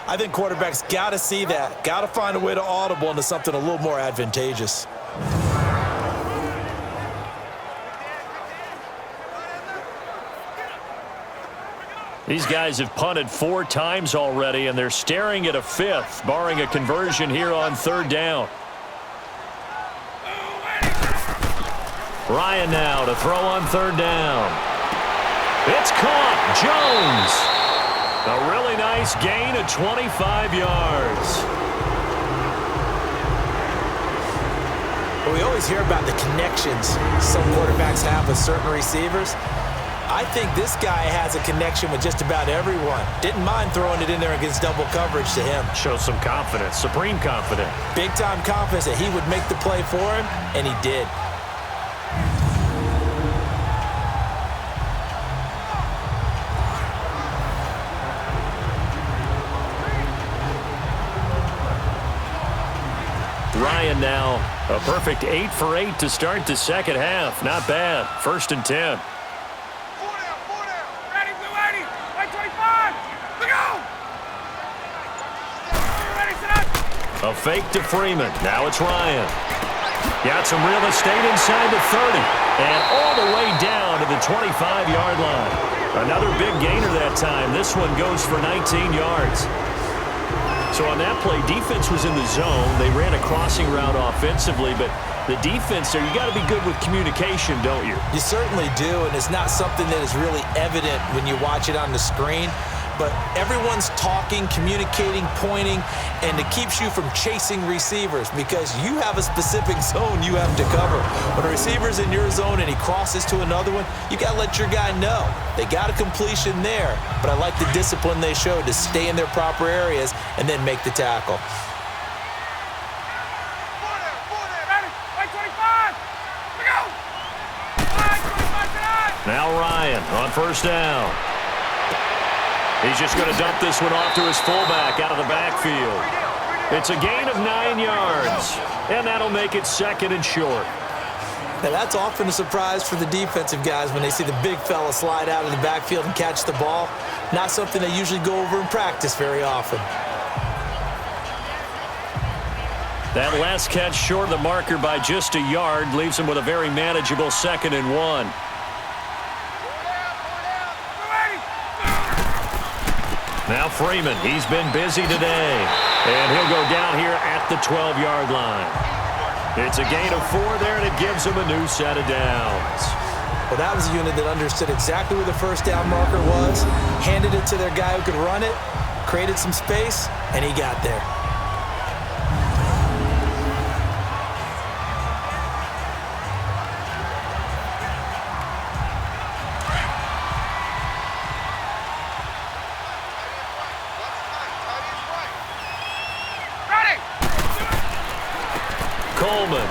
I think quarterbacks got to see that. Got to find a way to audible into something a little more advantageous. These guys have punted 4 times already, and they're staring at a 5th, barring a conversion here on 3rd down. Ryan now to throw on 3rd down. It's caught. Jones. A really nice gain of 25 yards. Well, we always hear about the connections some quarterbacks have with certain receivers. I think this guy has a connection with just about everyone. Didn't mind throwing it in there against double coverage to him. Shows some confidence, supreme confidence. Big-time confidence that he would make the play for him, and he did. Ryan now, a perfect 8 for 8 to start the second half. Not bad. 1st and 10. Ready, blue 80, 125, we go! Ready, sit up! A fake to Freeman. Now it's Ryan. Got some real estate inside the 30. And all the way down to the 25-yard line. Another big gainer that time. This one goes for 19 yards. So on that play, defense was in the zone. They ran a crossing route offensively, but the defense there, you got to be good with communication, don't you? You certainly do, and it's not something that is really evident when you watch it on the screen. But everyone's talking, communicating, pointing, and it keeps you from chasing receivers because you have a specific zone you have to cover. When a receiver's in your zone and he crosses to another one, you got to let your guy know. They got a completion there, but I like the discipline they showed to stay in their proper areas and then make the tackle. Ready, 125, we go! 125 tonight! Now Ryan on 1st down. He's just going to dump this one off to his fullback out of the backfield. It's a gain of 9 yards, and that'll make it 2nd and short. Now that's often a surprise for the defensive guys when they see the big fella slide out of the backfield and catch the ball. Not something they usually go over in practice very often. That last catch short of the marker by just a yard leaves him with a very manageable 2nd and 1. Now Freeman, he's been busy today, and he'll go down here at the 12-yard line. It's a gain of 4 there, and it gives him a new set of downs. Well, that was a unit that understood exactly where the 1st down marker was, handed it to their guy who could run it, created some space, and he got there. Coleman.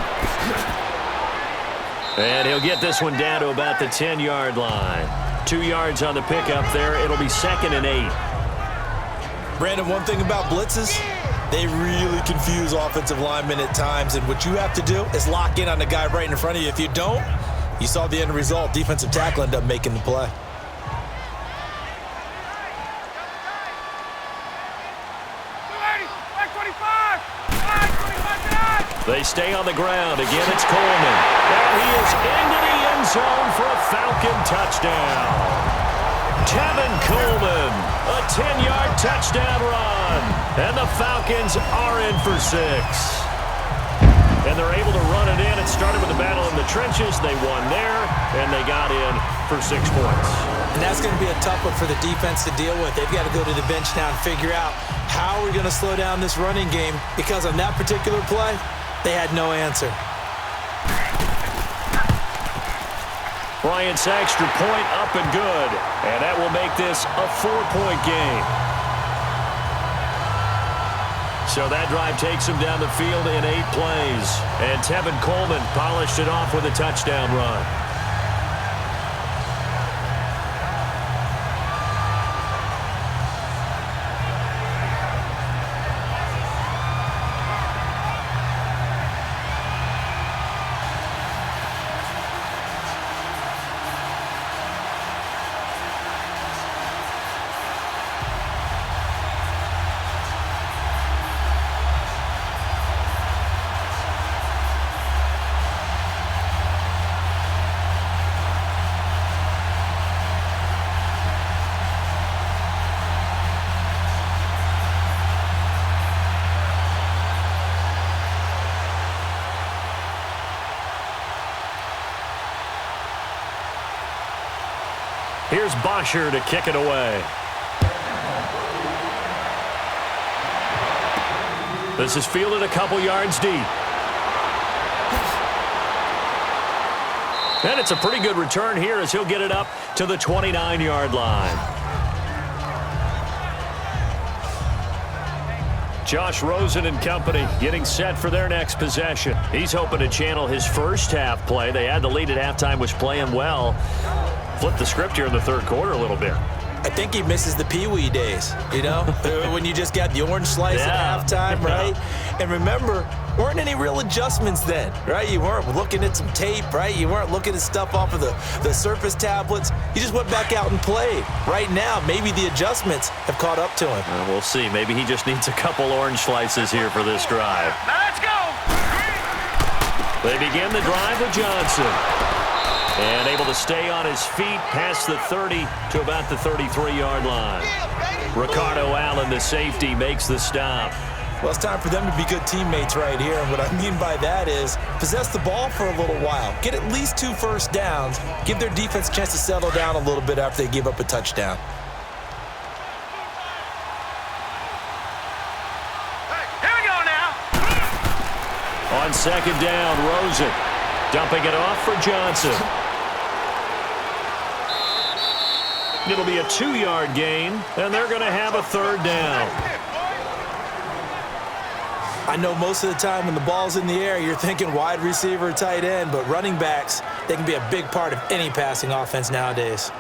And he'll get this one down to about the 10-yard line. 2 yards on the pickup there. It'll be 2nd and 8. Brandon, one thing about blitzes, they really confuse offensive linemen at times, and what you have to do is lock in on the guy right in front of you. If you don't, you saw the end result. Defensive tackle ended up making the play. They stay on the ground. Again, it's Coleman. And he is into the end zone for a Falcon touchdown. Tevin Coleman, a 10-yard touchdown run. And the Falcons are in for 6. And they're able to run it in. It started with a battle in the trenches. They won there, and they got in for 6 points. And that's going to be a tough one for the defense to deal with. They've got to go to the bench now and figure out how are we going to slow down this running game, because on that particular play, they had no answer. Bryant's extra point up and good. And that will make this a 4-point game. So that drive takes him down the field in 8 plays. And Tevin Coleman polished it off with a touchdown run. Here's Bosher to kick it away. This is fielded a couple yards deep. And it's a pretty good return here as he'll get it up to the 29-yard line. Josh Rosen and company getting set for their next possession. He's hoping to channel his first half play. They had the lead at halftime, was playing well. Flip the script here in the third quarter a little bit. I think he misses the Pee-wee days, you know, when you just got the orange slice at halftime, right? And remember, weren't any real adjustments then, right? You weren't looking at some tape, right? You weren't looking at stuff off of the Surface tablets. You just went back out and played. Right now, maybe the adjustments have caught up to him. We'll see. Maybe he just needs a couple orange slices here for this drive. Now let's go. They begin the drive with Johnson. And able to stay on his feet past the 30 to about the 33-yard line. Ricardo Allen, the safety, makes the stop. Well, it's time for them to be good teammates right here. And what I mean by that is possess the ball for a little while. Get at least 2 first downs. Give their defense a chance to settle down a little bit after they give up a touchdown. Here we go now. On second down, Rosen dumping it off for Johnson. It'll be a 2-yard gain, and they're going to have a third down. I know most of the time when the ball's in the air, you're thinking wide receiver, tight end, but running backs, they can be a big part of any passing offense nowadays.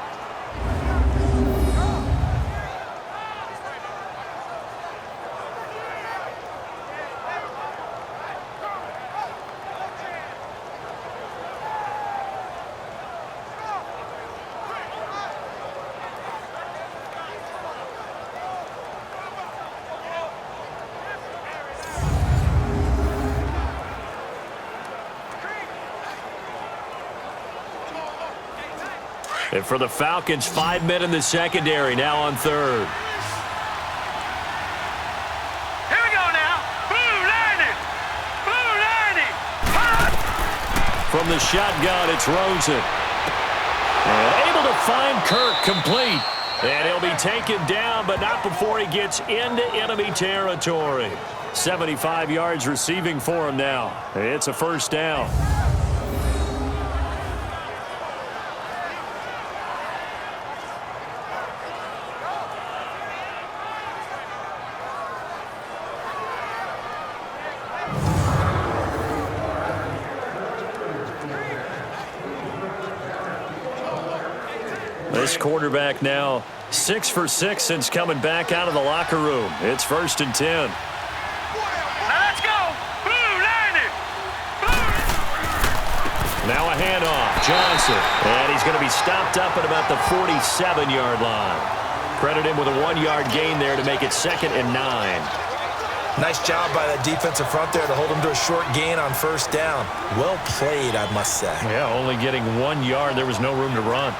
And for the Falcons, 5 men in the secondary, now on third. Here we go now. Blue landing. Blue landing. From the shotgun, it's Rosen. And able to find Kirk complete. And he'll be taken down, but not before he gets into enemy territory. 75 yards receiving for him now. It's a first down. This quarterback now 6 for 6 since coming back out of the locker room. It's 1st and 10. Now let's go. Blue landing. Blue. Now a handoff. Johnson. And he's going to be stopped up at about the 47-yard line. Credit him with a 1-yard gain there to make it 2nd and 9. Nice job by that defensive front there to hold him to a short gain on first down. Well played, I must say. Yeah, only getting 1 yard. There was no room to run.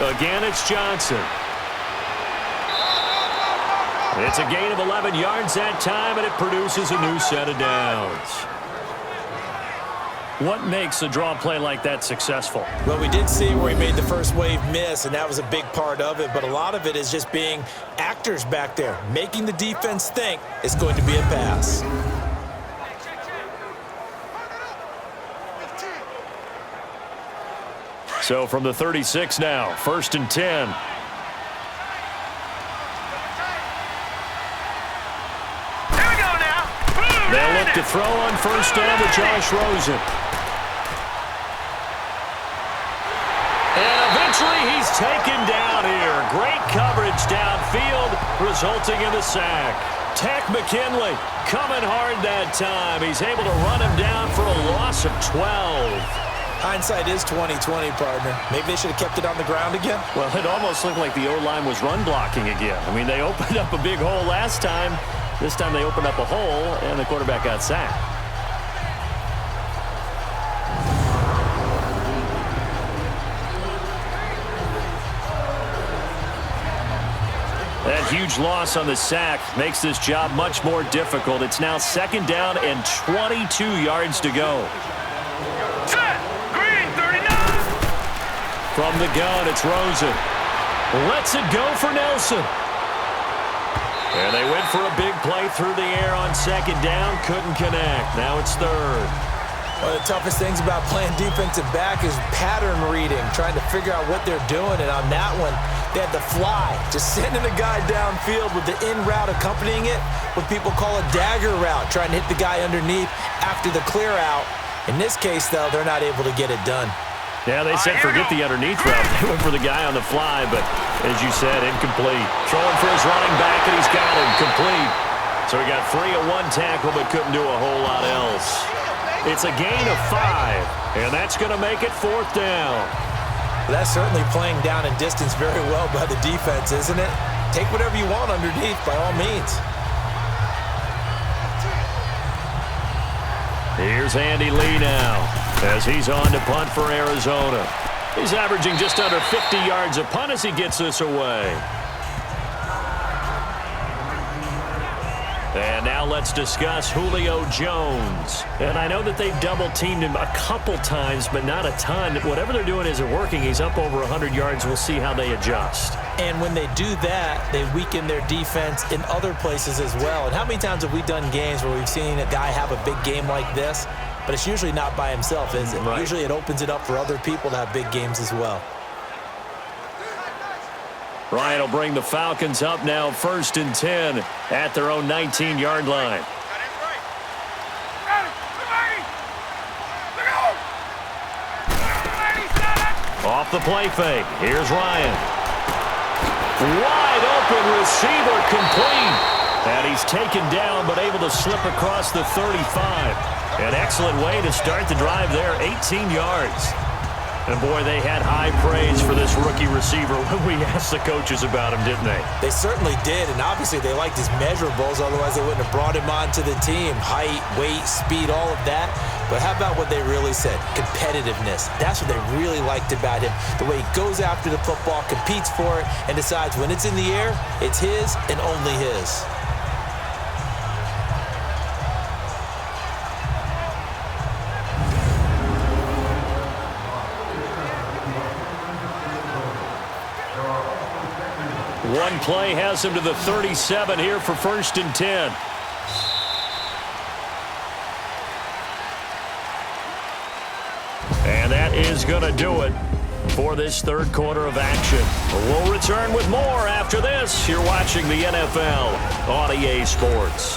Again, it's Johnson. It's a gain of 11 yards that time, and it produces a new set of downs. What makes a draw play like that successful? Well, we did see where he made the first wave miss, and that was a big part of it, but a lot of it is just being actors back there, making the defense think it's going to be a pass. So from the 36 now, 1st and 10. Here we go now. They'll look to throw on first down with Josh Rosen. And eventually he's taken down here. Great coverage downfield, resulting in the sack. Tech McKinley coming hard that time. He's able to run him down for a loss of 12. Hindsight is 20/20, partner. Maybe they should have kept it on the ground again. Well, it almost looked like the O-line was run blocking again. I mean, they opened up a big hole last time. This time they opened up a hole, and the quarterback got sacked. That huge loss on the sack makes this job much more difficult. It's now 2nd down and 22 yards to go. Set. Green 39. From the gun, it's Rosen. Lets it go for Nelson. And they went for a big play through the air on second down. Couldn't connect. Now it's third. One of the toughest things about playing defensive back is pattern reading, trying to figure out what they're doing. And on that one, they had the fly, just sending a guy downfield with the in route accompanying it, what people call a dagger route, trying to hit the guy underneath after the clear out. In this case, though, they're not able to get it done. Yeah, they said forget the underneath route. They went for the guy on the fly, but as you said, incomplete. Throwing for his running back, and he's got him complete. So he got free of one tackle, but couldn't do a whole lot else. It's a gain of 5, and that's going to make it fourth down. That's certainly playing down in distance very well by the defense, isn't it? Take whatever you want underneath, by all means. Here's Andy Lee now as he's on to punt for Arizona. He's averaging just under 50 yards a punt as he gets this away. And now let's discuss Julio Jones. And I know that they've double-teamed him a couple times, but not a ton. Whatever they're doing isn't working. He's up over 100 yards. We'll see how they adjust. And when they do that, they weaken their defense in other places as well. And how many times have we done games where we've seen a guy have a big game like this, but it's usually not by himself, is it? Right. Usually it opens it up for other people to have big games as well. Ryan will bring the Falcons up now 1st and 10 at their own 19-yard line. Off the play fake. Here's Ryan. Wide open receiver complete. And he's taken down but able to slip across the 35. An excellent way to start the drive there, 18 yards. And, boy, they had high praise for this rookie receiver when we asked the coaches about him, didn't they? They certainly did, and obviously they liked his measurables, otherwise they wouldn't have brought him onto the team. Height, weight, speed, all of that. But how about what they really said? Competitiveness. That's what they really liked about him. The way he goes after the football, competes for it, and decides when it's in the air, it's his and only his. One play has him to the 37 here for 1st and 10. And that is going to do it for this third quarter of action. We'll return with more after this. You're watching the NFL on EA Sports.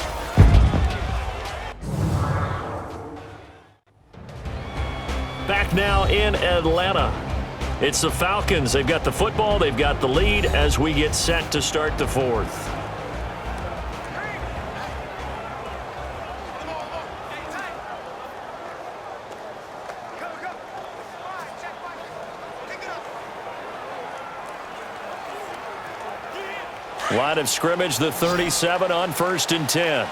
Back now in Atlanta. It's the Falcons. They've got the football. They've got the lead as we get set to start the fourth. Line of scrimmage, the 37 on 1st and 10.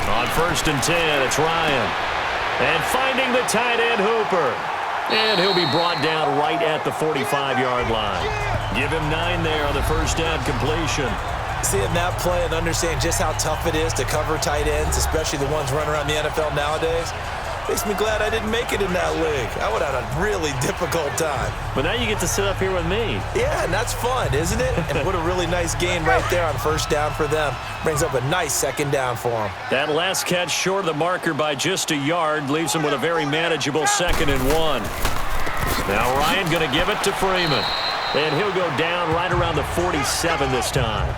On 1st and 10, it's Ryan. And finding the tight end, Hooper. And he'll be brought down right at the 45-yard line. Give him 9 there on the first down completion. Seeing that play and understand just how tough it is to cover tight ends, especially the ones running around the NFL nowadays, makes me glad I didn't make it in that league. I would have had a really difficult time. But now you get to sit up here with me. Yeah, and that's fun, isn't it? And what a really nice gain right there on first down for them. Brings up a nice second down for them. That last catch short of the marker by just a yard leaves them with a very manageable 2nd and 1. Now Ryan going to give it to Freeman. And he'll go down right around the 47 this time.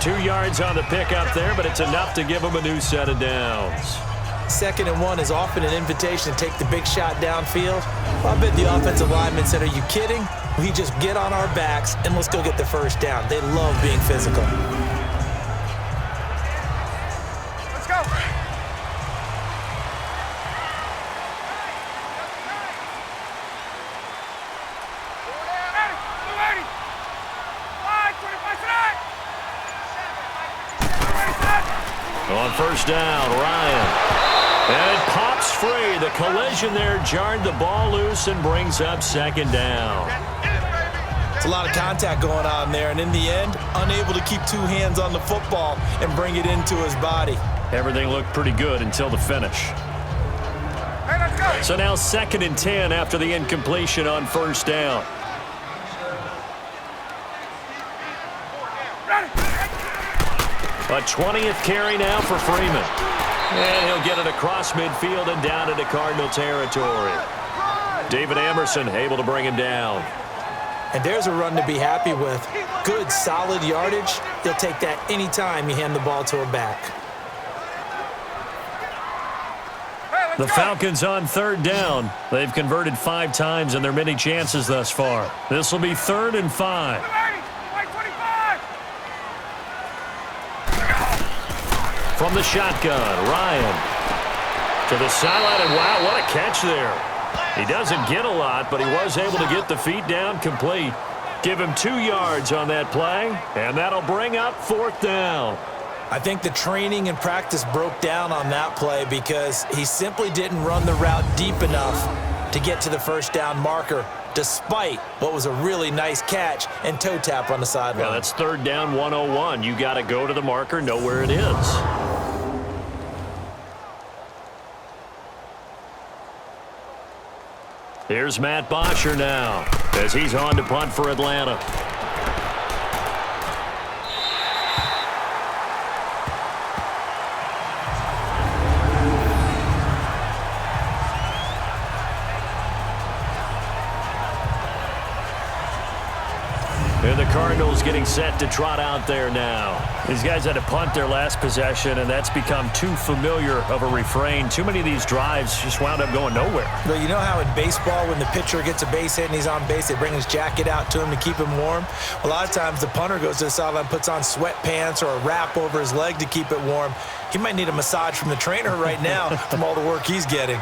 2 yards on the pickup there, but it's enough to give him a new set of downs. 2nd and 1 is often an invitation to take the big shot downfield. Well, I bet the offensive lineman said, are you kidding? We just get on our backs and let's go get the first down. They love being physical. Let's go. On first down, Ryan. And it pops free. The collision there jarred the ball loose and brings up 2nd down. It's a lot of contact going on there, and in the end, unable to keep 2 hands on the football and bring it into his body. Everything looked pretty good until the finish. Hey, let's go. So now 2nd and 10 after the incompletion on 1st down. A 20th carry now for Freeman. And he'll get it across midfield and down into Cardinal territory. David Emerson able to bring him down. And there's a run to be happy with. Good, solid yardage. He'll take that anytime you hand the ball to a back. The Falcons on 3rd down. They've converted 5 times in their many chances thus far. This will be 3rd and 5. From the shotgun, Ryan to the sideline, and wow, what a catch there. He doesn't get a lot, but he was able to get the feet down complete. Give him 2 yards on that play, and that'll bring up 4th down. I think the training and practice broke down on that play because he simply didn't run the route deep enough to get to the 1st down marker, despite what was a really nice catch and toe tap on the sideline. Yeah, that's 3rd down 101. You got to go to the marker, know where it is. Here's Matt Bosher now as he's on to punt for Atlanta. And the Cardinals getting set to trot out there now. These guys had to punt their last possession, and that's become too familiar of a refrain. Too many of these drives just wound up going nowhere. But you know how in baseball, when the pitcher gets a base hit and he's on base, they bring his jacket out to him to keep him warm? A lot of times the punter goes to the sideline, puts on sweatpants or a wrap over his leg to keep it warm. He might need a massage from the trainer right now from all the work he's getting.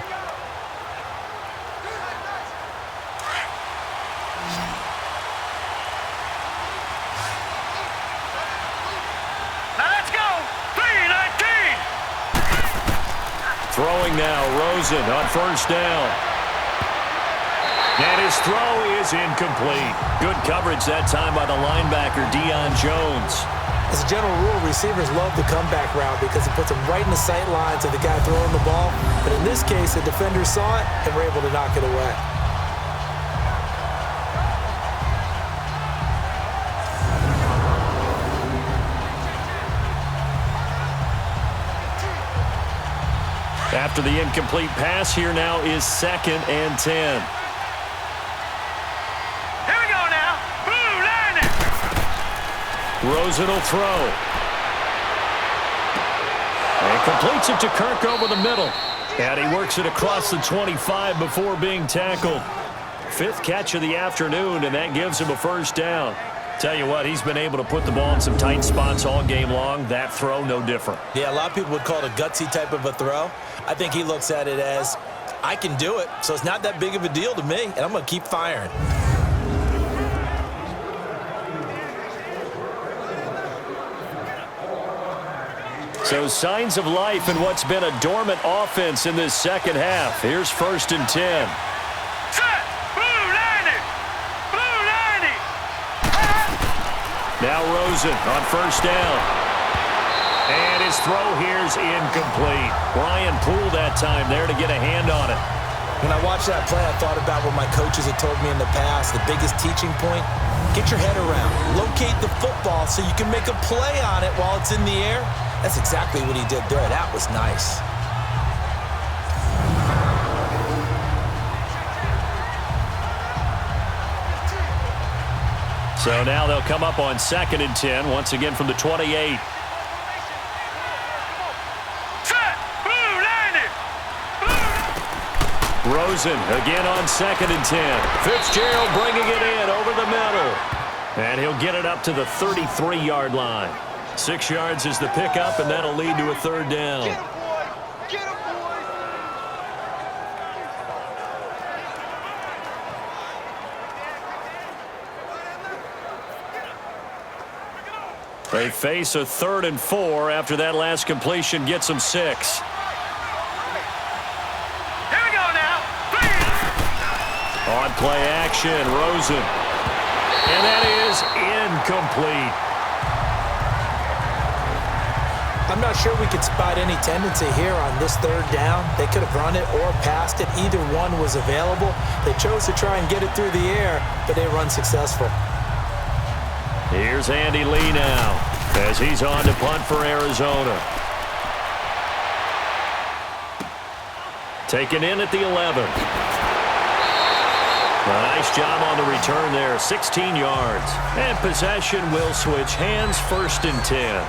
Throwing now, Rosen on 1st down. And his throw is incomplete. Good coverage that time by the linebacker, Deion Jones. As a general rule, receivers love the comeback route because it puts them right in the sight lines of the guy throwing the ball. But in this case, the defender saw it and were able to knock it away. After the incomplete pass, here now is 2nd and 10. Here we go now. Blue line it. Rosen will throw. And completes it to Kirk over the middle. And he works it across the 25 before being tackled. 5th catch of the afternoon, and that gives him a 1st down. Tell you what, he's been able to put the ball in some tight spots all game long. That throw, no different. Yeah, a lot of people would call it a gutsy type of a throw. I think he looks at it as, I can do it, so it's not that big of a deal to me, and I'm going to keep firing. So signs of life in what's been a dormant offense in this 2nd half. Here's 1st and 10. Now Rosen on 1st down. And his throw here's incomplete. Ryan Poole that time there to get a hand on it. When I watched that play, I thought about what my coaches had told me in the past. The biggest teaching point, get your head around. Locate the football so you can make a play on it while it's in the air. That's exactly what he did there. That was nice. So now they'll come up on 2nd and 10, once again from the 28. Rosen again on 2nd and 10. Fitzgerald bringing it in over the middle. And he'll get it up to the 33-yard line. 6 yards is the pickup, and that'll lead to a 3rd down. Get him, boy. They face a 3rd and 4 after that last completion gets them 6. Here we go now. On play action, Rosen. And that is incomplete. I'm not sure we could spot any tendency here on this third down. They could have run it or passed it. Either one was available. They chose to try and get it through the air, but they were unsuccessful. Here's Andy Lee now as he's on to punt for Arizona. Taken in at the 11. A nice job on the return there, 16 yards. And possession will switch hands, 1st and 10.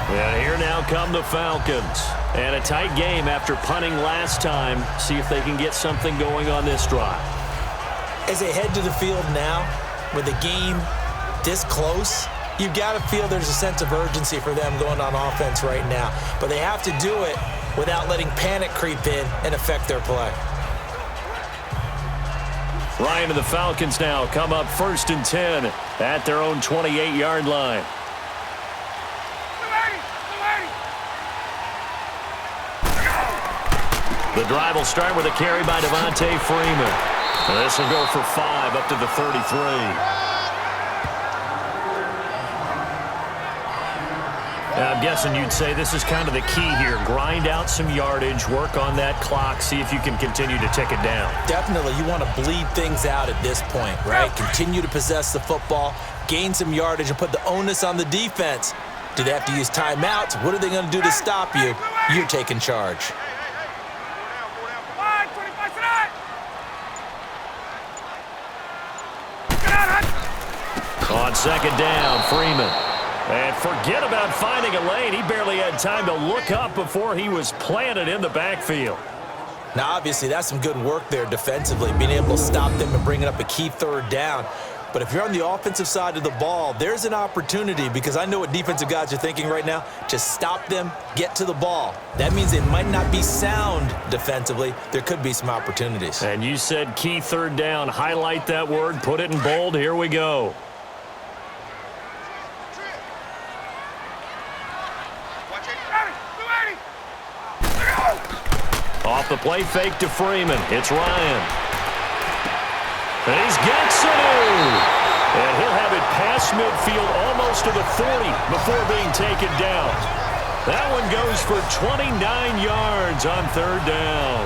And here now come the Falcons. And a tight game after punting last time. See if they can get something going on this drive. As they head to the field now, with the game this close, you've got to feel there's a sense of urgency for them going on offense right now. But they have to do it without letting panic creep in and affect their play. Ryan and the Falcons now come up 1st and 10 at their own 28-yard line. The drive will start with a carry by Devontae Freeman. This will go for 5 up to the 33. I'm guessing you'd say this is kind of the key here. Grind out some yardage, work on that clock, see if you can continue to tick it down. Definitely, you want to bleed things out at this point, right? Continue to possess the football, gain some yardage, and put the onus on the defense. Do they have to use timeouts? What are they going to do to stop you? You're taking charge. On 2nd down, Freeman. And forget about finding a lane. He barely had time to look up before he was planted in the backfield. Now, obviously, that's some good work there defensively, being able to stop them and bringing up a key 3rd down. But if you're on the offensive side of the ball, there's an opportunity, because I know what defensive guys are thinking right now. Just stop them, get to the ball. That means they might not be sound defensively. There could be some opportunities. And you said key 3rd down. Highlight that word, put it in bold. Here we go. Off the play fake to Freeman. It's Ryan. And he's got Sanu. And he'll have it past midfield almost to the 40 before being taken down. That one goes for 29 yards on 3rd down.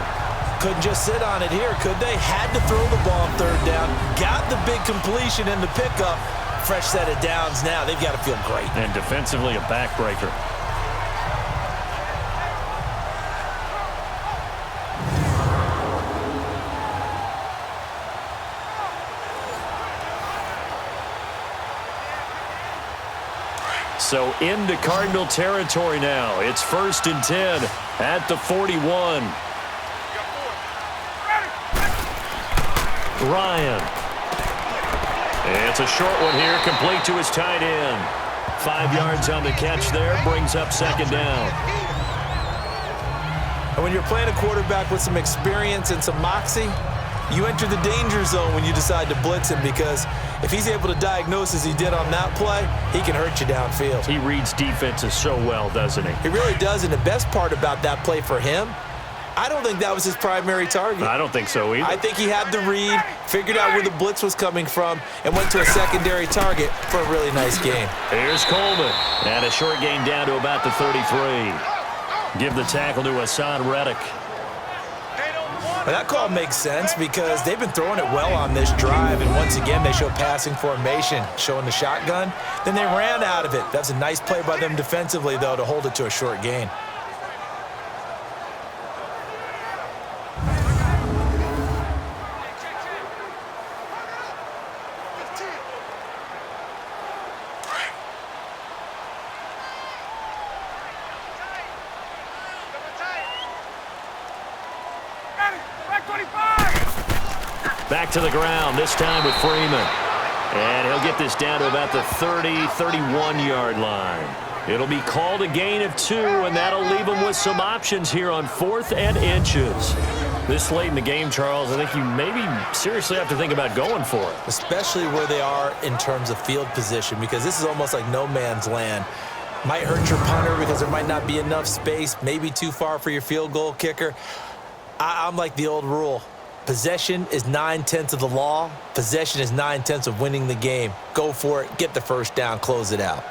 Couldn't just sit on it here, could they? Had to throw the ball on 3rd down. Got the big completion in the pickup. Fresh set of downs now. They've got to feel great. And defensively a backbreaker. So into Cardinal territory now. It's 1st and 10 at the 41. Ryan. It's a short one here, complete to his tight end. 5 yards on the catch there, brings up 2nd down. And when you're playing a quarterback with some experience and some moxie, you enter the danger zone when you decide to blitz him, because if he's able to diagnose as he did on that play, he can hurt you downfield. He reads defenses so well, doesn't he? He really does, and the best part about that play for him, I don't think that was his primary target. I don't think so either. I think he had the read, figured out where the blitz was coming from, and went to a secondary target for a really nice game. Here's Coleman. And a short gain down to about the 33. Give the tackle to Hassan Reddick. Well, that call makes sense because they've been throwing it well on this drive, and once again they show passing formation, showing the shotgun. Then they ran out of it. That's a nice play by them defensively, though, to hold it to a short gain. Back to the ground, this time with Freeman. And he'll get this down to about the 30, 31-yard line. It'll be called a gain of 2, and that'll leave them with some options here on 4th and inches. This late in the game, Charles, I think you maybe seriously have to think about going for it. Especially where they are in terms of field position, because this is almost like no man's land. Might hurt your punter because there might not be enough space, maybe too far for your field goal kicker. I'm like the old rule. Possession is 9/10 of the law. Possession is 9/10 of winning the game. Go for it, get the first down, close it out.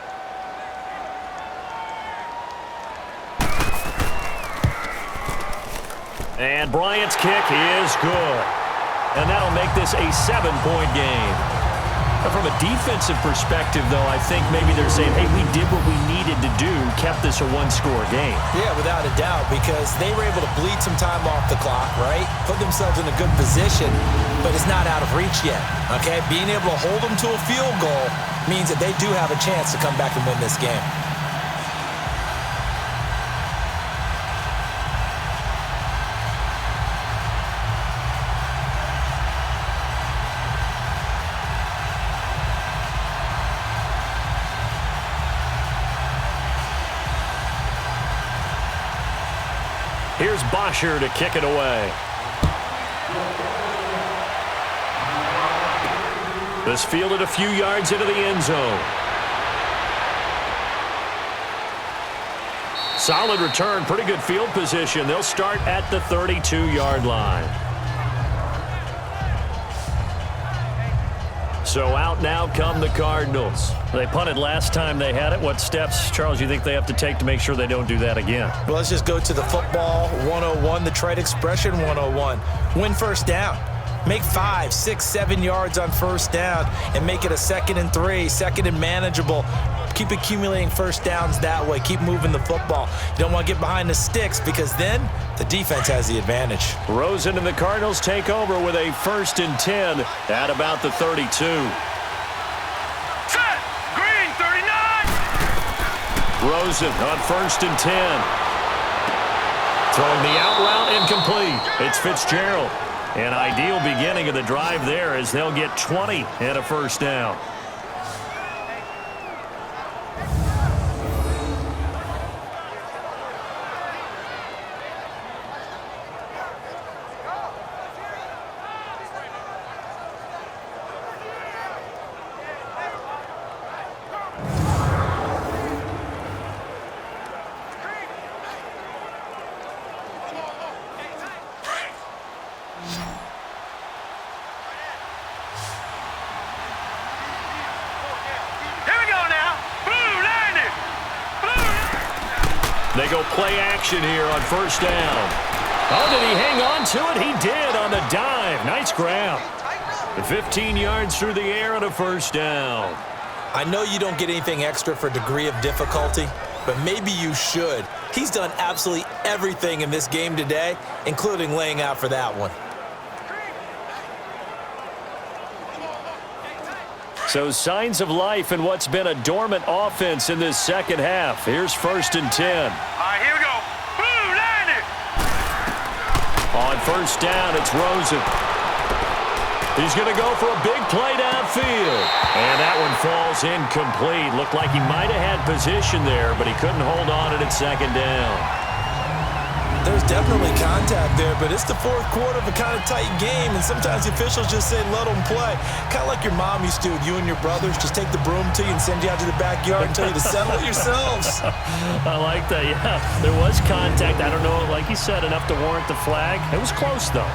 And Bryant's kick is good. And that'll make this a 7-point game. But from a defensive perspective, though, I think maybe they're saying, hey, we did what we needed to do, kept this a one-score game. Yeah, without a doubt, because they were able to bleed some time off the clock, right? Put themselves in a good position, but it's not out of reach yet, okay? Being able to hold them to a field goal means that they do have a chance to come back and win this game. Here's Bosher to kick it away. This fielded a few yards into the end zone. Solid return, pretty good field position. They'll start at the 32-yard line. So out now come the Cardinals. They punted last time they had it. What steps, Charles, you think they have to take to make sure they don't do that again? Well, let's just go to the football 101, the trade expression 101. Win first down. Make 5, 6, 7 yards on first down and make it a 2nd and 3, 2nd and manageable. Keep accumulating first downs that way. Keep moving the football. You don't want to get behind the sticks because then the defense has the advantage. Rosen and the Cardinals take over with a 1st and 10 at about the 32. Set! Green, 39! Rosen on 1st and 10. Throwing the out route incomplete. It's Fitzgerald. An ideal beginning of the drive there as they'll get 20 and a first down. They go play action here on first down. Oh, did he hang on to it? He did on the dive. Nice grab. 15 yards through the air on a first down. I know you don't get anything extra for degree of difficulty, but maybe you should. He's done absolutely everything in this game today, including laying out for that one. So signs of life in what's been a dormant offense in this second half. Here's 1st and 10. All right, here we go. Boom, landed. On first down, it's Rosen. He's going to go for a big play downfield. And that one falls incomplete. Looked like he might have had position there, but he couldn't hold on at second down. There's definitely contact there, but it's the fourth quarter of a kind of tight game, and sometimes the officials just say, let them play. Kind of like your mom used to with you and your brothers. Just take the broom to you and send you out to the backyard and tell you to settle it yourselves. I like that, yeah. There was contact. I don't know, like you said, enough to warrant the flag. It was close, though.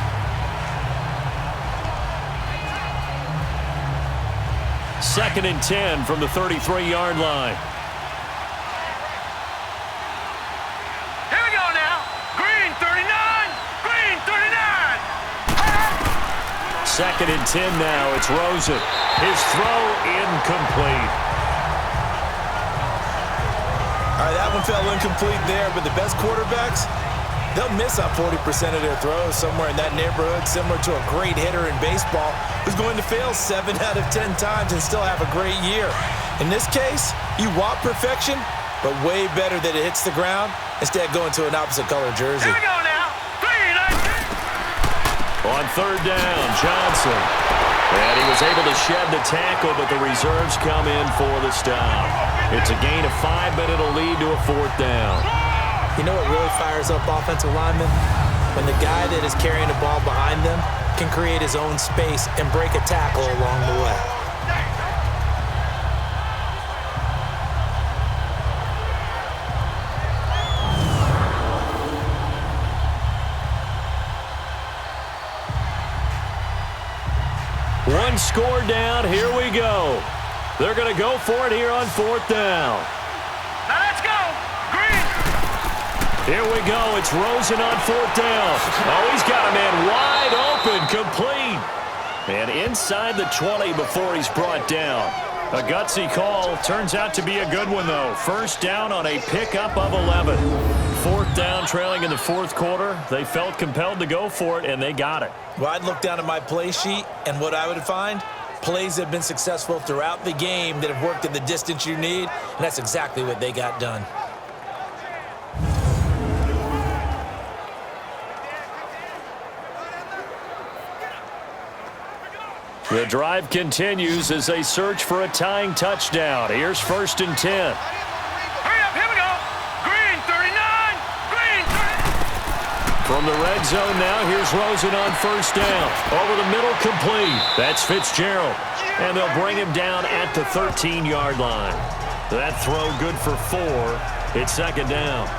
Second and 10 from the 33-yard line. Second and 10 now. It's Rosen. His throw incomplete. All right, that one fell incomplete there, but the best quarterbacks, they'll miss on 40% of their throws somewhere in that neighborhood, similar to a great hitter in baseball who's going to fail 7 out of 10 times and still have a great year. In this case, you want perfection, but way better that it hits the ground instead of going to an opposite color jersey. Here we go now. 3-19. On third down, Johnson. And he was able to shed the tackle, but the reserves come in for the stop. It's a gain of 5, but it'll lead to a fourth down. You know what really fires up offensive linemen? When the guy that is carrying the ball behind them can create his own space and break a tackle along the way. One score down. Here we go. They're going to go for it here on fourth down. Now let's go. Green. Here we go. It's Rosen on 4th down. Oh, he's got a man wide open, complete. And inside the 20 before he's brought down. A gutsy call. Turns out to be a good one, though. 1st down on a pickup of 11. 4th down, trailing in the 4th quarter. They felt compelled to go for it, and they got it. Well, I'd look down at my play sheet, and what I would find, plays that have been successful throughout the game that have worked at the distance you need, and that's exactly what they got done. The drive continues as they search for a tying touchdown. Here's 1st and 10. Hurry up, here we go. Green 39, green 30. From the red zone now, here's Rosen on 1st down. Over the middle, complete. That's Fitzgerald. And they'll bring him down at the 13-yard line. That throw good for 4. It's 2nd down.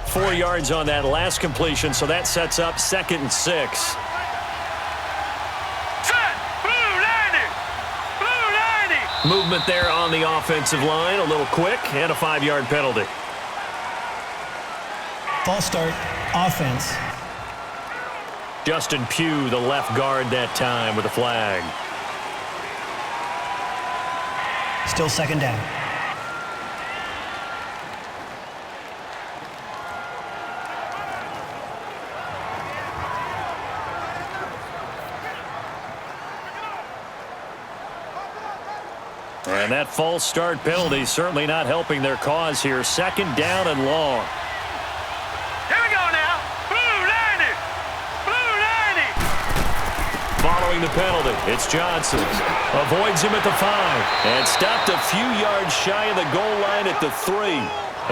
Four yards on that last completion, so that sets up 2nd and 6. Set, blue 90, blue 90. Movement there on the offensive line, a little quick, and a 5-yard penalty. False start, offense. Justin Pugh, the left guard that time with a flag. Still 2nd down. And that false start penalty certainly not helping their cause here. 2nd down and long. Here we go now. Blue 90, blue 90. Following the penalty, it's Johnson. Avoids him at the 5. And stopped a few yards shy of the goal line at the 3.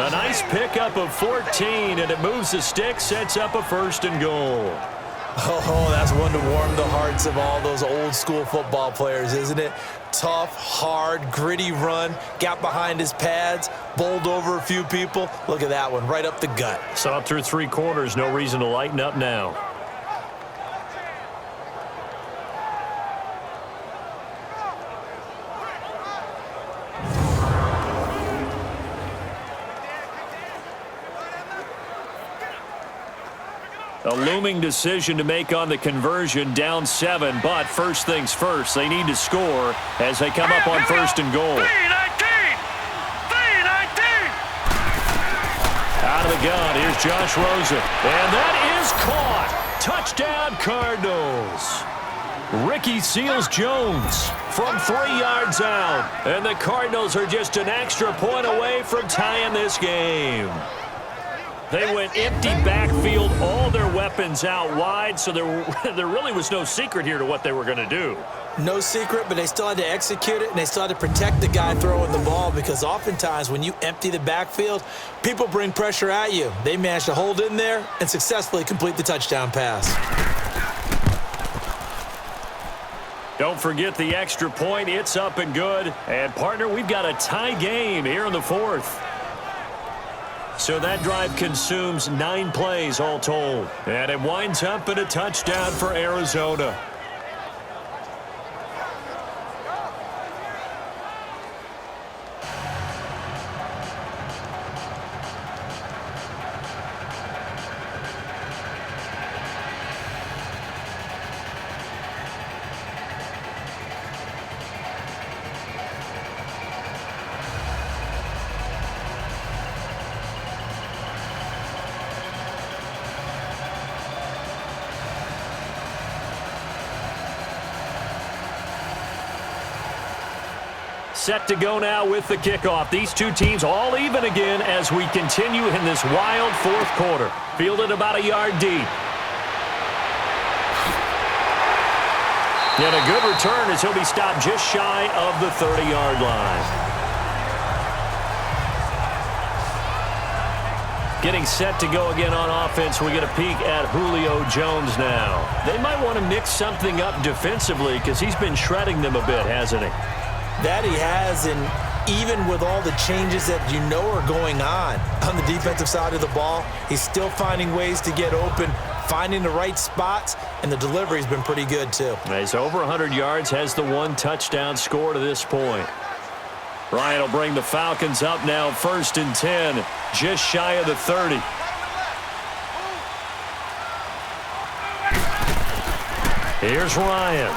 A nice pickup of 14, and it moves the stick, sets up a 1st and goal. Oh, that's one to warm the hearts of all those old-school football players, isn't it? Tough, hard, gritty run, got behind his pads, bowled over a few people. Look at that one, right up the gut. Saw it through 3 quarters, no reason to lighten up now. A looming decision to make on the conversion, down 7, but first things first, they need to score as they come up on 1st and goal. 319, 319. Out of the gun, here's Josh Rosen, and that is caught. Touchdown, Cardinals. Ricky Seals-Jones from 3 yards out, and the Cardinals are just an extra point away from tying this game. They went empty backfield, all their weapons out wide, so there really was no secret here to what they were going to do. No secret, but they still had to execute it, and they still had to protect the guy throwing the ball because oftentimes when you empty the backfield, people bring pressure at you. They managed to hold in there and successfully complete the touchdown pass. Don't forget the extra point. It's up and good. And, partner, we've got a tie game here in the 4th. So that drive consumes 9 plays all told. And it winds up in a touchdown for Arizona. Set to go now with the kickoff. These two teams all even again as we continue in this wild 4th quarter. Fielded about a yard deep. And a good return as he'll be stopped just shy of the 30-yard line. Getting set to go again on offense. We get a peek at Julio Jones now. They might want to mix something up defensively because he's been shredding them a bit, hasn't he? That he has, and even with all the changes that you know are going on the defensive side of the ball, he's still finding ways to get open, finding the right spots, and the delivery's been pretty good too. He's over 100 yards, has the 1 touchdown score to this point. Ryan will bring the Falcons up now, 1st and 10, just shy of the 30. Here's Ryan.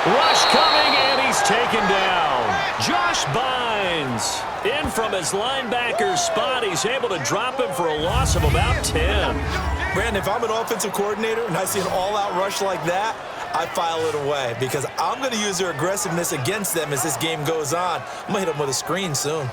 Rush coming, and he's taken down. Josh Bynes in from his linebacker's spot. He's able to drop him for a loss of about 10. Brandon, if I'm an offensive coordinator and I see an all-out rush like that, I file it away because I'm going to use their aggressiveness against them as this game goes on. I'm going to hit them with a screen soon.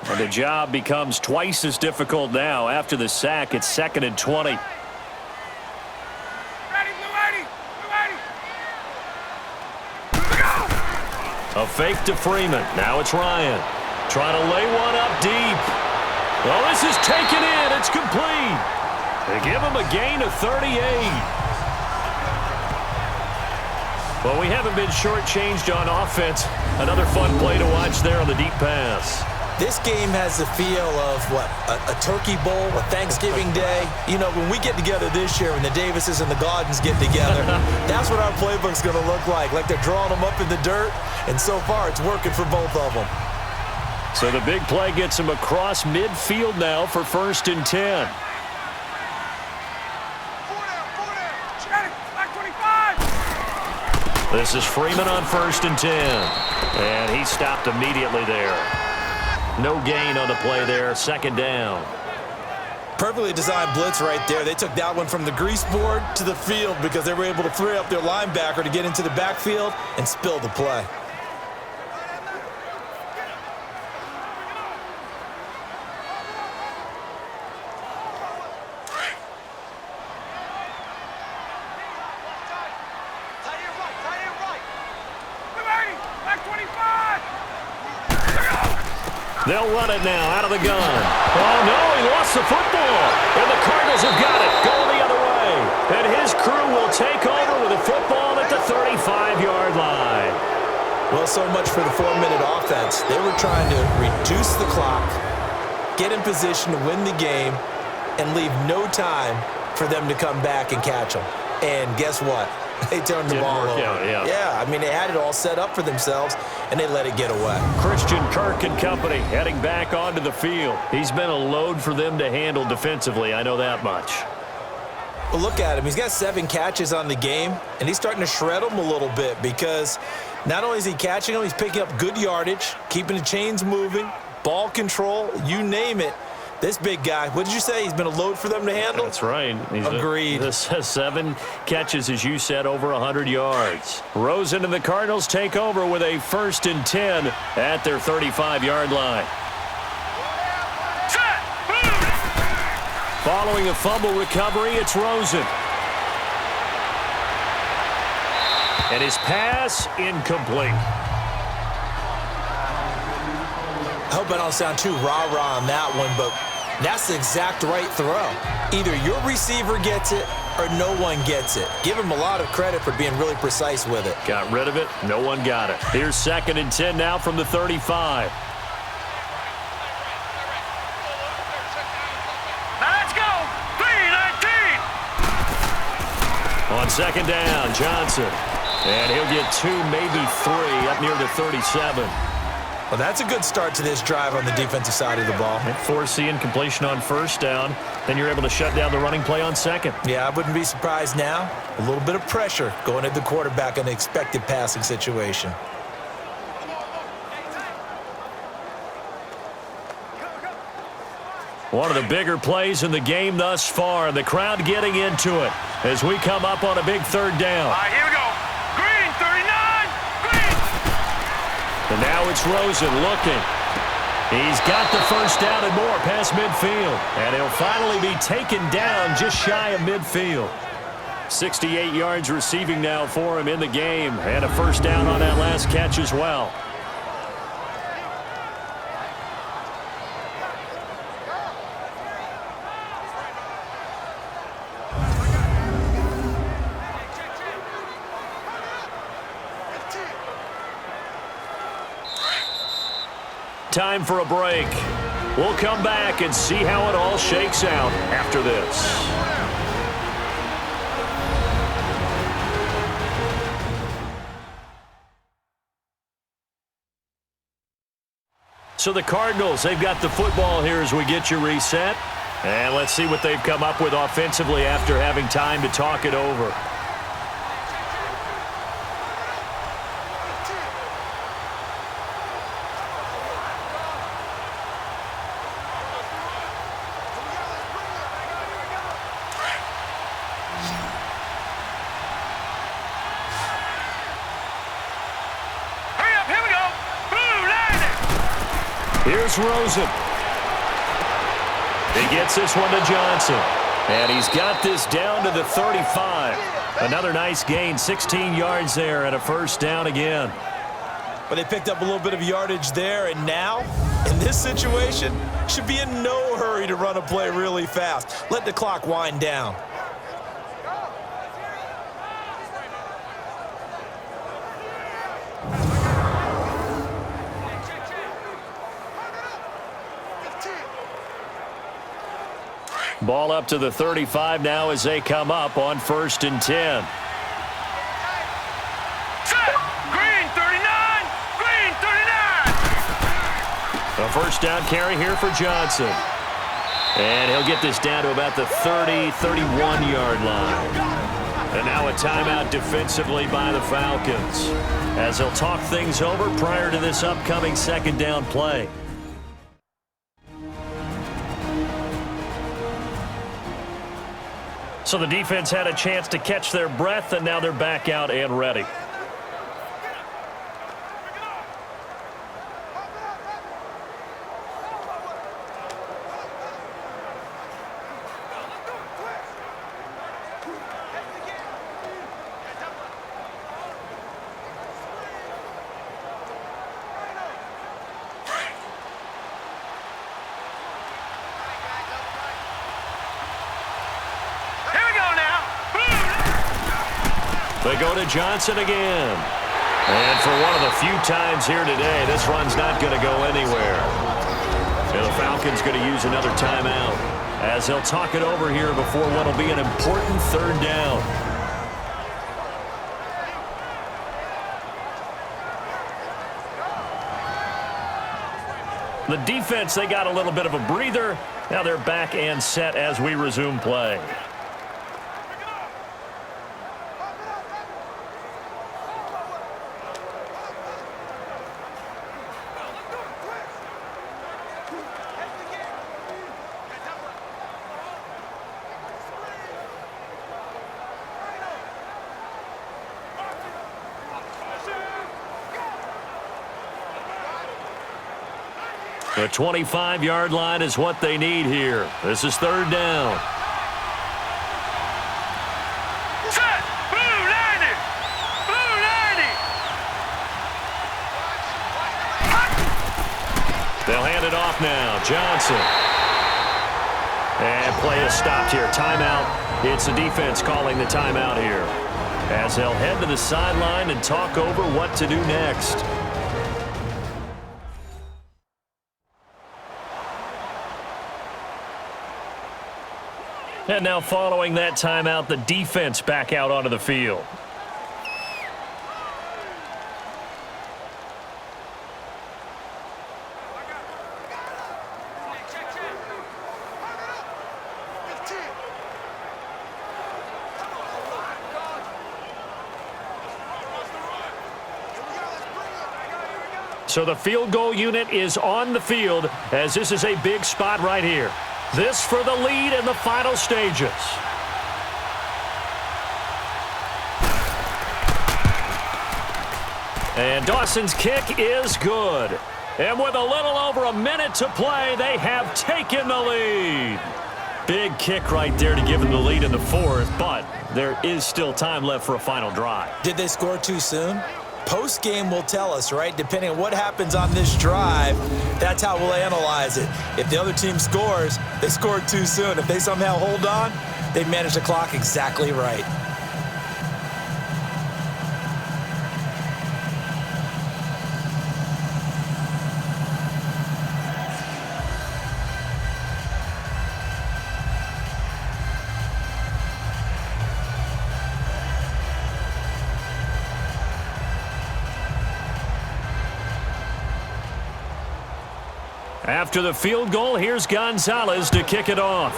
And the job becomes twice as difficult now. After the sack, it's 2nd and 20. A fake to Freeman. Now it's Ryan. Trying to lay one up deep. Well, this is taken in. It's complete. They give him a gain of 38. Well, we haven't been shortchanged on offense. Another fun play to watch there on the deep pass. This game has the feel of, a Turkey Bowl, a Thanksgiving Day. You know, when we get together this year, when the Davises and the Gardens get together, that's what our playbook's going to look like they're drawing them up in the dirt, and so far it's working for both of them. So the big play gets him across midfield now for 1st and 10. This is Freeman on 1st and 10. And he stopped immediately there. No gain on the play there, 2nd down. Perfectly designed blitz right there. They took that one from the grease board to the field because they were able to free up their linebacker to get into the backfield and spill the play. They'll run it now out of the gun. Oh, no, he lost the football. And the Cardinals have got it, going the other way. And his crew will take over with the football at the 35-yard line. Well, so much for the 4-minute offense. They were trying to reduce the clock, get in position to win the game, and leave no time for them to come back and catch them. And guess what? They turned the ball over. Yeah, I mean, they had it all set up for themselves, and they let it get away. Christian Kirk and company heading back onto the field. He's been a load for them to handle defensively, I know that much. Well, look at him. He's got 7 catches on the game, and he's starting to shred them a little bit because not only is he catching them, he's picking up good yardage, keeping the chains moving, ball control, you name it. This big guy, what did you say? He's been a load for them to handle? That's right. Agreed. This has 7 catches, as you said, over 100 yards. Rosen and the Cardinals take over with a 1st and 10 at their 35-yard line. Following a fumble recovery, it's Rosen. And his pass incomplete. I hope I don't sound too rah-rah on that one, but that's the exact right throw. Either your receiver gets it or no one gets it. Give him a lot of credit for being really precise with it. Got rid of it. No one got it. Here's 2nd and 10 now from the 35. Now let's go. 3-19. On 2nd down, Johnson. And he'll get 2, maybe 3 up near the 37. Well, that's a good start to this drive on the defensive side of the ball. Forcing incompletion on 1st down. Then you're able to shut down the running play on 2nd. Yeah, I wouldn't be surprised now. A little bit of pressure going at the quarterback in an expected passing situation. One of the bigger plays in the game thus far. The crowd getting into it as we come up on a big 3rd down. All right, here we go. Green, 39. Green. And now it's Rosen looking. He's got the 1st down and more past midfield. And he'll finally be taken down just shy of midfield. 68 yards receiving now for him in the game. And a 1st down on that last catch as well. Time for a break. We'll come back and see how it all shakes out after this. So the Cardinals, they've got the football here as we get you reset. And let's see what they've come up with offensively after having time to talk it over. Here's Rosen. He gets this one to Johnson. And he's got this down to the 35. Another nice gain, 16 yards there and a first down again. But they picked up a little bit of yardage there, and now, in this situation, should be in no hurry to run a play really fast. Let the clock wind down. Ball up to the 35 now as they come up on 1st and 10. Green 39! Green 39! A first down carry here for Johnson. And he'll get this down to about the 30, 31-yard line. And now a timeout defensively by the Falcons as they'll talk things over prior to this upcoming second down play. So the defense had a chance to catch their breath, and now they're back out and ready. They go to Johnson again. And for one of the few times here today, this run's not going to go anywhere. And the Falcons going to use another timeout as they'll talk it over here before what will be an important third down. The defense, they got a little bit of a breather. Now they're back and set as we resume play. The 25-yard line is what they need here. This is third down. Set! Blue 90! Blue 90! They'll hand it off now. Johnson. And play is stopped here. Timeout. It's the defense calling the timeout here as they'll head to the sideline and talk over what to do next. And now following that timeout, the defense back out onto the field. So the field goal unit is on the field as this is a big spot right here. This for the lead in the final stages. And Dawson's kick is good. And with a little over a minute to play, they have taken the lead. Big kick right there to give them the lead in the fourth, but there is still time left for a final drive. Did they score too soon? Post-game will tell us, right? Depending on what happens on this drive, that's how we'll analyze it. If the other team scores, they scored too soon. If they somehow hold on, they managed the clock exactly right. After the field goal, here's Gonzalez to kick it off.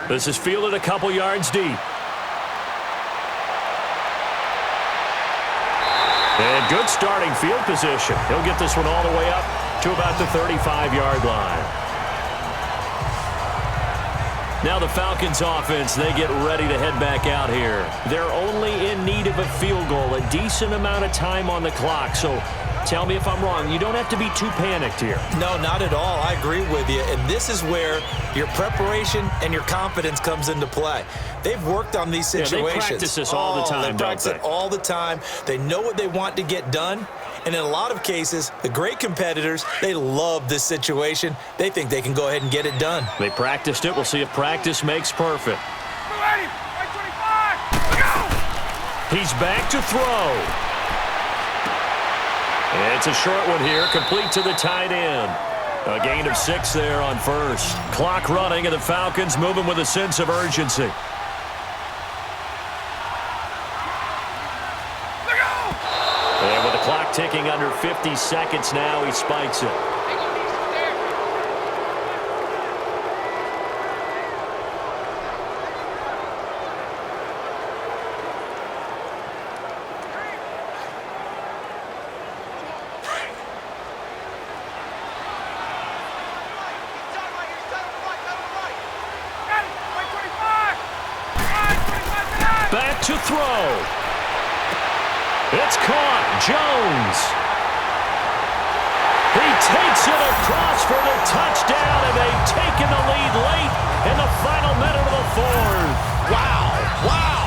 This is fielded a couple yards deep. And good starting field position. He'll get this one all the way up to about the 35-yard line. Now the Falcons offense, they get ready to head back out here. They're only in need of a field goal, a decent amount of time on the clock. So tell me if I'm wrong. You don't have to be too panicked here. No, not at all. I agree with you. And this is where your preparation and your confidence comes into play. They've worked on these situations. Yeah, they practice this all the time, They practice it all the time. They know what they want to get done. And in a lot of cases, the great competitors, they love this situation. They think they can go ahead and get it done. They practiced it. We'll see if practice makes perfect. He's back to throw. It's a short one here, complete to the tight end. A gain of 6 there on first. Clock running, and the Falcons moving with a sense of urgency. And with the clock ticking under 50 seconds now, he spikes it. Back to throw. It's caught. Jones. He takes it across for the touchdown, and they've taken the lead late in the final minute of the fourth. Wow. Wow.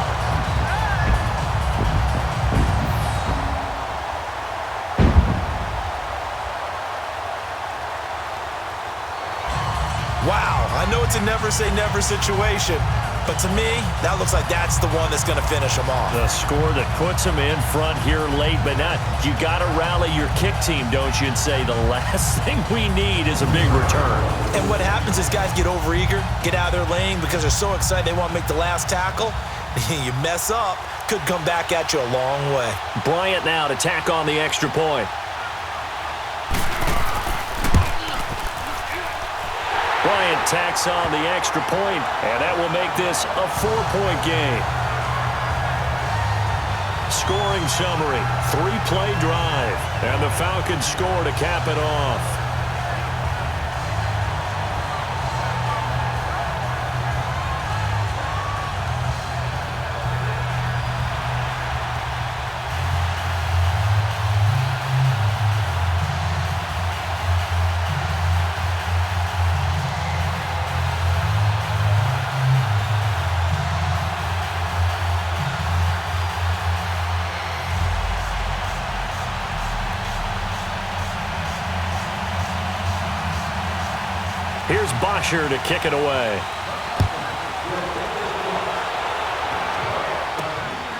Wow. I know it's a never-say-never situation, but to me, that looks like that's the one that's going to finish them off. The score that puts them in front here late, but not. You got to rally your kick team, don't you, and say the last thing we need is a big return. And what happens is guys get overeager, get out of their lane because they're so excited they want to make the last tackle. You mess up, could come back at you a long way. Bryant now to tack on the extra point. Bryant tacks on the extra point, and that will make this a 4-point game. Scoring summary, 3-play drive, and the Falcons score to cap it off. Here's Bosher to kick it away.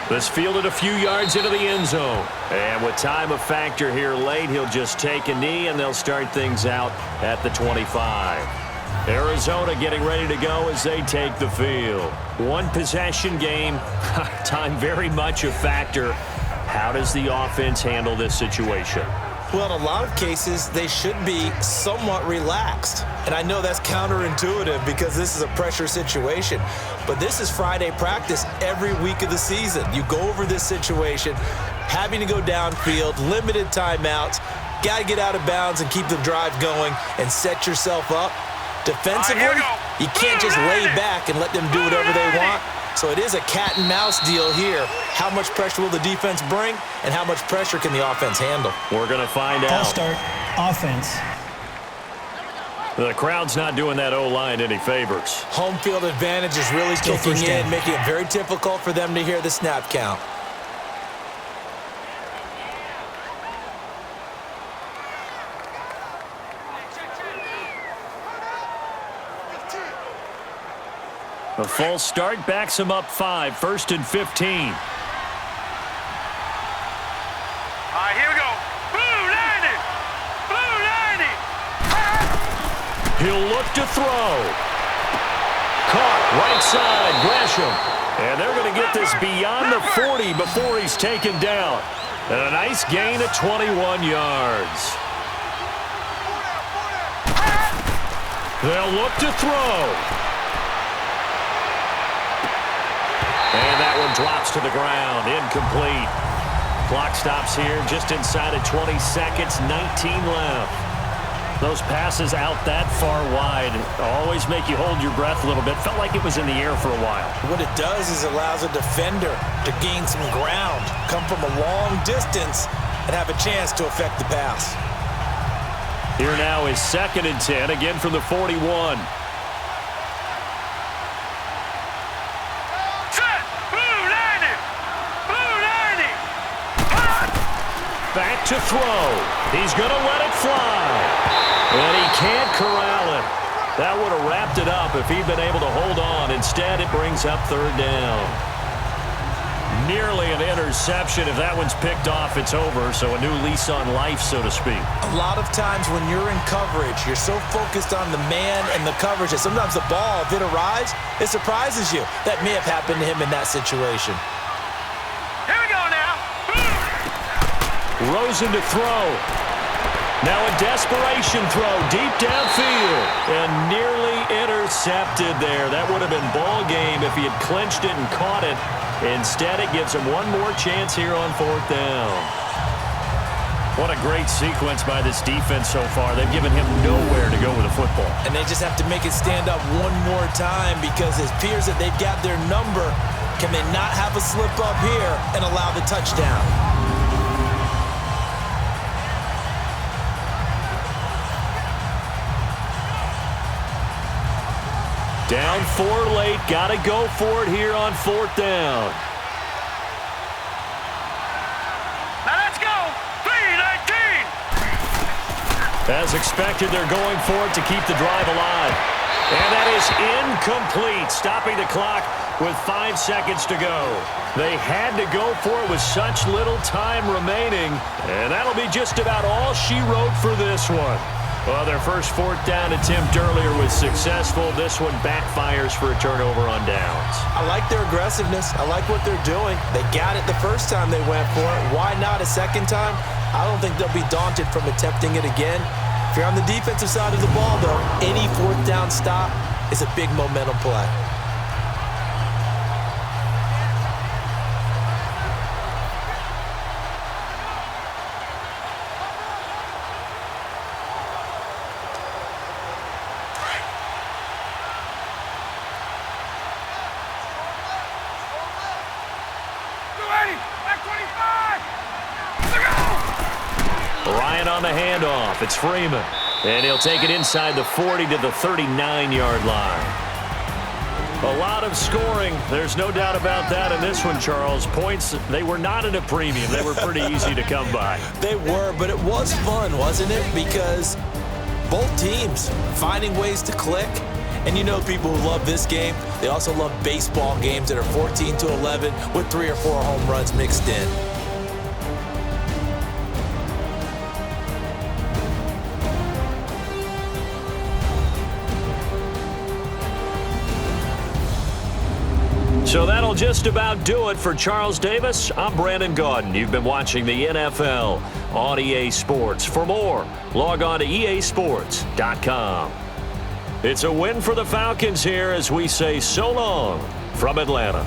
This fielded a few yards into the end zone. And with time a factor here late, he'll just take a knee, and they'll start things out at the 25. Arizona getting ready to go as they take the field. One possession game, time very much a factor. How does the offense handle this situation? Well, in a lot of cases, they should be somewhat relaxed. And I know that's counterintuitive because this is a pressure situation. But this is Friday practice every week of the season. You go over this situation, having to go downfield, limited timeouts, got to get out of bounds and keep the drive going and set yourself up. Defensively, you can't just lay back and let them do whatever they want. So it is a cat and mouse deal here. How much pressure will the defense bring, and how much pressure can the offense handle? We're going to find out. False start, offense. The crowd's not doing that O-line any favors. Home field advantage is really kicking in, making it very difficult for them to hear the snap count. A false start backs him up 5, 1st and 15. All right, here we go. Blue 90. Blue 90. He'll look to throw. Caught right side, Gresham. And they're going to get this beyond the 40 before he's taken down. And a nice gain of 21 yards. They'll look to throw. And that one drops to the ground. Incomplete. Clock stops here just inside of 20 seconds. 19 left. Those passes out that far wide always make you hold your breath a little bit. Felt like it was in the air for a while. What it does is it allows a defender to gain some ground, come from a long distance, and have a chance to affect the pass. Here now is 2nd and 10, again from the 41. Set! Blue 90! Blue 90! Back to throw. He's going to let it fly. And he can't corral it. That would have wrapped it up if he'd been able to hold on. Instead, it brings up 3rd down. Nearly an interception. If that one's picked off, it's over. So a new lease on life, so to speak. A lot of times when you're in coverage, you're so focused on the man and the coverage that sometimes the ball, if it arrives, it surprises you. That may have happened to him in that situation. Here we go now. Rosen to throw. Now a desperation throw deep downfield and nearly intercepted there. That would have been ball game if he had clinched it and caught it. Instead, it gives him one more chance here on 4th down. What a great sequence by this defense so far. They've given him nowhere to go with the football. And they just have to make it stand up one more time because it appears that they've got their number. Can they not have a slip up here and allow the touchdown? Down 4 late. Got to go for it here on 4th down. Now let's go. 3:19. As expected, they're going for it to keep the drive alive. And that is incomplete, stopping the clock with 5 seconds to go. They had to go for it with such little time remaining. And that'll be just about all she wrote for this one. Well, their first 4th down attempt earlier was successful. This one backfires for a turnover on downs. I like their aggressiveness. I like what they're doing. They got it the first time they went for it. Why not a second time? I don't think they'll be daunted from attempting it again. If you're on the defensive side of the ball, though, any 4th down stop is a big momentum play. On the handoff, it's Freeman. And he'll take it inside the 40 to the 39-yard line. A lot of scoring. There's no doubt about that in this one, Charles. Points, they were not at a premium. They were pretty easy to come by. They were, but it was fun, wasn't it? Because both teams finding ways to click. And you know people who love this game, they also love baseball games that are 14-11 with 3 or 4 home runs mixed in. So that'll just about do it for Charles Davis. I'm Brandon Gaudin. You've been watching the NFL on EA Sports. For more, log on to easports.com. It's a win for the Falcons here as we say so long from Atlanta.